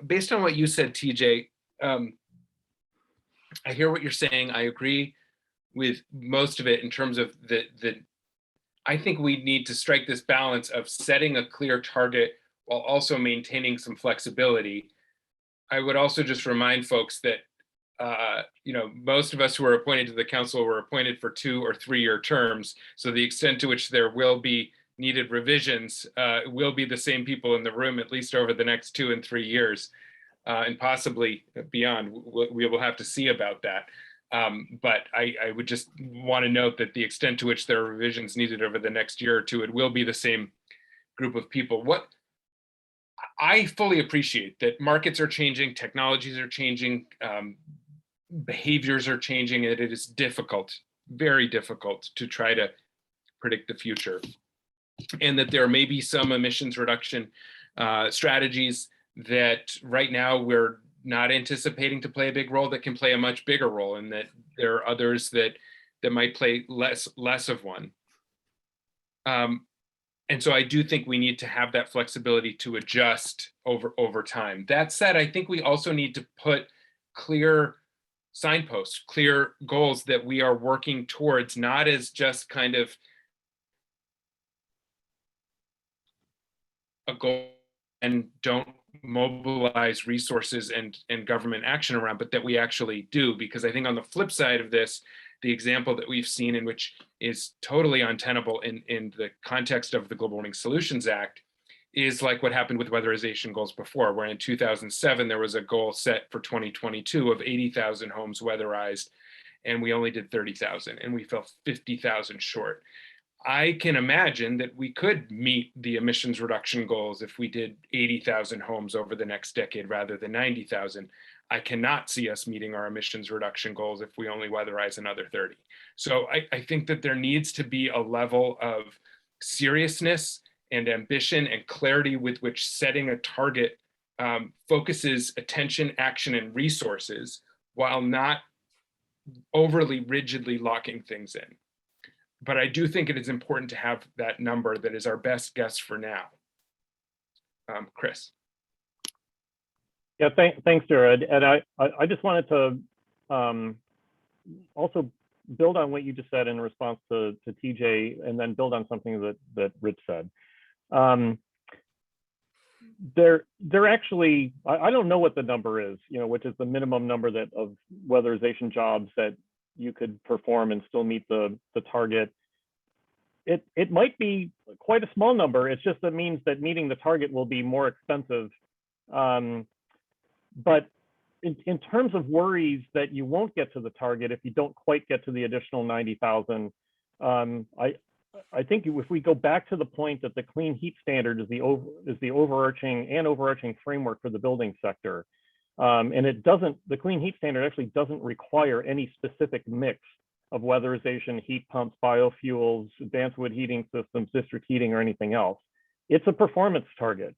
Speaker 4: based on what you said, TJ, I hear what you're saying. I agree with most of it in terms of I think we need to strike this balance of setting a clear target while also maintaining some flexibility. I would also just remind folks that most of us who are appointed to the council were appointed for 2 or 3 year terms. So the extent to which there will be needed revisions will be the same people in the room, at least over the next 2 and 3 years, and possibly beyond. We will have to see about that. But I would just want to note that the extent to which there are revisions needed over the next year or two, it will be the same group of people. What I fully appreciate that markets are changing, technologies are changing, behaviors are changing, and it is difficult, very difficult to try to predict the future. And that there may be some emissions reduction strategies that right now we're not anticipating to play a big role that can play a much bigger role, and that there are others that might play less of one. And so I do think we need to have that flexibility to adjust over time. That said, I think we also need to put clear signposts, clear goals that we are working towards, not as just kind of a goal and don't mobilize resources and government action around, but that we actually do. Because I think on the flip side of this, the example that we've seen, in which is totally untenable in the context of the Global Warming Solutions Act, is like what happened with weatherization goals before, where in 2007, there was a goal set for 2022 of 80,000 homes weatherized, and we only did 30,000, and we fell 50,000 short. I can imagine that we could meet the emissions reduction goals if we did 80,000 homes over the next decade rather than 90,000. I cannot see us meeting our emissions reduction goals if we only weatherize another 30. So I think that there needs to be a level of seriousness and ambition and clarity with which setting a target focuses attention, action, and resources, while not overly rigidly locking things in. But I do think it is important to have that number that is our best guess for now. Chris.
Speaker 17: Yeah, thanks, Jared. And I just wanted to also build on what you just said in response to TJ, and then build on something that Rich said. They're actually, I don't know what the number is, which is the minimum number of weatherization jobs that you could perform and still meet the target. It might be quite a small number. It's just that means that meeting the target will be more expensive. But in terms of worries that you won't get to the target if you don't quite get to the additional 90,000, I think if we go back to the point that the clean heat standard is the overarching framework for the building sector, and the clean heat standard actually doesn't require any specific mix of weatherization, heat pumps, biofuels, advanced wood heating systems, district heating, or anything else. It's a performance target.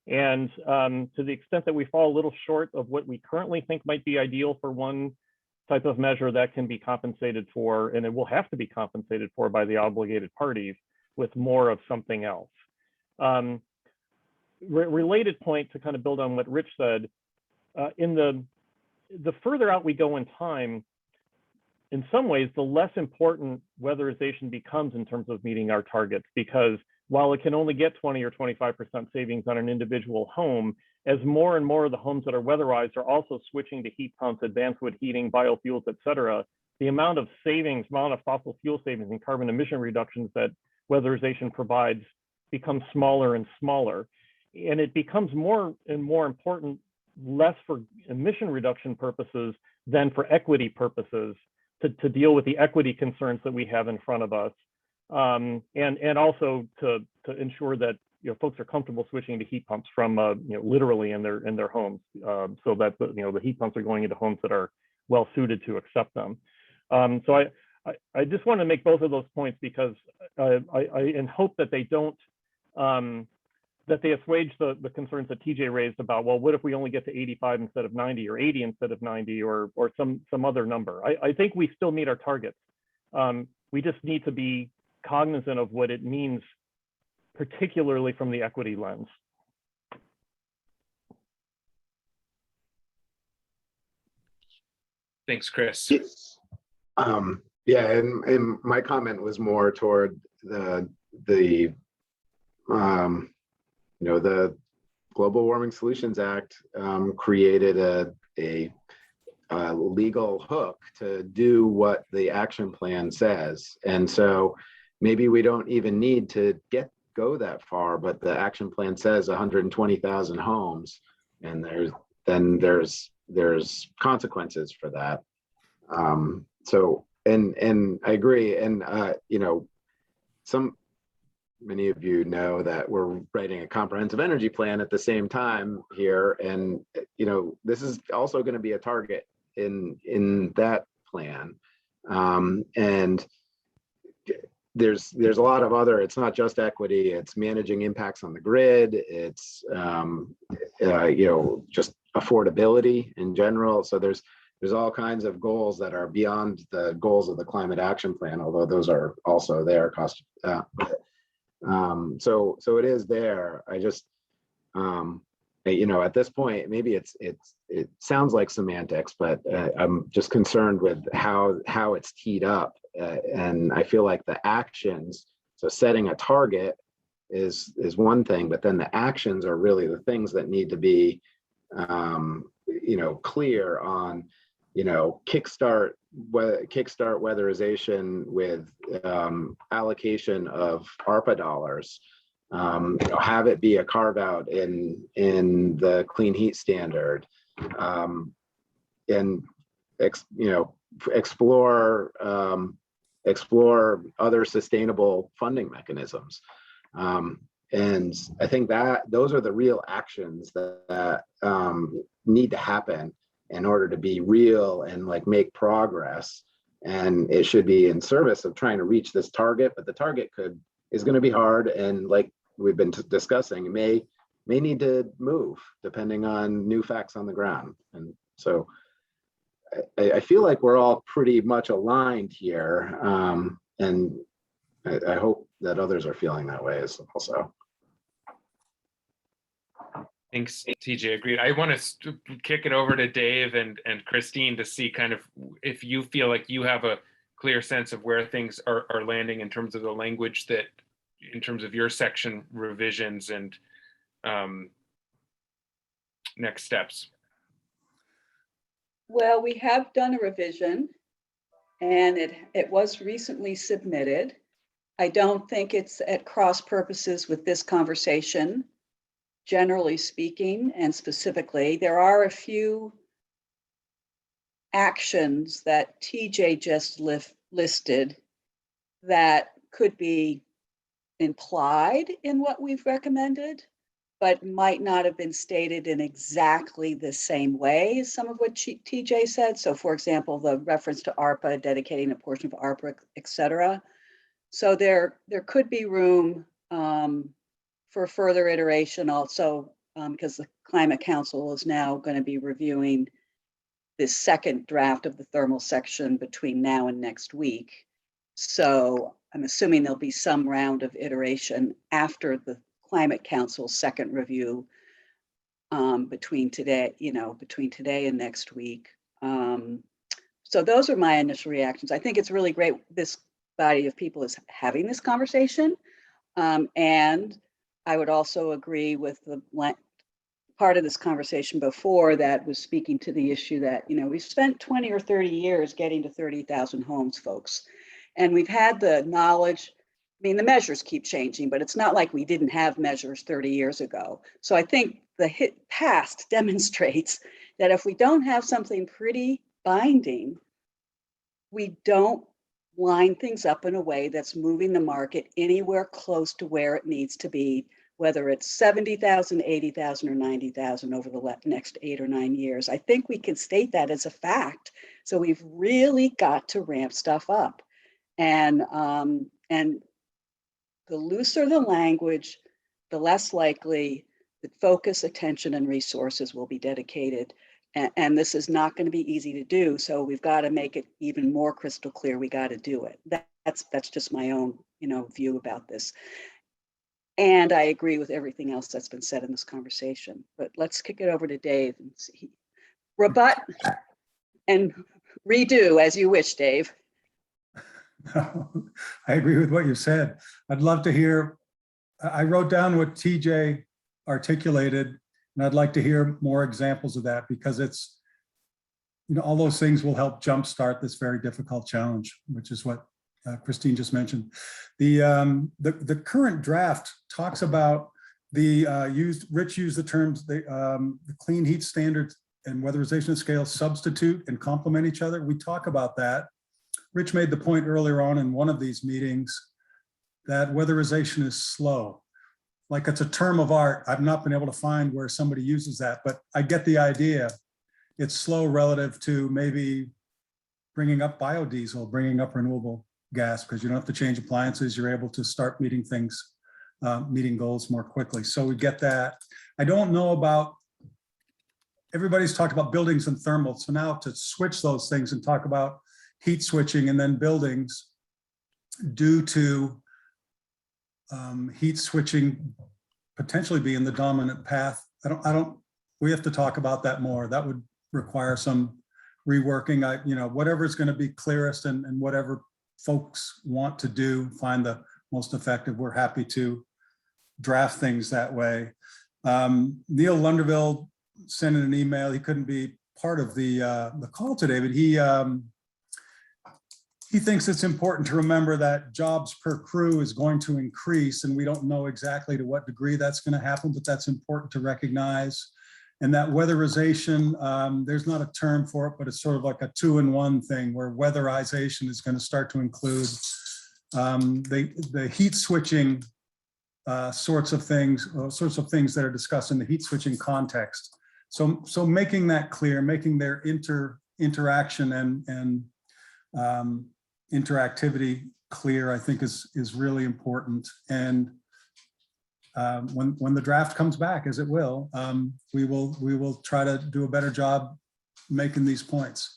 Speaker 17: And to the extent that we fall a little short of what we currently think might be ideal for one type of measure that can be compensated for, and it will have to be compensated for by the obligated parties with more of something else. Related point to kind of build on what Rich said, in the further out we go in time, in some ways, the less important weatherization becomes in terms of meeting our targets, because while it can only get 20 or 25% savings on an individual home, as more and more of the homes that are weatherized are also switching to heat pumps, advanced wood heating, biofuels, et cetera, the amount of savings, amount of fossil fuel savings and carbon emission reductions that weatherization provides becomes smaller and smaller. And it becomes more and more important, less for emission reduction purposes than for equity purposes, to deal with the equity concerns that we have in front of us. And also to ensure that folks are comfortable switching to heat pumps from literally in their homes, so that the heat pumps are going into homes that are well suited to accept them. So I just want to make both of those points, because I hope that they don't that they assuage the concerns that TJ raised about, well, what if we only get to 85 instead of 90, or 80 instead of 90, or some other number. I think we still meet our targets. We just need to be cognizant of what it means, particularly from the equity lens.
Speaker 4: Thanks, Chris.
Speaker 1: Yeah, and my comment was more toward the Global Warming Solutions Act created a legal hook to do what the action plan says, and so maybe we don't even need to go that far, but the action plan says 120,000 homes, and there's consequences for that. So and I agree, and many of you know that we're writing a comprehensive energy plan at the same time here, and this is also going to be a target in that plan, and there's a lot of other, it's not just equity, it's managing impacts on the grid, it's just affordability in general. So there's all kinds of goals that are beyond the goals of the climate action plan, although those are also there. So it is there. I just at this point, maybe it sounds like semantics, but I'm just concerned with how it's teed up, and I feel like the actions, so setting a target is one thing, but then the actions are really the things that need to be clear on, kickstart weatherization with allocation of ARPA dollars, have it be a carve out in the clean heat standard, and explore other sustainable funding mechanisms. And I think that those are the real actions that need to happen in order to be real and make progress. And it should be in service of trying to reach this target, but the target is going to be hard, and like we've been discussing, it may need to move depending on new facts on the ground. And so I feel like we're all pretty much aligned here, and I hope that others are feeling that way also.
Speaker 4: Thanks, TJ. Agreed. I want to kick it over to Dave and Christine to see kind of if you feel like you have a clear sense of where things are landing in terms of the language, that in terms of your section revisions and next steps.
Speaker 18: Well, we have done a revision, and it was recently submitted. I don't think it's at cross purposes with this conversation. Generally speaking, and specifically, there are a few actions that TJ just listed that could be implied in what we've recommended, but might not have been stated in exactly the same way as some of what TJ said. So for example, the reference to ARPA, dedicating a portion of ARPA, et cetera. So there could be room for further iteration also, because the Climate Council is now going to be reviewing this second draft of the thermal section between now and next week. So I'm assuming there'll be some round of iteration after the Climate Council's second review between today and next week. So those are my initial reactions. I think it's really great this body of people is having this conversation. And I would also agree with the part of this conversation before that was speaking to the issue that, we've spent 20 or 30 years getting to 30,000 homes, folks. And we've had the knowledge, the measures keep changing, but it's not like we didn't have measures 30 years ago. So I think the past demonstrates that if we don't have something pretty binding, we don't line things up in a way that's moving the market anywhere close to where it needs to be, whether it's 70,000, 80,000, or 90,000 over the next 8 or 9 years. I think we can state that as a fact. So we've really got to ramp stuff up. And the looser the language, the less likely that focus, attention, and resources will be dedicated. And this is not going to be easy to do. So we've got to make it even more crystal clear. We got to do it. That's just my own, view about this. And I agree with everything else that's been said in this conversation. But let's kick it over to Dave and see. Rebut and redo as you wish, Dave.
Speaker 15: I agree with what you said. I'd love to hear, I wrote down what TJ articulated, and I'd like to hear more examples of that, because it's, all those things will help jumpstart this very difficult challenge, which is what Christine just mentioned. The current draft talks about Rich used the terms, the clean heat standards and weatherization scales substitute and complement each other. We talk about that. Rich made the point earlier on in one of these meetings that weatherization is slow. Like it's a term of art. I've not been able to find where somebody uses that, but I get the idea. It's slow relative to maybe bringing up biodiesel, bringing up renewable gas, because you don't have to change appliances. You're able to start meeting goals more quickly. So we get that. I don't know about, everybody's talked about buildings and thermal. So now to switch those things and talk about heat switching and then buildings due to heat switching potentially being the dominant path. We have to talk about that more. That would require some reworking. Whatever is going to be clearest and whatever folks want to do, find the most effective. We're happy to draft things that way. Neil Lunderville sent in an email. He couldn't be part of the call today, but he thinks it's important to remember that jobs per crew is going to increase, and we don't know exactly to what degree that's going to happen, but that's important to recognize. And that weatherization, there's not a term for it, but it's sort of like a 2-in-1 thing, where weatherization is going to start to include the heat switching sorts of things that are discussed in the heat switching context. So making that clear, making their interaction and interactivity clear, I think is really important. And when the draft comes back, as it will, we will try to do a better job making these points.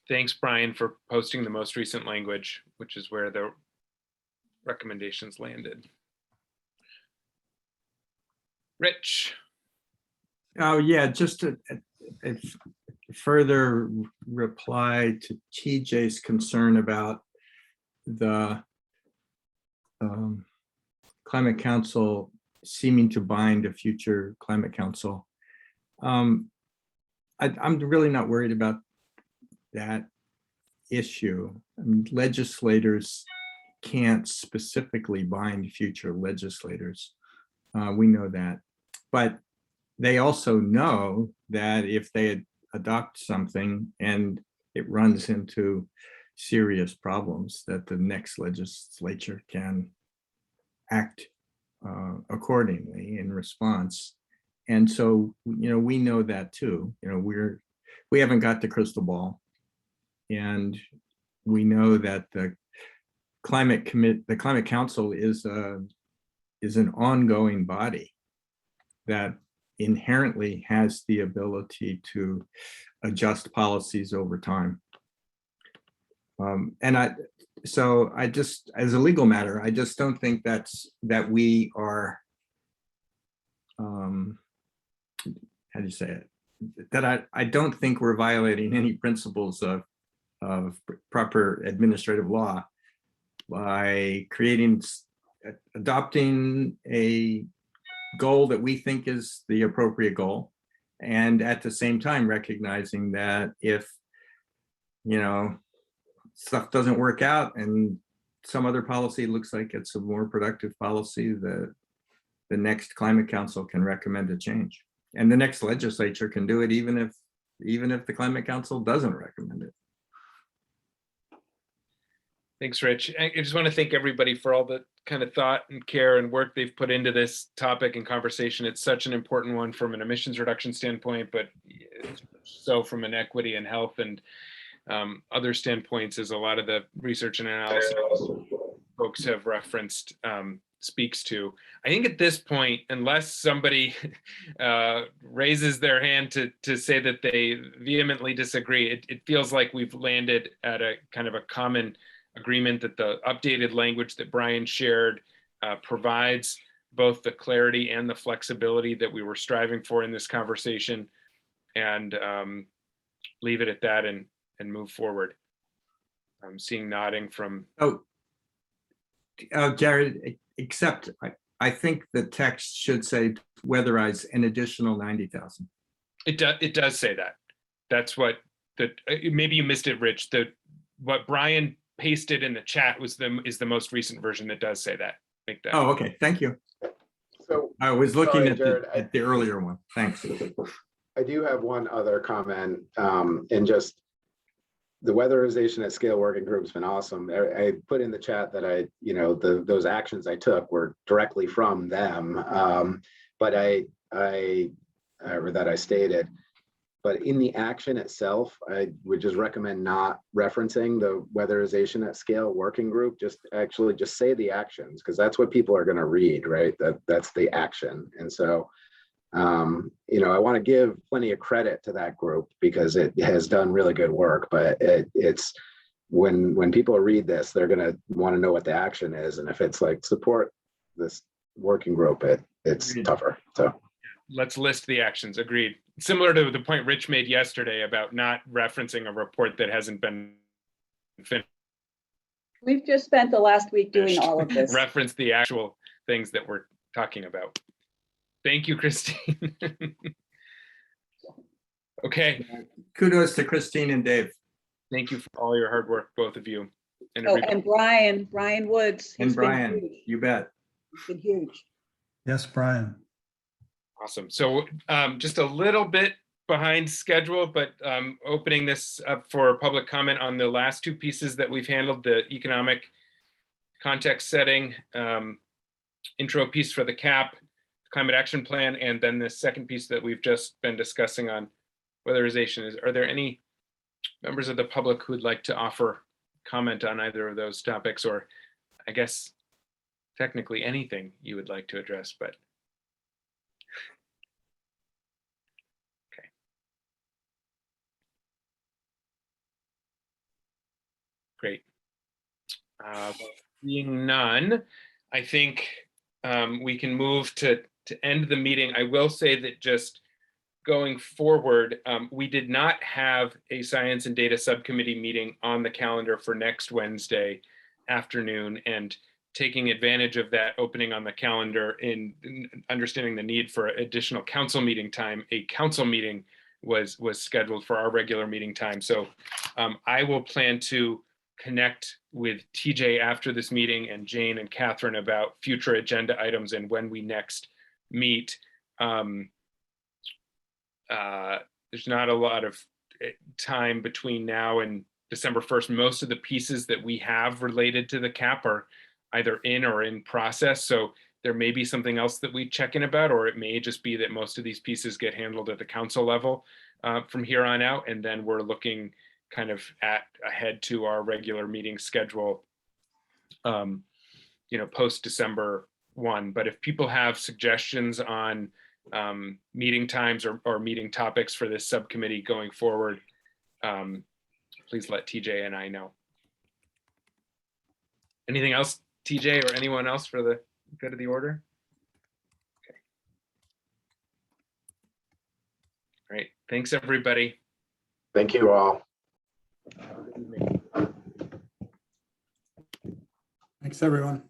Speaker 4: Thanks, Brian, for posting the most recent language, which is where the recommendations landed. Rich.
Speaker 7: Oh, yeah, just a further reply to TJ's concern about the Climate Council seeming to bind a future Climate Council. I'm really not worried about that issue. I mean, legislators can't specifically bind future legislators. We know that. But they also know that if they adopt something and it runs into serious problems, that the next legislature can act accordingly in response. And so, we know that too. We haven't got the crystal ball, and we know that the the climate council is an ongoing body that inherently has the ability to adjust policies over time. So I just, as a legal matter, I just don't think that we are, how do you say it? That I don't think we're violating any principles of proper administrative law by adopting a goal that we think is the appropriate goal, and at the same time recognizing that if stuff doesn't work out and some other policy looks like it's a more productive policy, the next climate council can recommend a change, and the next legislature can do it even if the climate council doesn't recommend it.
Speaker 4: Thanks, Rich. I just want to thank everybody for all the kind of thought and care and work they've put into this topic and conversation. It's such an important one from an emissions reduction standpoint, but so from an equity and health and other standpoints, as a lot of the research and analysis folks have referenced speaks to. I think at this point, unless somebody raises their hand to say that they vehemently disagree, it feels like we've landed at a kind of a common agreement that the updated language that Brian shared provides both the clarity and the flexibility that we were striving for in this conversation, and leave it at that and move forward. I'm seeing nodding from.
Speaker 7: Jared, except I think the text should say weatherize an additional 90,000.
Speaker 4: It does say that. That's what maybe you missed it, Rich. What Brian pasted in the chat is the most recent version that does say that. Make that.
Speaker 7: Oh, okay. Thank you.
Speaker 1: So
Speaker 7: I was looking
Speaker 1: sorry,
Speaker 7: at,
Speaker 1: Jared,
Speaker 7: at the earlier one. Thanks.
Speaker 1: I do have one other comment, and just the weatherization at scale working group's been awesome. I put in the chat that those actions I took were directly from them, but or that I stated. But in the action itself, I would just recommend not referencing the weatherization at scale working group. Just say the actions, because that's what people are going to read, right? That's the action. And so, I want to give plenty of credit to that group because it has done really good work. But it's when people read this, they're going to want to know what the action is. And if it's like support this working group, it's tougher. So
Speaker 4: let's list the actions. Agreed. Similar to the point Rich made yesterday about not referencing a report that hasn't been finished.
Speaker 18: We've just spent the last week doing all of this.
Speaker 4: Reference the actual things that we're talking about. Thank you, Christine. Okay.
Speaker 7: Kudos to Christine and Dave.
Speaker 4: Thank you for all your hard work, both of you.
Speaker 18: And Brian Woods.
Speaker 7: And Brian, you bet.
Speaker 18: He's been huge.
Speaker 15: Yes, Brian.
Speaker 4: Awesome. So just a little bit behind schedule, but opening this up for public comment on the last two pieces that we've handled, the economic context setting, intro piece for the CAP, climate action plan, and then the second piece that we've just been discussing on weatherization. Are there any members of the public who'd like to offer comment on either of those topics, or I guess technically anything you would like to address, but great. Being none, I think we can move to end the meeting. I will say that just going forward, we did not have a science and data subcommittee meeting on the calendar for next Wednesday afternoon, and taking advantage of that opening on the calendar in understanding the need for additional council meeting time, a council meeting was scheduled for our regular meeting time. So I will plan to connect with TJ after this meeting, and Jane and Catherine about future agenda items and when we next meet. There's not a lot of time between now and December 1st. Most of the pieces that we have related to the CAP are either in or in process. So there may be something else that we check in about, or it may just be that most of these pieces get handled at the council level from here on out. And then we're looking kind of ahead to our regular meeting schedule post December 1. But if people have suggestions on meeting times or meeting topics for this subcommittee going forward, please let TJ and I know. Anything else, TJ, or anyone else for the good of the order? Okay. All right. Thanks, everybody.
Speaker 1: Thank you all.
Speaker 3: Thanks, everyone.